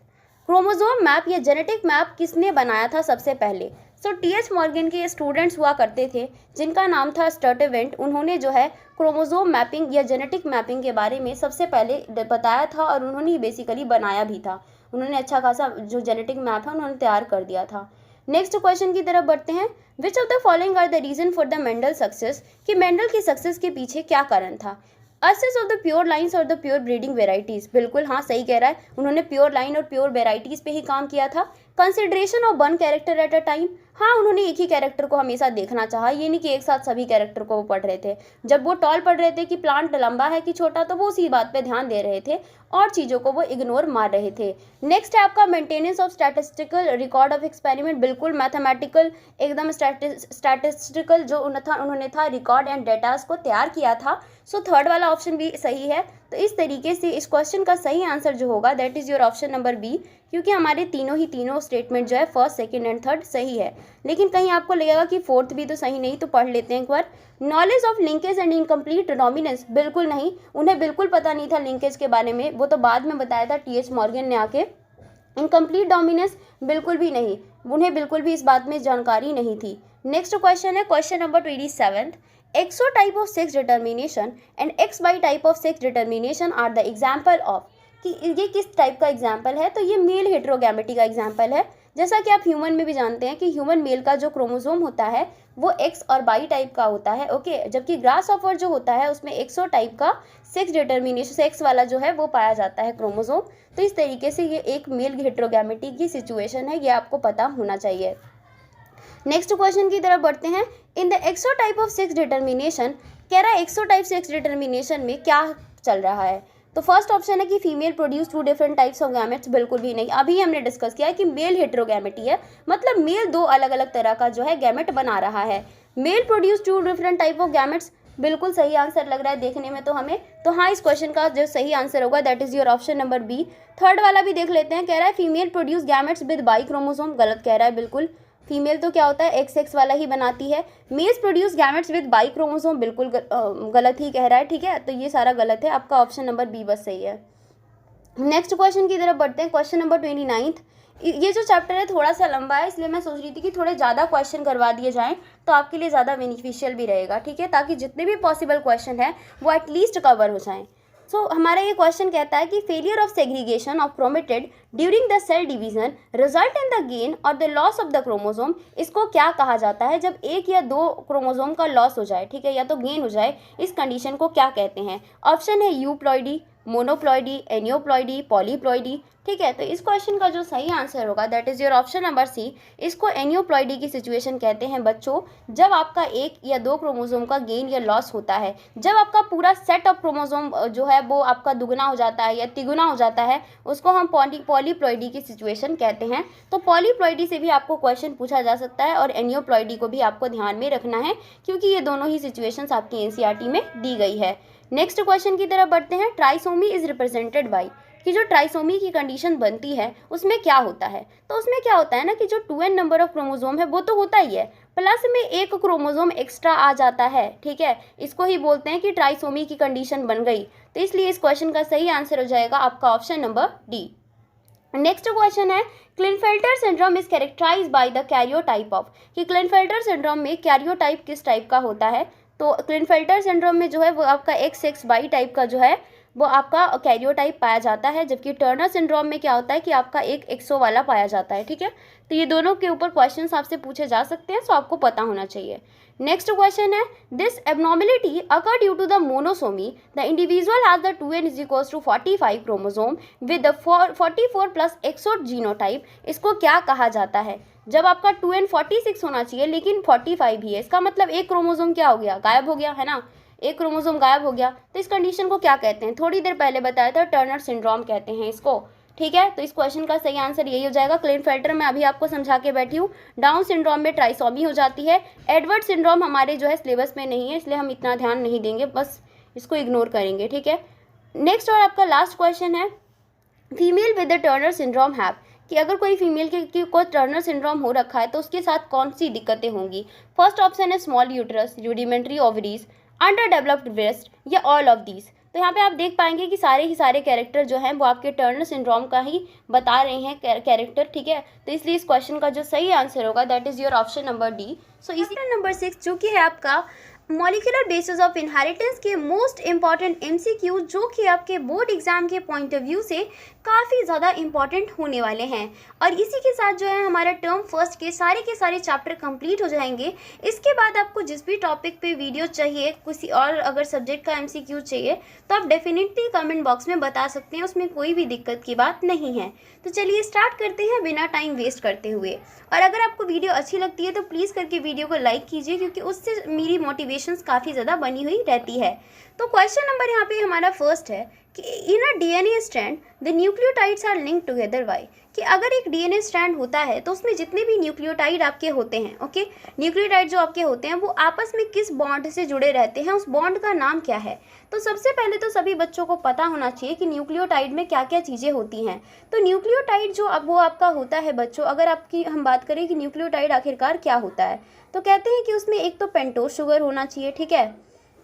क्रोमोसोम मैप या जेनेटिक मैप किसने बनाया था सबसे पहले। सो टी.एच. मॉर्गन के स्टूडेंट्स हुआ करते थे जिनका नाम था स्टर्टेवेंट, उन्होंने जो है क्रोमोसोम मैपिंग या जेनेटिक मैपिंग के बारे में सबसे पहले बताया था और उन्होंने बेसिकली बनाया भी था। उन्होंने अच्छा खासा जो जेनेटिक मैप है उन्होंने तैयार कर दिया था। नेक्स्ट क्वेश्चन की तरफ बढ़ते हैं, which of the following are the reason for the Mendel success, कि मेंडल की सक्सेस के पीछे क्या कारण था। Uses of the pure lines और द प्योर ब्रीडिंग वेराइटीज, बिल्कुल हाँ सही कह रहा है, उन्होंने प्योर लाइन और प्योर वेराइटीज पे ही काम किया था। Consideration of one character at a time, हाँ उन्होंने एक ही कैरेक्टर को हमेशा देखना चाहा, ये नहीं कि एक साथ सभी कैरेक्टर को वो पढ़ रहे थे। जब वो टॉल पढ़ रहे थे कि प्लांट लंबा है कि छोटा, तो वो उसी बात पे ध्यान दे रहे थे और चीज़ों को वो इग्नोर मार रहे थे। नेक्स्ट है आपका maintenance of statistical record of experiment, बिल्कुल मैथमेटिकल एकदम स्टैटिस्टिकल जो उन्होंने था रिकॉर्ड एंड डेटास को तैयार किया था। सो थर्ड वाला ऑप्शन भी सही है। तो इस तरीके से इस क्वेश्चन का सही आंसर जो होगा that is your option number B, क्योंकि हमारे तीनों स्टेटमेंट जो है फर्स्ट, सेकंड एंड थर्ड सही है। लेकिन कहीं आपको लगेगा कि फोर्थ भी तो सही नहीं, तो पढ़ लेते हैं एक बार। Knowledge of linkage and incomplete dominance, बिल्कुल नहीं, उन्हें बिल्कुल पता नहीं था लिंकेज के बारे में, वो तो बाद में बताया था टी.एच. मॉर्गन ने आके। इनकम्प्लीट डोमिनेंस बिल्कुल भी नहीं, उन्हें बिल्कुल भी इस बात में जानकारी नहीं थी। नेक्स्ट क्वेश्चन है question number 27, XO type of sex determination and X Y type of sex determination are the example of, कि ये किस टाइप का एग्जाम्पल है। तो ये मेल हेट्रोगैमेटी का एग्जाम्पल है। जैसा कि आप ह्यूमन में भी जानते हैं कि ह्यूमन मेल का जो क्रोमोसोम होता है वो एक्स और वाई टाइप का होता है, ओके, जबकि ग्रास ऑफर जो होता है उसमें एक्सो टाइप का सेक्स डिटर्मिनेशन, सेक्स वाला जो है वो पाया जाता है क्रोमोसोम। तो इस तरीके से ये एक मेल हेट्रोगैमेटी की सिचुएशन है, ये आपको पता होना चाहिए। नेक्स्ट क्वेश्चन की तरफ बढ़ते हैं, in the XO type of sex determination, कह रहा है एक्सो टाइप सेक्स डिटर्मिनेशन में क्या चल रहा है। तो फर्स्ट ऑप्शन है कि female produce 2 different types of gametes, बिल्कुल भी नहीं, अभी हमने डिस्कस किया है कि मेल हेट्रोगैमेटी है, मतलब मेल 2 अलग अलग तरह का जो है गैमेट बना रहा है। Male produce 2 different type of gametes, बिल्कुल सही आंसर लग रहा है देखने में तो हमें। तो हाँ, इस क्वेश्चन का जो सही आंसर होगा that is your option number B. Third वाला भी देख लेते हैं, कह रहा है female produce gametes with Y chromosome, गलत कह रहा है बिल्कुल, फीमेल तो क्या होता है एक्स एक्स वाला ही बनाती है। Males produce gametes with Y chromosome, बिल्कुल गलत ही कह रहा है, ठीक है, तो ये सारा गलत है, आपका ऑप्शन नंबर बी बस सही है। नेक्स्ट क्वेश्चन की तरफ बढ़ते हैं, क्वेश्चन नंबर 29। ये जो चैप्टर है थोड़ा सा लंबा है, इसलिए मैं सोच रही थी कि थोड़े ज़्यादा क्वेश्चन करवा दिए जाएं तो आपके लिए ज़्यादा बेनिफिशियल भी रहेगा, ठीक है, ताकि जितने भी पॉसिबल क्वेश्चन है वो एटलीस्ट कवर हो जाएं। सो हमारा ये क्वेश्चन कहता है कि failure of segregation of chromatid during the cell division result in the gain और the loss of the chromosome, इसको क्या कहा जाता है जब 1 या 2 क्रोमोसोम का लॉस हो जाए, ठीक है, या तो गेन हो जाए, इस कंडीशन को क्या कहते हैं। ऑप्शन है यूप्लॉइडी, मोनोप्लॉइडी, एनियोप्लॉइडी, पॉलीप्लॉइडी। ठीक है, तो इस क्वेश्चन का जो सही आंसर होगा that is your option number C. इसको एनियोप्लॉइडी की सिचुएशन कहते हैं बच्चों, जब आपका एक या दो क्रोमोसोम का गेन या लॉस होता है, जब आपका पूरा सेट ऑफ क्रोमोसोम जो है वो आपका दुगना हो जाता है या तिगुना हो जाता है, उसको हम पॉलीप्लॉइडी की सिचुएशन कहते हैं। तो पॉलीप्लॉइडी से भी आपको क्वेश्चन पूछा जा सकता है और एनियोप्लॉइडी को भी आपको ध्यान में रखना है, क्योंकि ये दोनों ही सिचुएशंस आपकी एनसीईआरटी में दी गई है। नेक्स्ट क्वेश्चन की तरफ बढ़ते हैं। ट्राइसोमी इज रिप्रेजेंटेड बाय, कि जो ट्राइसोमी की कंडीशन बनती है उसमें क्या होता है। तो उसमें क्या होता है ना कि जो 2n नंबर ऑफ क्रोमोसोम है वो तो होता ही है, प्लस में एक क्रोमोसोम एक्स्ट्रा आ जाता है। ठीक है, इसको ही बोलते हैं कि ट्राइसोमी की कंडीशन बन गई। तो इसलिए इस क्वेश्चन का सही आंसर हो जाएगा आपका option number D. Next question है, Klinefelter syndrome is characterise by the karyotype of, कि क्लिनफेल्टर सिंड्रोम में कैरियोटाइप किस टाइप का होता है। तो क्लिनफेल्टर सिंड्रोम में जो है वो आपका XXY टाइप का जो है वो आपका कैरियोटाइप पाया जाता है, जबकि टर्नर सिंड्रोम में क्या होता है कि आपका एक एक्सो वाला पाया जाता है। ठीक है, तो ये दोनों के ऊपर क्वेश्चंस आपसे पूछे जा सकते हैं, सो आपको पता होना चाहिए। नेक्स्ट क्वेश्चन है, this abnormality occur due to the monosomy, the individual has the 2n is equals to 45 chromosome with the 44 plus XO genotype. इसको क्या कहा जाता है। जब आपका 2n 46 होना चाहिए लेकिन 45 ही है, इसका मतलब एक क्रोमोसोम क्या हो गया, गायब हो गया, है ना, एक क्रोमोसोम गायब हो गया। तो इस कंडीशन को क्या कहते हैं, थोड़ी देर पहले बताया था, टर्नर सिंड्रोम कहते हैं इसको। ठीक है, तो इस क्वेश्चन का सही आंसर यही हो जाएगा। क्लिनफेल्टर में अभी आपको समझा के बैठी हूँ। डाउन सिंड्रोम में ट्राइसोमी हो जाती है। एडवर्ड सिंड्रोम हमारे जो है सिलेबस में नहीं है, इसलिए हम इतना ध्यान नहीं देंगे, बस इसको इग्नोर करेंगे। ठीक है, नेक्स्ट और आपका लास्ट क्वेश्चन है, female with the Turner syndrome have, कि अगर कोई फीमेल को टर्नर सिंड्रोम हो रखा है तो उसके साथ कौन सी दिक्कतें होंगी। फर्स्ट ऑप्शन है small uterus, rudimentary ovaries, under developed breast, या ऑल ऑफ दीज। तो यहाँ पे आप देख पाएंगे कि सारे ही सारे कैरेक्टर जो हैं वो आपके टर्नर सिंड्रोम का ही बता रहे हैं कैरेक्टर। ठीक है, तो इसलिए इस क्वेश्चन का जो सही आंसर होगा that is your option number D. So इसी नंबर 6 जो कि है आपका मॉलिक्यूलर बेसिस ऑफ इनहेरिटेंस के मोस्ट इंपॉर्टेंट MCQ, जो कि आपके बोर्ड एग्जाम के पॉइंट ऑफ व्यू से काफ़ी ज़्यादा इंपॉर्टेंट होने वाले हैं। और इसी के साथ जो है हमारा टर्म फर्स्ट के सारे चैप्टर कंप्लीट हो जाएंगे। इसके बाद आपको जिस भी टॉपिक पे वीडियो चाहिए, किसी और अगर सब्जेक्ट का MCQ चाहिए तो आप डेफिनेटली कमेंट बॉक्स में बता सकते हैं, उसमें कोई भी दिक्कत की बात नहीं है। तो चलिए स्टार्ट करते हैं बिना टाइम वेस्ट करते हुए। और अगर आपको वीडियो अच्छी लगती है तो प्लीज़ करके वीडियो को लाइक कीजिए, क्योंकि उससे मेरी मोटिवेशंस काफ़ी ज़्यादा बनी हुई रहती है। तो क्वेश्चन नंबर यहाँ पे हमारा फर्स्ट है कि in a DNA strand the nucleotides are linked together by, कि अगर एक DNA स्ट्रैंड होता है तो उसमें जितने भी न्यूक्लियोटाइड आपके होते हैं, ओके, न्यूक्लियोटाइड जो आपके होते हैं वो आपस में किस बॉन्ड से जुड़े रहते हैं, उस बॉन्ड का नाम क्या है। तो सबसे पहले तो सभी बच्चों को पता होना चाहिए कि न्यूक्लियोटाइड में क्या क्या चीज़ें होती हैं। तो न्यूक्लियोटाइड जो अब वो आपका होता है बच्चों, अगर आपकी हम बात करें कि न्यूक्लियोटाइड आखिरकार क्या होता है, तो कहते हैं कि उसमें एक तो पेंटोज शुगर होना चाहिए। ठीक है,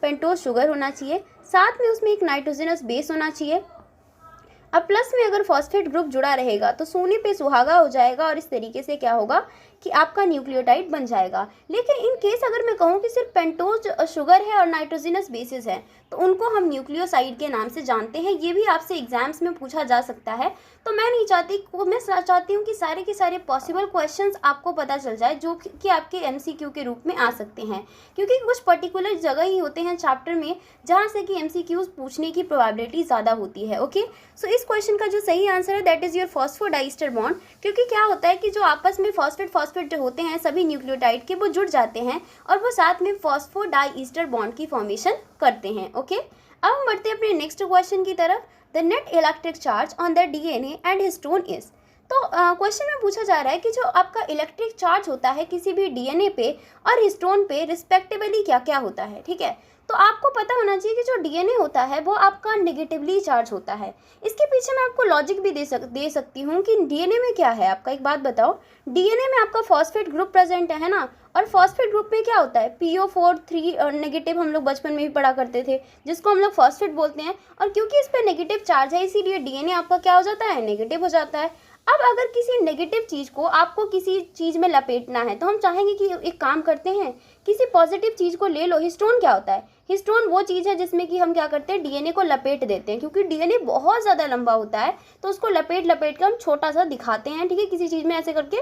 पेंटोज शुगर होना चाहिए, साथ में उसमें एक नाइट्रोजनस बेस होना चाहिए। अब प्लस में अगर फॉस्फेट ग्रुप जुड़ा रहेगा तो सोने पे सुहागा हो जाएगा और इस तरीके से क्या होगा कि आपका न्यूक्लियोटाइड बन जाएगा। लेकिन इन केस अगर मैं कहूँ कि सिर्फ पेंटोज शुगर है और नाइट्रोजनस बेसिस है तो उनको हम न्यूक्लियोसाइड के नाम से जानते हैं। ये भी आपसे एग्जाम्स में पूछा जा सकता है। तो मैं नहीं चाहती, मैं चाहती हूँ कि सारे के सारे पॉसिबल क्वेश्चंस आपको पता चल जाए जो कि आपके MCQ के रूप में आ सकते हैं, क्योंकि कुछ पर्टिकुलर जगह ही होते हैं चैप्टर में जहाँ से कि MCQs पूछने की प्रोबेबिलिटी ज़्यादा होती है। ओके, सो इस क्वेश्चन का जो सही आंसर है that is your phosphodiester bond, क्योंकि क्या होता है कि जो आपस में फॉस्फेट जो होते हैं सभी न्यूक्लियोटाइड के वो जुड़ जाते हैं और वो साथ में फॉस्फोडाइस्टर बॉन्ड की फॉर्मेशन करते हैं। ओके, अब हम बढ़ते हैं अपने नेक्स्ट क्वेश्चन की तरफ। The net electric charge on the DNA and histone is, तो क्वेश्चन में पूछा जा रहा है कि जो आपका इलेक्ट्रिक चार्ज होता है किसी भी DNA पे और हिस्टोन पे रिस्पेक्टिवली क्या क्या होता है। ठीक है, तो आपको पता होना चाहिए कि जो DNA होता है वो आपका नेगेटिवली चार्ज होता है। इसके पीछे मैं आपको लॉजिक भी दे सकती हूँ कि DNA में क्या है। आपका एक बात बताओ, DNA में आपका फॉस्फेट ग्रुप प्रेजेंट है ना, और फॉस्फेट ग्रुप में क्या होता है, PO4 3 नेगेटिव, हम लोग बचपन में भी पढ़ा करते थे, जिसको हम लोग फॉस्फेट बोलते हैं। और क्योंकि इस पर नेगेटिव चार्ज है इसीलिए DNA आपका क्या हो जाता है, नेगेटिव हो जाता है। अब अगर किसी नेगेटिव चीज़ को आपको किसी चीज़ में लपेटना है, तो हम चाहेंगे कि एक काम करते हैं, किसी पॉजिटिव चीज़ को ले लो। हिस्टोन क्या होता है? हिस्टोन वो चीज़ है जिसमें कि हम क्या करते हैं, डीएनए को लपेट देते हैं, क्योंकि डीएनए बहुत ज़्यादा लंबा होता है, तो उसको लपेट लपेट कर हम छोटा सा दिखाते हैं, ठीक है, किसी चीज़ में ऐसे करके।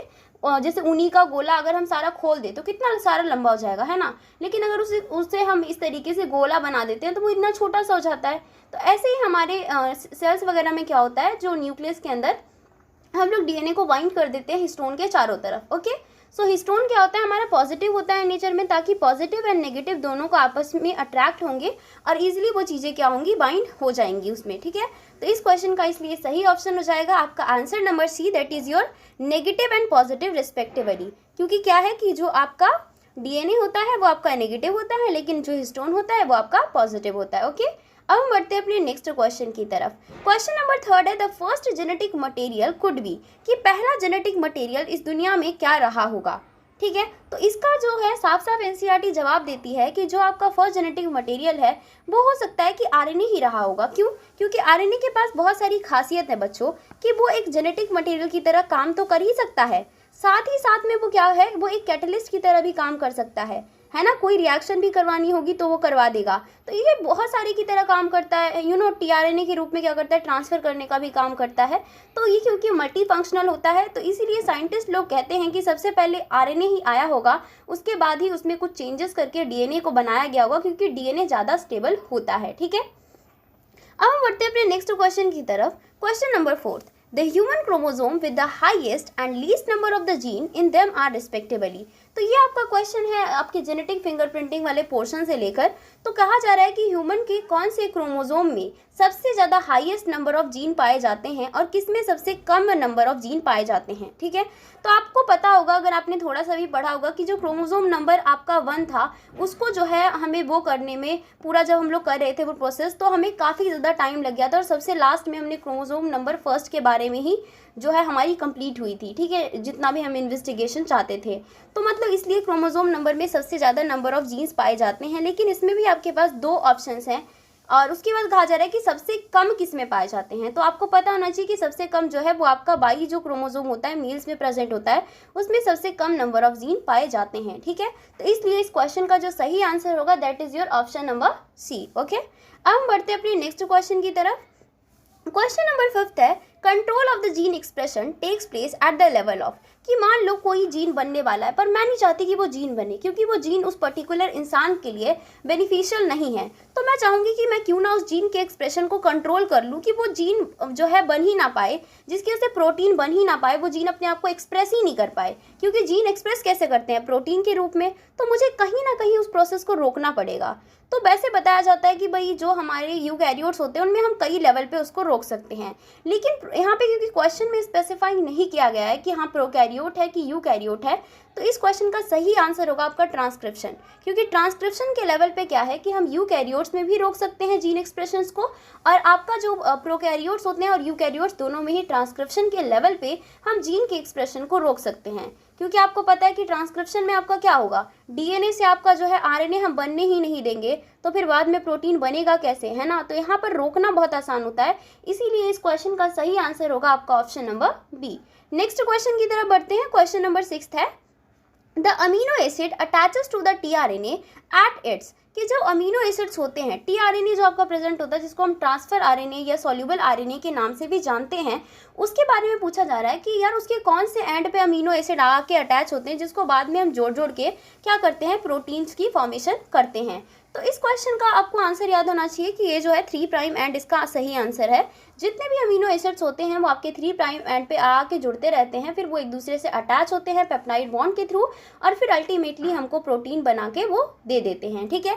जैसे ऊनी का गोला अगर हम सारा खोल दे तो कितना सारा लंबा हो जाएगा, है ना। लेकिन अगर उसे हम इस तरीके से गोला बना देते हैं तो वो इतना छोटा सा हो जाता है। तो ऐसे ही हमारे सेल्स वगैरह में क्या होता है, जो न्यूक्लियस के अंदर हम लोग डीएनए को बाइंड कर देते हैं हिस्टोन के चारों तरफ। ओके, सो हिस्टोन क्या होता है, हमारा पॉजिटिव होता है नेचर में, ताकि पॉजिटिव एंड नेगेटिव दोनों को आपस में अट्रैक्ट होंगे और इजीली वो चीज़ें क्या होंगी, बाइंड हो जाएंगी उसमें, ठीक है। तो इस क्वेश्चन का इसलिए सही ऑप्शन हो जाएगा आपका answer number C, that is your negative and positive respectively. क्योंकि क्या है कि जो आपका डीएनए होता है वो आपका नेगेटिव होता है, लेकिन जो हिस्टोन होता है वो आपका पॉजिटिव होता है। ओके, अब हम बढ़ते हैं अपने नेक्स्ट क्वेश्चन की तरफ। क्वेश्चन नंबर 3 है, the first genetic material could be, कि पहला जेनेटिक मटेरियल इस दुनिया में क्या रहा होगा, ठीक है। तो इसका जो है साफ साफ एनसीईआरटी जवाब देती है कि जो आपका फर्स्ट जेनेटिक मटेरियल है वो हो सकता है कि आरएनए ही रहा होगा। क्यों? क्योंकि आरएनए के पास बहुत सारी खासियत है बच्चों, कि वो एक जेनेटिक मटेरियल की तरह काम तो कर ही सकता है, साथ ही साथ में वो क्या है, वो एक कैटलिस्ट की तरह भी काम कर सकता है ना। कोई रिएक्शन भी करवानी होगी तो वो करवा देगा। तो ये बहुत सारे की तरह काम करता है, टीआरएनए के रूप में क्या करता है, ट्रांसफर करने का भी काम करता है। तो ये क्योंकि मल्टी फंक्शनल होता है, तो इसीलिए साइंटिस्ट लोग कहते हैं कि सबसे पहले आरएनए ही आया होगा, उसके बाद ही उसमें कुछ चेंजेस करके डीएनए को बनाया गया होगा, क्योंकि डीएनए ज़्यादा स्टेबल होता है, ठीक है। अब हम बढ़ते हैं अपने नेक्स्ट क्वेश्चन की तरफ। Question number 4, the human chromosome with the highest and least number of the gene in them are respectively. तो ये आपका क्वेश्चन है आपके जेनेटिक फिंगरप्रिंटिंग वाले पोर्शन से लेकर। तो कहा जा रहा है कि ह्यूमन के कौन से क्रोमोसोम में सबसे ज़्यादा हाईएस्ट नंबर ऑफ जीन पाए जाते हैं और किसमें सबसे कम नंबर ऑफ जीन पाए जाते हैं, ठीक है। तो आपको पता होगा, अगर आपने थोड़ा सा भी पढ़ा होगा, कि जो क्रोमोसोम नंबर आपका 1 था, उसको जो है हमें वो करने में, पूरा जब हम लोग कर रहे थे वो प्रोसेस, तो हमें काफ़ी ज़्यादा टाइम लग गया था, और सबसे लास्ट में हमने क्रोमोसोम नंबर 1 के बारे में ही जो है हमारी कंप्लीट हुई थी, ठीक है, जितना भी हम इन्वेस्टिगेशन चाहते थे। तो मतलब इसलिए क्रोमोसोम नंबर में सबसे ज़्यादा नंबर ऑफ जीन्स पाए जाते हैं। लेकिन इसमें भी आपके पास 2 ऑप्शंस हैं, और उसके बाद कहा जा रहा है कि सबसे कम किस में पाए जाते हैं। तो आपको पता होना चाहिए कि सबसे कम जो है वो आपका 22 जो क्रोमोसोम होता है, मेल्स में प्रेजेंट होता है, उसमें सबसे कम नंबर ऑफ जीन पाए जाते हैं, ठीक है। तो इसलिए इस क्वेश्चन का जो सही आंसर होगा, that is your option number C. Okay, अब हम बढ़ते हैं अपने नेक्स्ट क्वेश्चन की तरफ। क्वेश्चन नंबर 5 है, control of the gene expression takes place at the level of, कि मान लो कोई जीन बनने वाला है, पर मैं नहीं चाहती कि वो जीन बने, क्योंकि वो जीन उस पर्टिकुलर इंसान के लिए बेनिफिशियल नहीं है। तो मैं चाहूँगी कि मैं क्यों ना उस जीन के एक्सप्रेशन को कंट्रोल कर लूँ, कि वो जीन जो है बन ही ना पाए, जिसकी वजह से प्रोटीन बन ही ना पाए, वो जीन अपने आप को एक्सप्रेस ही नहीं कर पाए। क्योंकि जीन एक्सप्रेस कैसे करते हैं, प्रोटीन के रूप में। तो मुझे कहीं ना कहीं उस प्रोसेस को रोकना पड़ेगा। तो वैसे बताया जाता है कि भाई जो हमारे यूकैरियोट्स होते हैं उनमें हम कई लेवल पे उसको रोक सकते हैं। लेकिन यहाँ पे क्योंकि क्वेश्चन में स्पेसिफाई नहीं किया गया है कि हाँ प्रोकैरियोट है कि यूकैरियोट है, तो इस क्वेश्चन का सही आंसर होगा आपका ट्रांसक्रिप्शन। क्योंकि ट्रांसक्रिप्शन के लेवल पे क्या है कि हम यूकैरियोट्स में भी रोक सकते हैं जीन एक्सप्रेशंस को, और आपका जो प्रोकैरियोट्स होते हैं और यूकैरियोट्स दोनों में ही ट्रांसक्रिप्शन के लेवल पे हम जीन के एक्सप्रेशन को रोक सकते हैं। क्योंकि आपको पता है कि ट्रांसक्रिप्शन में आपका क्या होगा, डीएनए से आपका जो है आरएनए हम बनने ही नहीं देंगे, तो फिर बाद में प्रोटीन बनेगा कैसे, है ना। तो यहाँ पर रोकना बहुत आसान होता है, इसीलिए इस क्वेश्चन का सही आंसर होगा आपका option number B. Next question की तरफ बढ़ते हैं। क्वेश्चन नंबर 6 है, the amino acid attaches to the tRNA at its, कि जो अमीनो एसिड्स होते हैं, टीआरएनए जो आपका प्रेजेंट होता है, जिसको हम ट्रांसफर आरएनए या सॉल्युबल आरएनए के नाम से भी जानते हैं, उसके बारे में पूछा जा रहा है कि यार उसके कौन से एंड पे अमीनो एसिड आके अटैच होते हैं, जिसको बाद में हम जोड़ जोड़ के क्या करते हैं, प्रोटीन्स की फॉर्मेशन करते हैं। तो इस क्वेश्चन का आपको आंसर याद होना चाहिए कि ये जो है 3 प्राइम एंड इसका सही आंसर है। जितने भी अमीनो एसिड्स होते हैं वो आपके 3 प्राइम एंड पे आके जुड़ते रहते हैं, फिर वो एक दूसरे से अटैच होते हैं पेप्टाइड बॉन्ड के थ्रू, और फिर अल्टीमेटली हमको प्रोटीन बना के वो दे देते हैं, ठीक है।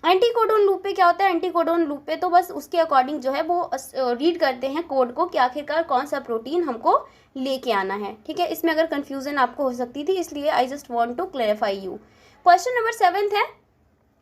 एंटीकोडोन लूप पे क्या होता है, एंटीकोडोन लूप पे तो बस उसके अकॉर्डिंग जो है वो रीड करते हैं कोड को कि आखिरकार कौन सा प्रोटीन हमको लेके आना है, ठीक है। इसमें अगर कंफ्यूजन आपको हो सकती थी, इसलिए I just want to clarify you. Question number 7 है,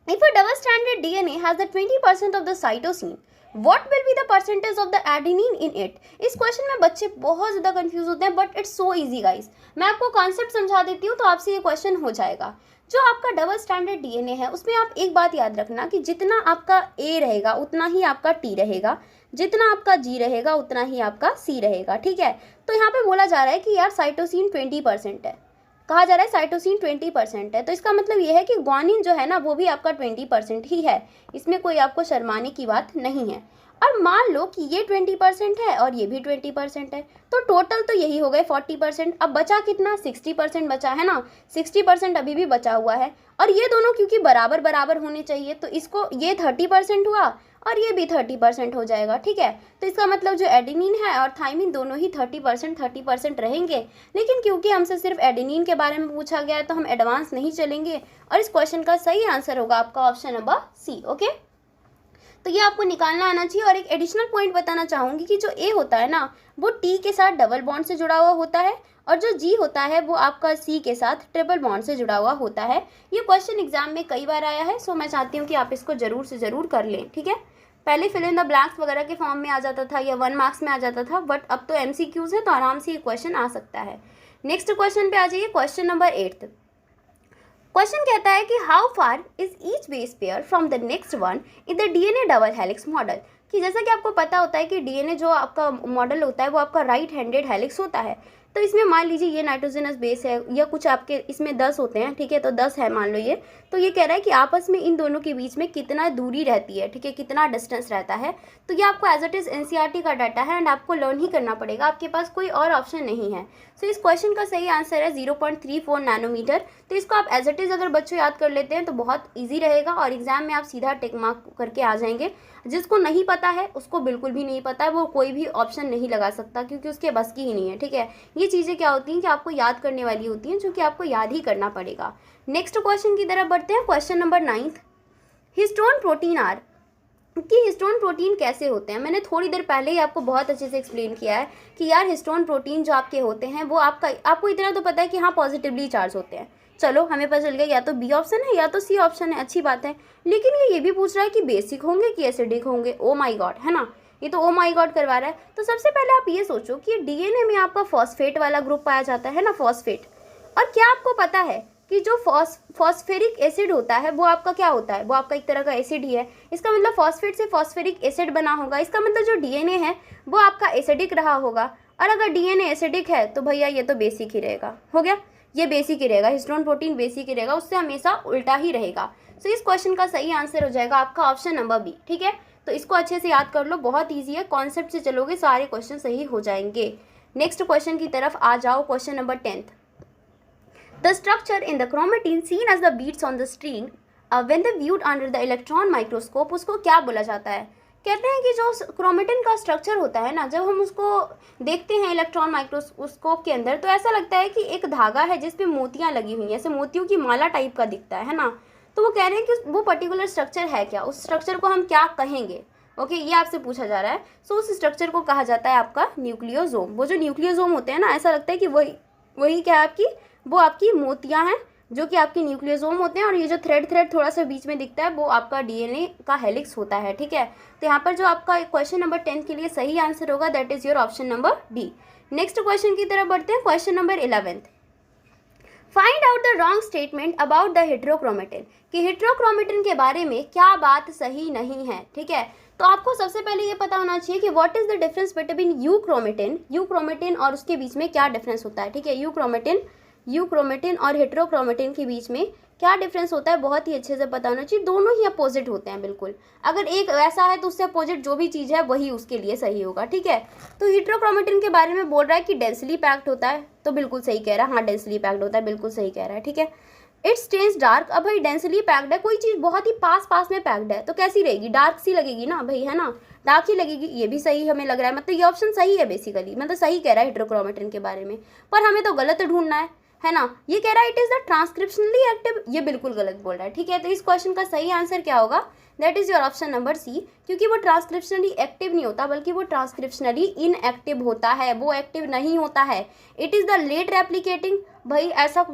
if a double stranded DNA has the 20% of the cytosine, what will be the percentage of the adenine in it? इस क्वेश्चन में बच्चे बहुत ज़्यादा कंफ्यूज होते हैं, but it's so easy guys. मैं आपको कॉन्सेप्ट समझा देती हूँ तो आपसे ये क्वेश्चन हो जाएगा। जो आपका डबल स्टैंडर्ड डीएनए है उसमें आप एक बात याद रखना कि जितना आपका ए रहेगा उतना ही आपका टी रहेगा, जितना आपका जी रहेगा उतना ही आपका सी रहेगा, ठीक है। तो यहाँ पे बोला जा रहा है कि यार साइटोसिन 20% है, कहा जा रहा है साइटोसिन 20% है, तो इसका मतलब ये है कि ग्वानिन जो है ना वो भी आपका 20% ही है, इसमें कोई आपको शर्माने की बात नहीं है। और मान लो कि ये 20% है और ये भी 20% है, तो टोटल तो यही हो गए 40%। अब बचा कितना, 60% बचा है ना, 60% अभी भी बचा हुआ है। और ये दोनों क्योंकि बराबर बराबर होने चाहिए तो इसको ये 30% हुआ और ये भी 30% हो जाएगा, ठीक है। तो इसका मतलब जो एडेनिन है और थाइमिन दोनों ही 30% रहेंगे। लेकिन क्योंकि हमसे सिर्फ एडेनिन के बारे में पूछा गया है तो हम एडवांस नहीं चलेंगे और इस क्वेश्चन का सही आंसर होगा आपका ऑप्शन नंबर सी, ओके। तो ये आपको निकालना आना चाहिए। और एक एडिशनल पॉइंट बताना चाहूँगी कि जो ए होता है ना वो टी के साथ डबल बॉन्ड से जुड़ा हुआ होता है और जो जी होता है वो आपका सी के साथ ट्रिपल बॉन्ड से जुड़ा हुआ होता है। ये क्वेश्चन एग्जाम में कई बार आया है, सो मैं चाहती हूँ कि आप इसको जरूर से ज़रूर कर लें, ठीक है। पहले फिल इन द ब्लैंक्स वगैरह के फॉर्म में आ जाता था या 1 मार्क्स में आ जाता था, बट अब तो MCQs है तो आराम से ये क्वेश्चन आ सकता है। नेक्स्ट क्वेश्चन पे आ जाइए, क्वेश्चन नंबर 8। क्वेश्चन कहता है कि how far is each base pair from the next one in the DNA double helix model. कि जैसा कि आपको पता होता है कि DNA जो आपका मॉडल होता है वो आपका राइट हैंडेड हेलिक्स होता है। तो इसमें मान लीजिए ये नाइट्रोजनस बेस है या कुछ आपके इसमें 10 होते हैं, ठीक है, तो 10 है मान लो ये। तो ये कह रहा है कि आपस में इन दोनों के बीच में कितना दूरी रहती है, ठीक है, कितना डिस्टेंस रहता है। तो ये आपको एज इट इज NCERT का डाटा है एंड आपको लर्न ही करना पड़ेगा, आपके पास कोई और ऑप्शन नहीं है। सो इस क्वेश्चन का सही आंसर है 0.34 नैनोमीटर। तो इसको आप एज इट इज अगर बच्चों याद कर लेते हैं तो बहुत ईजी रहेगा और एग्जाम में आप सीधा टिक मार्क करके आ जाएंगे। जिसको नहीं पता है उसको बिल्कुल भी नहीं पता है, वो कोई भी ऑप्शन नहीं लगा सकता क्योंकि उसके बस की ही नहीं है, ठीक है। ये चीज़ें क्या होती हैं कि आपको याद करने वाली होती हैं, जो कि आपको याद ही करना पड़ेगा। नेक्स्ट क्वेश्चन की तरफ बढ़ते हैं, question number 9। Histone protein are कि हिस्टोन प्रोटीन कैसे होते हैं। मैंने थोड़ी देर पहले ही आपको बहुत अच्छे से एक्सप्लेन किया है कि यार हिस्टोन प्रोटीन जो आपके होते हैं वो आपको इतना तो पता है कि हाँ पॉजिटिवली चार्ज होते हैं। चलो हमें पता चल गया या तो बी ऑप्शन है या तो सी ऑप्शन है, अच्छी बात है। लेकिन ये भी पूछ रहा है कि बेसिक होंगे कि एसिडिक होंगे। ओ माई गॉड, है ना, ये तो ओ माई गॉड करवा रहा है। तो सबसे पहले आप ये सोचो कि DNA में आपका फॉस्फेट वाला ग्रुप पाया जाता है ना, फॉस्फेट। और क्या आपको पता है कि जो फॉस्फेरिक एसिड होता है वो आपका क्या होता है, वो आपका एक तरह का एसिड ही है। इसका मतलब फॉस्फेट से फॉस्फेरिक एसिड बना होगा, इसका मतलब जो DNA है वो आपका एसिडिक रहा होगा। और अगर DNA एसिडिक है तो भैया ये तो बेसिक ही रहेगा, हो गया, ये बेसिक ही रहेगा, हिस्टोन प्रोटीन बेसिक ही रहेगा, उससे हमेशा उल्टा ही रहेगा। सो इस क्वेश्चन का सही आंसर हो जाएगा आपका ऑप्शन नंबर बी, ठीक है। तो इसको अच्छे से याद कर लो, बहुत ईजी है, कॉन्सेप्ट से चलोगे सारे क्वेश्चन सही हो जाएंगे। नेक्स्ट क्वेश्चन की तरफ आ जाओ, question number 10। The structure in the chromatin seen as the beads on the string when they viewed under the electron microscope उसको क्या बोला जाता है। कहते हैं कि जो क्रोमेटिन का स्ट्रक्चर होता है ना, जब हम उसको देखते हैं इलेक्ट्रॉन माइक्रोस्कोप के अंदर तो ऐसा लगता है कि एक धागा है जिस पे मोतियाँ लगी हुई हैं, ऐसे मोतियों की माला टाइप का दिखता है ना। तो वो कह रहे हैं कि वो पर्टिकुलर स्ट्रक्चर है क्या, उस स्ट्रक्चर को हम क्या कहेंगे। ओके, ये आपसे पूछा जा रहा है। सो उस स्ट्रक्चर को कहा जाता है आपका न्यूक्लियोसोम। वो जो न्यूक्लियोसोम होते हैं ना, ऐसा लगता है कि वही क्या है आपकी, वो आपकी मोतियाँ हैं जो कि आपकी न्यूक्लियोसोम होते हैं। और ये जो थ्रेड थोड़ा सा बीच में दिखता है वो आपका DNA का हेलिक्स होता है, ठीक है। तो यहाँ पर जो आपका क्वेश्चन नंबर 10 के लिए सही आंसर होगा that is your option number D. Next question की तरफ बढ़ते हैं, question number 11। Find out the wrong statement about the heterochromatin कि हेट्रोक्रोमेटिन के बारे में क्या बात सही नहीं है, ठीक है। तो आपको सबसे पहले ये पता होना चाहिए कि what is the difference between euchromatin और उसके बीच में क्या डिफरेंस होता है, ठीक है। यूक्रोमेटिन और हेट्रोक्रोमेटिन के बीच में क्या डिफरेंस होता है बहुत ही अच्छे से पता होना चाहिए। दोनों ही अपोजिट होते हैं बिल्कुल, अगर एक वैसा है तो उससे अपोजिट जो भी चीज़ है वही उसके लिए सही होगा, ठीक है। तो हेट्रोक्रोमेटिन के बारे में बोल रहा है कि डेंसली पैक्ड होता है, तो बिल्कुल सही कह रहा है, हाँ डेंसली पैक्ड होता है, बिल्कुल सही कह रहा है, ठीक है। इट्स स्टेन्स डार्क, अब भाई डेंसली पैक्ड है, कोई चीज़ बहुत ही पास में पैक्ड है तो कैसी रहेगी, डार्क सी लगेगी ना भाई, है ना, डार्क ही लगेगी। ये भी सही हमें लग रहा है, मतलब ये ऑप्शन सही है बेसिकली, मतलब सही कह रहा है हेट्रोक्रोमेटिन के बारे में। पर हमें तो गलत ढूंढना है ना। ये कह रहा है it is the transcriptionally active, ये बिल्कुल गलत बोल रहा है, ठीक है। तो इस क्वेश्चन का सही आंसर क्या होगा, that is your option number C, क्योंकि वो ट्रांसक्रिप्शनली एक्टिव नहीं होता बल्कि वो ट्रांसक्रिप्शनली इनएक्टिव होता है, वो एक्टिव नहीं होता है। It is the late replicating, भाई ऐसा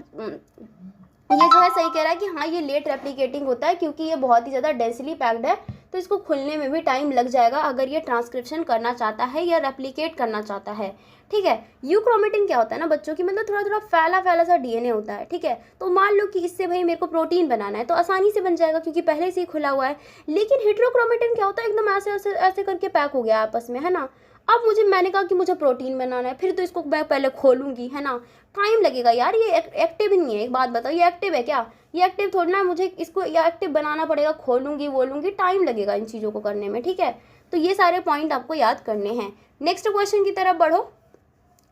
ये जो है सही कह रहा है कि हाँ ये लेट रेप्लिकेटिंग होता है क्योंकि ये बहुत ही ज़्यादा डेंसली पैक्ड है, तो इसको खुलने में भी टाइम लग जाएगा अगर ये ट्रांसक्रिप्शन करना चाहता है या रेप्लिकेट करना चाहता है, ठीक है। यूक्रोमेटिन क्या होता है ना बच्चों की, मतलब थोड़ा थोड़ा फैला फैला सा डीएनए होता है, ठीक है। तो मान लो कि इससे भाई मेरे को प्रोटीन बनाना है तो आसानी से बन जाएगा क्योंकि पहले से ही खुला हुआ है। लेकिन हेटेरोक्रोमेटिन क्या होता है, एकदम ऐसे ऐसे ऐसे करके पैक हो गया आपस में, है ना। अब मैंने कहा कि मुझे प्रोटीन बनाना है, फिर तो इसको मैं पहले खोलूंगी, है ना, टाइम लगेगा यार। ये एक्टिव ही नहीं है, एक बात बताओ, ये एक्टिव है क्या? ये एक्टिव थोड़ी ना, मुझे इसको ये एक्टिव बनाना पड़ेगा, खोलूंगी बोलूंगी, टाइम लगेगा इन चीज़ों को करने में, ठीक है। तो ये सारे पॉइंट आपको याद करने हैं। नेक्स्ट क्वेश्चन की तरफ बढ़ो।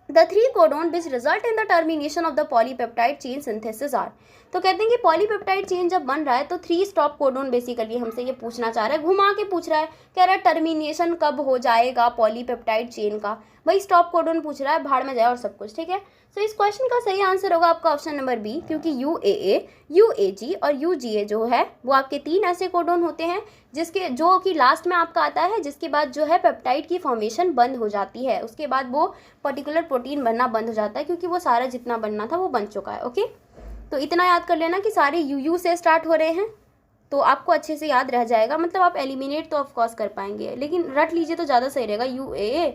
The three codon which result in the termination of the polypeptide chain synthesis are। तो कहते हैं कि पॉलीपेप्टाइड चेन जब बन रहा है तो 3 स्टॉप कोडोन बेसिकली हमसे ये पूछना चाह रहा है, घुमा के पूछ रहा है, कह रहा है टर्मिनेशन कब हो जाएगा पॉलीपेप्टाइड चेन का। भाई स्टॉप कोडोन पूछ रहा है, भाड़ में जाए और सब कुछ, ठीक है। तो इस क्वेश्चन का सही आंसर होगा आपका ऑप्शन नंबर बी, क्योंकि UAA, UAG और UGA जो है वो आपके 3 ऐसे कोडोन होते हैं जिसके जो कि लास्ट में आपका आता है, जिसके बाद जो है पेप्टाइड की फॉर्मेशन बंद हो जाती है। उसके बाद वो पर्टिकुलर प्रोटीन बनना बंद हो जाता है क्योंकि वो सारा जितना बनना था वो बन चुका है। ओके, तो इतना याद कर लेना कि सारे UU से स्टार्ट हो रहे हैं तो आपको अच्छे से याद रह जाएगा। मतलब आप एलिमिनेट तो ऑफकोर्स कर पाएंगे, लेकिन रट लीजिए तो ज़्यादा सही रहेगा। UAA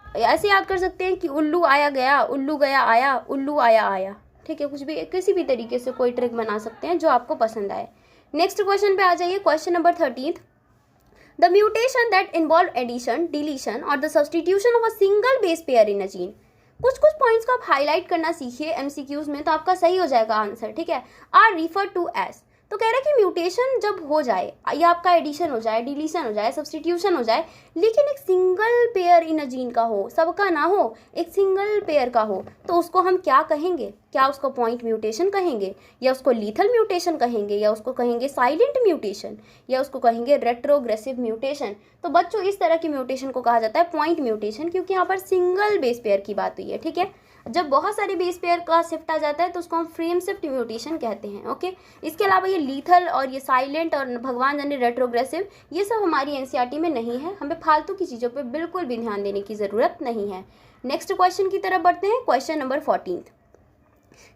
ऐसे याद कर सकते हैं कि उल्लू आया गया, उल्लू गया आया, उल्लू आया आया, ठीक है। कुछ भी किसी भी तरीके से कोई ट्रिक बना सकते हैं जो आपको पसंद आए। नेक्स्ट क्वेश्चन पे आ जाइए, question number 13। The mutation that involve addition, deletion और the substitution of a single base pair in a gene. कुछ कुछ पॉइंट्स को आप हाईलाइट करना सीखिए MCQs में, तो आपका सही हो जाएगा आंसर, ठीक है। आर रिफर टू एस, तो कह रहा है कि म्यूटेशन जब हो जाए या आपका एडिशन हो जाए, डिलीशन हो जाए, सब्सटीट्यूशन हो जाए, लेकिन एक single pair in a gene का हो, सबका ना हो, एक सिंगल पेयर का हो, तो उसको हम क्या कहेंगे? क्या उसको पॉइंट म्यूटेशन कहेंगे, या उसको लीथल म्यूटेशन कहेंगे, या उसको कहेंगे साइलेंट म्यूटेशन, या उसको कहेंगे रेट्रोग्रेसिव म्यूटेशन? तो बच्चों इस तरह की म्यूटेशन को कहा जाता है पॉइंट म्यूटेशन, क्योंकि यहाँ पर सिंगल बेस पेयर की बात हुई है, ठीक है। जब बहुत सारे बेस पेयर का शिफ्ट आ जाता है तो उसको हम फ्रेम शिफ्ट म्यूटेशन कहते हैं। ओके, इसके अलावा ये लीथल और ये साइलेंट और भगवान जाने रेट्रोग्रेसिव, ये सब हमारी NCERT में नहीं है। हमें फालतू की चीज़ों पे बिल्कुल भी ध्यान देने की ज़रूरत नहीं है। नेक्स्ट क्वेश्चन की तरफ बढ़ते हैं, question number 14।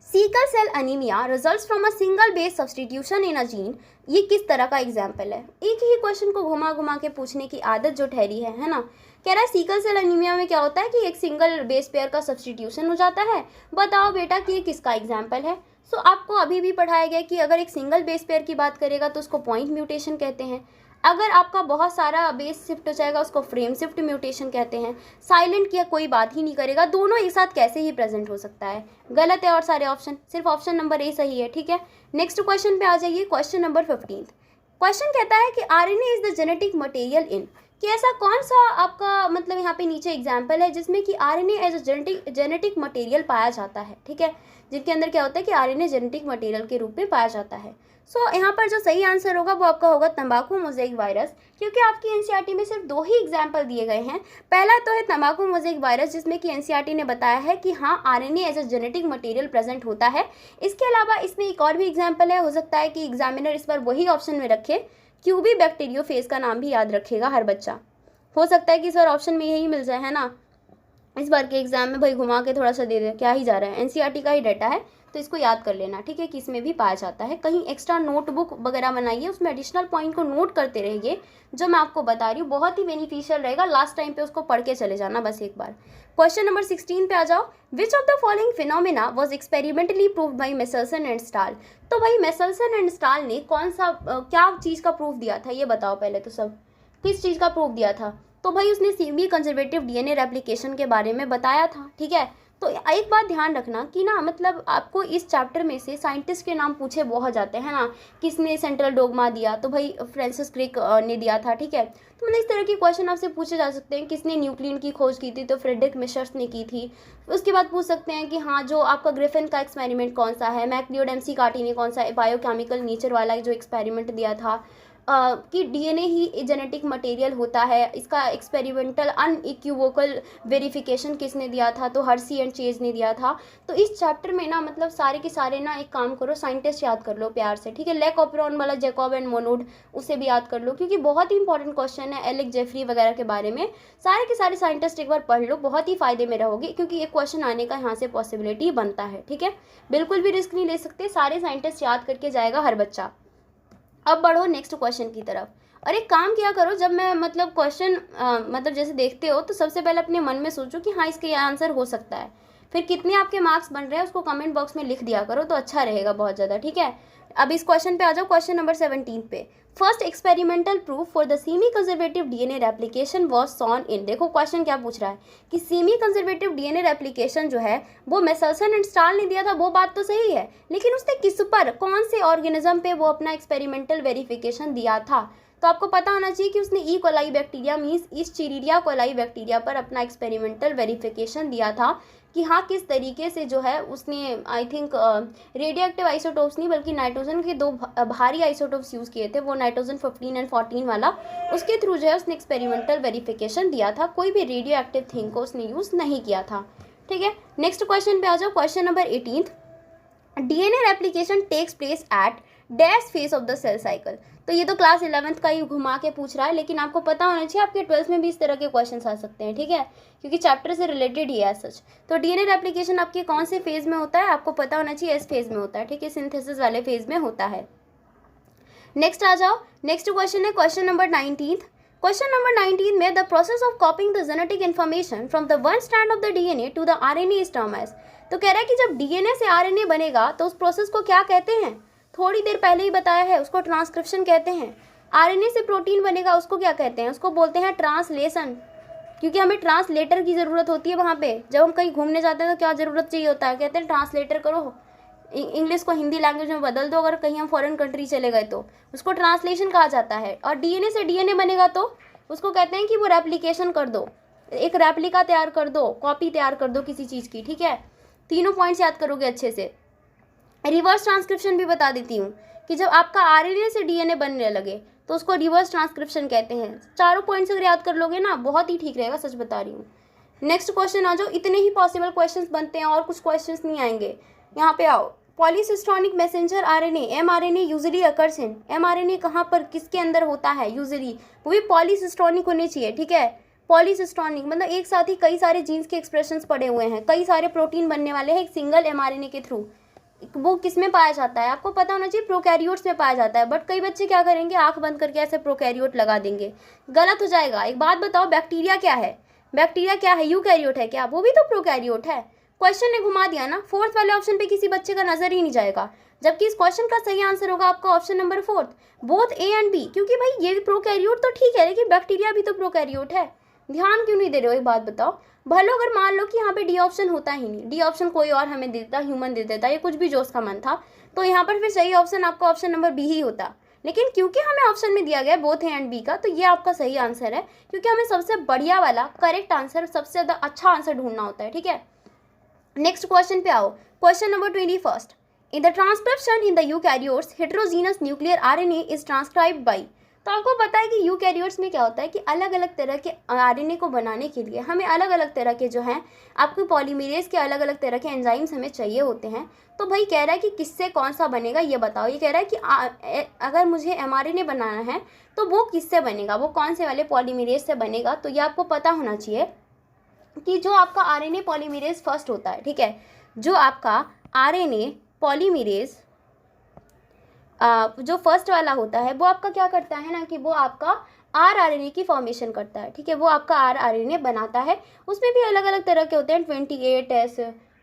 Sickle cell anaemia results from a single base substitution in a gene. ये किस तरह का एग्जाम्पल है? एक ही क्वेश्चन को घुमा घुमा के पूछने की आदत जो ठहरी है ना। कह रहा है सिकल सेल अनीमिया में क्या होता है कि एक सिंगल बेस पेयर का सब्सटीट्यूशन हो जाता है। बताओ बेटा कि ये किसका एग्जाम्पल है? सो आपको अभी भी पढ़ाया गया कि अगर एक सिंगल बेस पेयर की बात करेगा तो उसको पॉइंट म्यूटेशन कहते हैं। अगर आपका बहुत सारा बेस शिफ्ट हो जाएगा उसको फ्रेम शिफ्ट म्यूटेशन कहते हैं। साइलेंट की कोई बात ही नहीं करेगा, दोनों एक साथ कैसे ही प्रेजेंट हो सकता है? गलत है और सारे ऑप्शन, सिर्फ ऑप्शन नंबर ए सही है, ठीक है। नेक्स्ट क्वेश्चन पे आ जाइए, क्वेश्चन नंबर 15। क्वेश्चन कहता है कि RNA is the genetic material in, कि ऐसा कौन सा आपका मतलब यहाँ पे नीचे एग्जाम्पल है जिसमें कि RNA as a genetic material पाया जाता है, ठीक है। जिनके अंदर क्या होता है कि RNA जेनेटिक मटेरियल के रूप में पाया जाता है। सो यहाँ पर जो सही आंसर होगा वो आपका होगा तंबाकू मोज़ेक वायरस, क्योंकि आपकी NCERT में सिर्फ 2 ही एग्जाम्पल दिए गए हैं। पहला तो है तंबाकू मोज़ेक वायरस, जिसमें कि NCERT ने बताया है कि हाँ RNA as a genetic material present होता है। इसके अलावा इसमें एक और भी एग्जाम्पल है, हो सकता है कि एग्जामिनर इस बार वही ऑप्शन में रखे, क्यूबी बैक्टीरियोफेज का नाम भी याद रखेगा हर बच्चा। हो सकता है कि इस बार ऑप्शन में यही मिल जाए, है ना। इस बार के एग्जाम में भाई घुमा के थोड़ा सा दे दे, क्या ही जा रहा है, NCERT का ही डाटा है तो इसको याद कर लेना, ठीक है, कि इसमें भी पाया जाता है। कहीं एक्स्ट्रा नोटबुक वगैरह बनाइए, उसमें एडिशनल पॉइंट को नोट करते रहिए। जो मैं आपको बता रही हूँ बहुत ही बेनिफिशियल रहेगा, लास्ट टाइम पे उसको पढ़ के चले जाना बस एक बार। क्वेश्चन नंबर 16 पे आ जाओ। Which of the following phenomena was experimentally proved by Meselson and Stahl. तो भाई मेसल्सन एंड स्टाल ने कौन सा क्या चीज़ का प्रूफ दिया था, ये बताओ पहले तो सब, किस चीज़ का प्रूफ दिया था? तो भाई उसने सेमी कंजर्वेटिव DNA रेप्लिकेशन के बारे में बताया था, ठीक है। तो एक बात ध्यान रखना कि ना मतलब आपको इस चैप्टर में से साइंटिस्ट के नाम पूछे बहुत जाते हैं ना, किसने सेंट्रल डोगमा दिया, तो भाई फ्रांसिस क्रिक ने दिया था, ठीक है। तो मतलब इस तरह के क्वेश्चन आपसे पूछे जा सकते हैं। किसने न्यूक्लियन की खोज की थी, तो फ्रेडरिक मिशर्स ने की थी। उसके बाद पूछ सकते हैं कि हाँ जो आपका ग्रिफिन का एक्सपेरिमेंट कौन सा है, मैकलियोड MC कार्टी ने कौन सा बायोकेमिकल नेचर वाला जो एक्सपेरिमेंट दिया था, कि DNA ही जेनेटिक मटेरियल होता है, इसका एक्सपेरिमेंटल अनइक्विवोकल वेरिफिकेशन किसने दिया था, तो हर्सी एंड चेज ने दिया था। तो इस चैप्टर में ना मतलब सारे के सारे ना एक काम करो, साइंटिस्ट याद कर लो प्यार से, ठीक है। लेक ऑपरॉन वाला जैकब एंड मोनोड, उसे भी याद कर लो क्योंकि बहुत ही इंपॉर्टेंट क्वेश्चन है। एलेक जेफरी वगैरह के बारे में सारे के सारे साइंटिस्ट एक बार पढ़ लो, बहुत ही फायदे में रहोगे क्योंकि एक क्वेश्चन आने का यहाँ से पॉसिबिलिटी बनता है, ठीक है। बिल्कुल भी रिस्क नहीं ले सकते, सारे साइंटिस्ट याद करके जाएगा हर बच्चा। अब बढ़ो नेक्स्ट क्वेश्चन की तरफ। और एक काम किया करो, जब मैं मतलब क्वेश्चन मतलब जैसे देखते हो तो सबसे पहले अपने मन में सोचो कि हाँ इसका ये आंसर हो सकता है, फिर कितने आपके मार्क्स बन रहे हैं उसको कमेंट बॉक्स में लिख दिया करो तो अच्छा रहेगा बहुत ज़्यादा, ठीक है। अब इस क्वेश्चन पे आ जाओ, क्वेश्चन नंबर 17 पे। First experimental proof for the semi conservative DNA replication was shown in. देखो क्वेश्चन क्या पूछ रहा है कि सेमी कंजर्वेटिव डीएनए रेप्लिकेशन जो है वो मेसल्सन एंड स्टाल ने दिया था, वो बात तो सही है, लेकिन उसने किस पर, कौन से ऑर्गेनिज्म पे वो अपना एक्सपेरिमेंटल वेरिफिकेशन दिया था। तो आपको पता होना चाहिए कि उसने E coli bacteria means Escherichia coli bacteria पर अपना एक्सपेरिमेंटल वेरिफिकेशन दिया था कि हाँ किस तरीके से जो है उसने I think radio active isotopes नहीं बल्कि नाइट्रोजन के दो भारी आइसोटोप्स यूज़ किए थे, वो नाइट्रोजन 15 एंड 14 वाला, उसके थ्रू जो है उसने एक्सपेरिमेंटल वेरिफिकेशन दिया था, कोई भी रेडियो एक्टिव थिंग को उसने यूज़ नहीं किया था, ठीक है। नेक्स्ट क्वेश्चन पे आ जाओ, question number 18। DNA replication takes place at dash phase of the cell cycle. तो ये तो क्लास 11th का ही घुमा के पूछ रहा है, लेकिन आपको पता होना चाहिए आपके 12th में भी इस तरह के क्वेश्चन आ सकते हैं, ठीक है, क्योंकि चैप्टर से रिलेटेड ही है सच। तो डीएनए रेप्लिकेशन आपके कौन से फेज में होता है, आपको पता होना चाहिए एस फेज में होता है, ठीक है, सिंथेसिस वाले फेज में होता है। नेक्स्ट आ जाओ, नेक्स्ट क्वेश्चन है क्वेश्चन नंबर 19। क्वेश्चन नंबर 19 में the process of copying the genetic information from the one strand of the DNA to the RNA is term as. तो कह रहा है कि जब डीएनए से आरएनए बनेगा तो उस प्रोसेस को क्या कहते हैं, थोड़ी देर पहले ही बताया है, उसको ट्रांसक्रिप्शन कहते हैं। आरएनए से प्रोटीन बनेगा उसको क्या कहते हैं, उसको बोलते हैं ट्रांसलेशन, क्योंकि हमें ट्रांसलेटर की ज़रूरत होती है वहाँ पे, जब हम कहीं घूमने जाते हैं तो क्या ज़रूरत चाहिए होता है, कहते हैं ट्रांसलेटर करो, इंग्लिश को हिंदी लैंग्वेज में बदल दो, अगर कहीं हम फॉरेन कंट्री चले गए तो उसको ट्रांसलेशन कहा जाता है। और डीएनए से डीएनए बनेगा तो उसको कहते हैं कि वो रेप्लिकेशन कर दो, एक रेप्लिका तैयार कर दो, कॉपी तैयार कर दो किसी चीज़ की, ठीक है। तीनों पॉइंट्स याद करोगे अच्छे से। रिवर्स ट्रांसक्रिप्शन भी बता देती हूँ कि जब आपका आरएनए से डीएनए बनने लगे तो उसको रिवर्स ट्रांसक्रिप्शन कहते हैं। चारों पॉइंट्स अगर याद कर लोगे ना बहुत ही ठीक रहेगा, सच बता रही हूँ। नेक्स्ट क्वेश्चन आ जाओ, इतने ही पॉसिबल क्वेश्चंस बनते हैं और कुछ क्वेश्चंस नहीं आएंगे। यहाँ पे आओ, पॉलीसिस्टोनिक messenger RNA mRNA usually occurs in. MRNA कहाँ पर किसके अंदर होता है यूजुअली, वो भी पॉलीसिस्टोनिक होने चाहिए, ठीक है। पॉलीसिस्टोनिक मतलब एक साथ ही कई सारे जीन्स के एक्सप्रेशंस पड़े हुए हैं, कई सारे प्रोटीन बनने वाले हैं एक सिंगल एमआरएनए के थ्रू। वो किस में पाया जाता है आपको पता होना चाहिए, प्रोकैरियोट्स में पाया जाता है। बट कई बच्चे क्या करेंगे, आंख बंद करके ऐसे प्रोकैरियोट लगा देंगे, गलत हो जाएगा। एक बात बताओ, बैक्टीरिया क्या है, बैक्टीरिया क्या है, यूकैरियोट है क्या, वो भी तो प्रोकैरियोट है। क्वेश्चन ने घुमा दिया ना, फोर्थ वाले ऑप्शन पे किसी बच्चे का नजर ही नहीं जाएगा, जबकि इस क्वेश्चन का सही आंसर होगा आपका option number 4 both A and B, क्योंकि भाई ये प्रोकैरियोट तो ठीक है लेकिन बैक्टीरिया भी तो प्रोकैरियोट है। ध्यान क्यों नहीं दे रहे हो, एक बात बताओ। भलो अगर मान लो कि यहाँ पे डी ऑप्शन होता ही नहीं, डी ऑप्शन कोई और हमें देता, ह्यूमन दे देता, ये कुछ भी जो उसका मन था, तो यहाँ पर फिर सही ऑप्शन आपका ऑप्शन नंबर बी ही होता। लेकिन क्योंकि हमें ऑप्शन में दिया गया बोथ ए एंड बी का, तो ये आपका सही आंसर है, क्योंकि हमें सबसे बढ़िया वाला करेक्ट आंसर, सबसे ज़्यादा अच्छा आंसर ढूंढना होता है, ठीक है। नेक्स्ट क्वेश्चन पे आओ, question number 21। In the transcription in the eukaryotes heterogeneous nuclear RNA is transcribed by. तो आपको पता है कि यूकैरियोट्स में क्या होता है कि अलग अलग तरह के आरएनए को बनाने के लिए हमें अलग अलग तरह के जो हैं आपको पॉलीमरेज के अलग अलग तरह के एंजाइम्स हमें चाहिए होते हैं। तो भाई कह रहा है कि किससे कौन सा बनेगा ये बताओ। ये कह रहा है कि अगर मुझे एमआरएनए बनाना है तो वो किससे बनेगा, वो कौन से वाले पॉलीमरेज से बनेगा। तो ये आपको पता होना चाहिए कि जो आपका आरएनए पॉलीमरेज फर्स्ट होता है, ठीक है, जो आपका आरएनए पॉलीमरेज जो फर्स्ट वाला होता है वो आपका क्या करता है ना कि वो आपका आरआरएनए की फॉर्मेशन करता है, ठीक है, वो आपका आरआरएनए बनाता है। उसमें भी अलग अलग तरह के होते हैं, 28S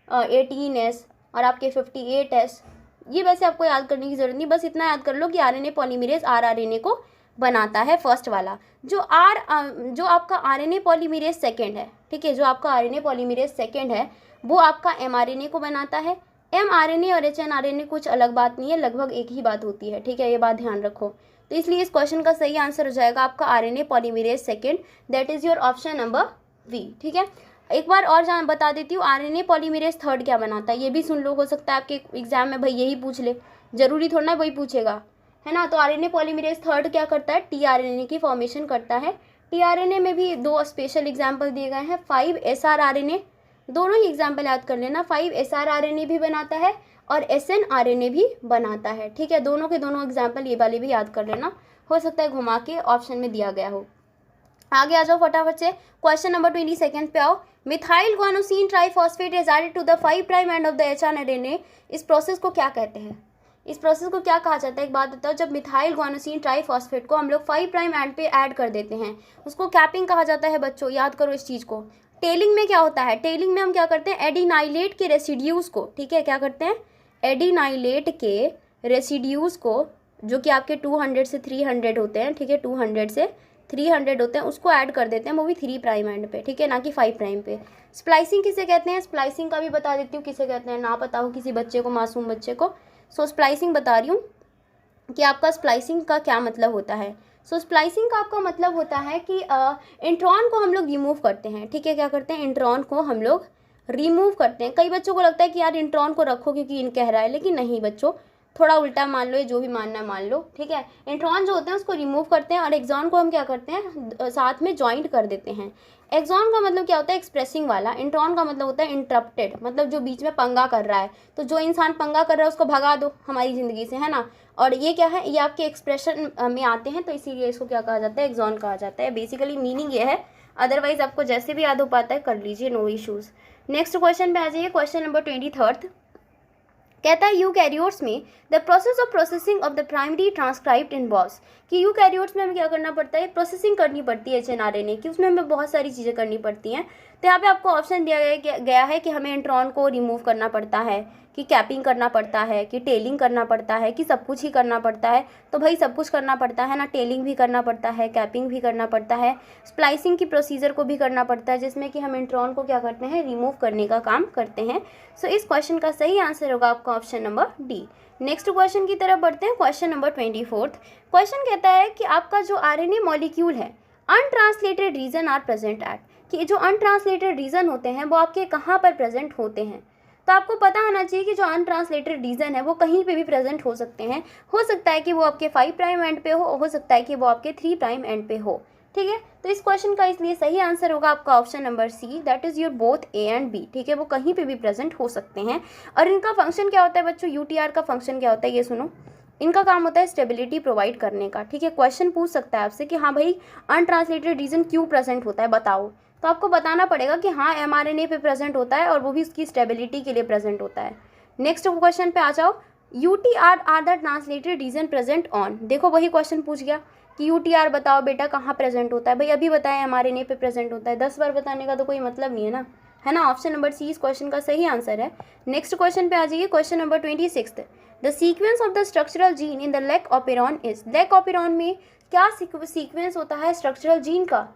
18S और आपके 58S। ये वैसे आपको याद करने की ज़रूरत नहीं, बस इतना याद कर लो कि आरएनए पॉलीमरेज आरआरएनए को बनाता है फर्स्ट वाला। जो आपका आरएनए पॉलीमरेज सेकेंड है, ठीक है, जो आपका आरएनए पॉलीमरेज सेकेंड है वो आपका एमआरएनए को बनाता है। एमआरएनए और एचएनआरएनए कुछ अलग बात नहीं है, लगभग एक ही बात होती है, ठीक है, ये बात ध्यान रखो। तो इसलिए इस क्वेश्चन का सही आंसर हो जाएगा आपका RNA polymerase second, that is your option number B, ठीक है। एक बार और बता देती हूँ, आरएनए पॉलीमरेज थर्ड क्या बनाता है, ये भी सुन लो, हो सकता है आपके एग्जाम में भाई यही पूछ ले, जरूरी थोड़ा ना वही पूछेगा, है ना। तो आरएनए पॉलीमरेज थर्ड क्या करता है, टीआरएनए की फॉर्मेशन करता है। टीआरएनए में भी दो स्पेशल एग्जाम्पल दिए गए हैं, 5SRRNA, दोनों ही एग्जाम्पल याद कर लेना, 5SRRNA भी बनाता है और SNRNA भी बनाता है, ठीक है, दोनों के दोनों एग्जाम्पल ये वाले भी याद कर लेना, हो सकता है घुमा के ऑप्शन में दिया गया हो। आगे आ जाओ फटाफट से, क्वेश्चन नंबर 22 पे आओ। Methyl guanosine triphosphate is added to the 5' end of the hnRNA, इस प्रोसेस को क्या कहते हैं। इस प्रोसेस को क्या कहा जाता है, एक बात बताओ, जब मिथाइल गुआनोसिन ट्राइफॉस्फेट को हम लोग 5 प्राइम एंड पे ऐड कर देते हैं, उसको कैपिंग कहा जाता है बच्चों, याद करो इस चीज़ को। टेलिंग में क्या होता है, टेलिंग में हम क्या करते हैं, एडिनाइलेट के रेसिड्यूज़ को, ठीक है, क्या करते हैं, एडिनाइलेट के रेसिड्यूज़ को, जो कि आपके 200 से 300 होते हैं, ठीक है, 200 से 300 होते हैं, उसको ऐड कर देते हैं, वो भी 3 प्राइम एंड पे, ठीक है, ना कि 5 प्राइम पे। स्प्लाइसिंग किसे कहते हैं, स्प्लाइसिंग का भी बता देती हूँ किसे कहते हैं, ना पता हो किसी बच्चे को, मासूम बच्चे को। सो स्प्लाइसिंग बता रही हूँ कि आपका स्प्लाइसिंग का क्या मतलब होता है। सो स्प्लाइसिंग का आपका मतलब होता है कि इंट्रॉन को हम लोग रिमूव करते हैं, ठीक है, क्या करते हैं, इंट्रॉन को हम लोग रिमूव करते हैं। कई बच्चों को लगता है कि यार इंट्रॉन को रखो क्योंकि इन कह रहा है, लेकिन नहीं बच्चों, थोड़ा उल्टा मान लो, ये जो भी मानना मान लो, ठीक है। इंट्रॉन जो होते हैं उसको रिमूव करते हैं और एक्सॉन को हम क्या करते हैं, साथ में ज्वाइंट कर देते हैं। एक्सॉन का मतलब क्या होता है, एक्सप्रेसिंग वाला। इंट्रॉन का मतलब होता है इंटरप्टेड, मतलब जो बीच में पंगा कर रहा है। तो जो इंसान पंगा कर रहा है उसको भगा दो हमारी ज़िंदगी से, है ना। और ये क्या है, ये आपके एक्सप्रेशन में आते हैं, तो इसीलिए इसको क्या कहा जाता है, एक्सॉन कहा जाता है। बेसिकली मीनिंग ये है, अदरवाइज आपको जैसे भी याद हो पाता है कर लीजिए, नो इश्यूज़। नेक्स्ट क्वेश्चन पे आ जाइए, क्वेश्चन नंबर 23 कहता है यूकैरियोट्स में the process of processing of the primary transcribed involves, कि यूकैरियोट्स में हमें क्या करना पड़ता है, प्रोसेसिंग करनी पड़ती है एचएनआरएनए की, उसमें हमें बहुत सारी चीज़ें करनी पड़ती हैं। तो यहाँ पे आपको ऑप्शन दिया गया है कि हमें इंट्रॉन को रिमूव करना पड़ता है, कि कैपिंग करना पड़ता है, कि टेलिंग करना पड़ता है, कि सब कुछ ही करना पड़ता है। तो भाई सब कुछ करना पड़ता है ना, टेलिंग भी करना पड़ता है, कैपिंग भी करना पड़ता है, स्प्लाइसिंग की प्रोसीजर को भी करना पड़ता है, जिसमें कि हम इंट्रॉन को क्या करते हैं, रिमूव करने का काम करते हैं। सो इस क्वेश्चन का सही आंसर होगा आपका option number D. Next question की तरफ बढ़ते हैं, क्वेश्चन नंबर 24। क्वेश्चन कहता है कि आपका जो आरएनए मॉलिक्यूल है, untranslated region are present at, कि जो अनट्रांसलेटेड रीजन होते हैं वो आपके कहाँ पर प्रेजेंट होते हैं। तो आपको पता होना चाहिए कि जो अनट्रांसलेटेड रीजन है वो कहीं पे भी प्रेजेंट हो सकते हैं। हो सकता है कि वो आपके 5 प्राइम एंड पे हो सकता है कि वो आपके 3 प्राइम एंड पे हो, ठीक है। तो इस क्वेश्चन का इसलिए सही आंसर होगा आपका option number C, that is your both A and B, ठीक है, वो कहीं पे भी प्रेजेंट हो सकते हैं। और इनका फंक्शन क्या होता है बच्चों, यूटीआर का फंक्शन क्या होता है, ये सुनो। इनका काम होता है स्टेबिलिटी प्रोवाइड करने का, ठीक है। क्वेश्चन पूछ सकता है आपसे कि हाँ भाई अनट्रांसलेटेड रीजन क्यों प्रेजेंट होता है, बताओ। तो आपको बताना पड़ेगा कि हाँ एमआरएनए पे प्रेजेंट होता है और वो भी उसकी स्टेबिलिटी के लिए प्रेजेंट होता है। नेक्स्ट क्वेश्चन पे आ जाओ, UTR are the translated region present on, देखो वही क्वेश्चन पूछ गया कि यूटीआर बताओ बेटा कहाँ प्रेजेंट होता है। भाई अभी बताया एमआरएनए पे प्रेजेंट होता है, 10 बार बताने का तो कोई मतलब नहीं है ना, है ना। ऑप्शन नंबर सी इस क्वेश्चन का सही आंसर है। नेक्स्ट क्वेश्चन पे आ जाइए, question number 26। The sequence of the structural gene in the lake operon is, lake operon में क्या सीक्वेंस होता है स्ट्रक्चरल जीन का।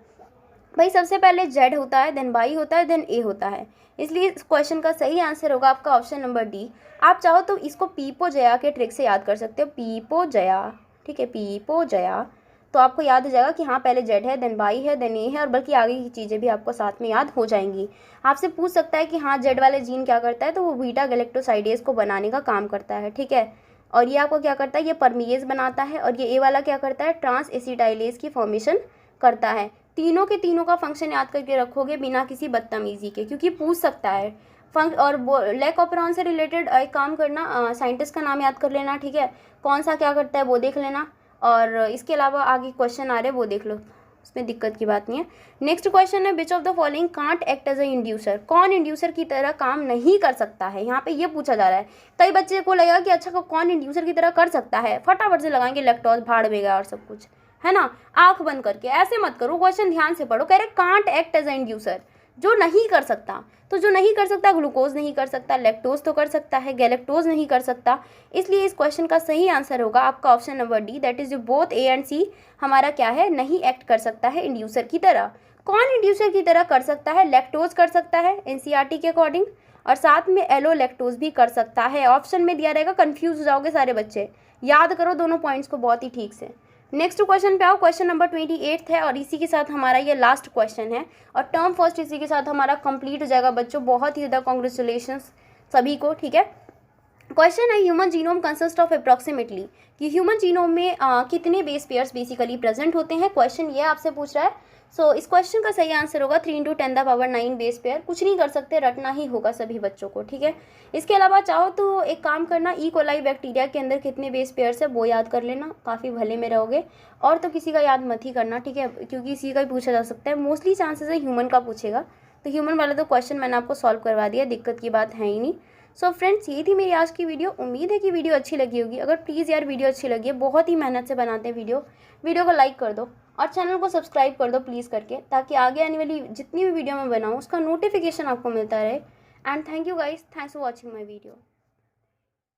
भाई सबसे पहले जेड होता है, देन वाई होता है, देन ए होता है, इसलिए इस क्वेश्चन का सही आंसर होगा आपका ऑप्शन नंबर डी। आप चाहो तो इसको पीपो जया के ट्रिक से याद कर सकते हो, पीपो जया, ठीक है, पीपो जया। तो आपको याद हो जाएगा कि हाँ पहले जेड है, देन वाई है, देन ए है, और बल्कि आगे की चीज़ें भी आपको साथ में याद हो जाएंगी। आपसे पूछ सकता है कि हाँ जेड वाले जीन क्या करता है, तो वो बीटा गैलेक्टोसाइडेज को बनाने का काम करता है, ठीक है। और ये आपको क्या करता है, ये परमिएज बनाता है, और ये ए वाला क्या करता है, ट्रांस एसिटाइलेज की फॉर्मेशन करता है। तीनों के तीनों का फंक्शन याद करके रखोगे बिना किसी बदतमीजी के, क्योंकि पूछ सकता है। और लेक ऑपेरॉन से रिलेटेड एक काम करना, साइंटिस्ट का नाम याद कर लेना, ठीक है, कौन सा क्या करता है वो देख लेना, और इसके अलावा आगे क्वेश्चन आ रहे हैं वो देख लो, उसमें दिक्कत की बात नहीं है। नेक्स्ट क्वेश्चन है, which of the following can't act as a inducer, कौन इंड्यूसर की तरह काम नहीं कर सकता है, यहाँ पे ये पूछा जा रहा है। कई बच्चे को लगेगा कि अच्छा कौन इंड्यूसर की तरह कर सकता है, फटाफट से लगाएंगे लैक्टोज भाड़ में गया और सब कुछ, है ना। आंख बंद करके ऐसे मत करो, क्वेश्चन ध्यान से पढ़ो। कह रहे can't act as a inducer, जो नहीं कर सकता, तो जो नहीं कर सकता ग्लूकोज नहीं कर सकता, लैक्टोज तो कर सकता है, गैलेक्टोज नहीं कर सकता। इसलिए इस क्वेश्चन का सही आंसर होगा आपका option number D, that is both A and C हमारा क्या है, नहीं एक्ट कर सकता है इंड्यूसर की तरह। कौन इंड्यूसर की तरह कर सकता है, लैक्टोज कर सकता है एनसीईआरटी के अकॉर्डिंग, और साथ में एलो लैक्टोज भी कर सकता है। ऑप्शन में दिया रहेगा, कंफ्यूज हो जाओगे सारे बच्चे, याद करो दोनों पॉइंट्स को बहुत ही ठीक से। नेक्स्ट क्वेश्चन पे आओ, क्वेश्चन नंबर 28 है, और इसी के साथ हमारा ये लास्ट क्वेश्चन है, और टर्म फर्स्ट इसी के साथ हमारा कंप्लीट हो जाएगा बच्चों। बहुत ही ज़्यादा कॉन्ग्रेचुलेशंस सभी को, ठीक है। क्वेश्चन है, human genome consist of approximately, कि ह्यूमन जीनोम में कितने बेस पेयर्स बेसिकली प्रेजेंट होते हैं, क्वेश्चन ये आपसे पूछ रहा है। सो इस क्वेश्चन का सही आंसर होगा 3 × 10⁹ बेस पेयर। कुछ नहीं कर सकते, रटना ही होगा सभी बच्चों को, ठीक है। इसके अलावा चाहो तो एक काम करना, ई कोलाई बैक्टीरिया के अंदर कितने बेस पेयर्स है वो याद कर लेना, काफ़ी भले में रहोगे। और तो किसी का याद मत ही करना, ठीक है, क्योंकि इसी का ही पूछा जा सकता है। मोस्टली चांसेस है ह्यूमन का पूछेगा, तो ह्यूमन वाला तो क्वेश्चन मैंने आपको सॉल्व करवा दिया, दिक्कत की बात है ही नहीं। सो फ्रेंड्स, ये थी मेरी आज की वीडियो। उम्मीद है कि वीडियो अच्छी लगी होगी। अगर प्लीज़ यार वीडियो अच्छी लगी है, बहुत ही मेहनत से बनाते हैं वीडियो को लाइक कर दो और चैनल को सब्सक्राइब कर दो प्लीज़ करके, ताकि आगे आने वाली जितनी भी वीडियो मैं बनाऊँ उसका नोटिफिकेशन आपको मिलता रहे। And thank you guys, thanks for watching my video.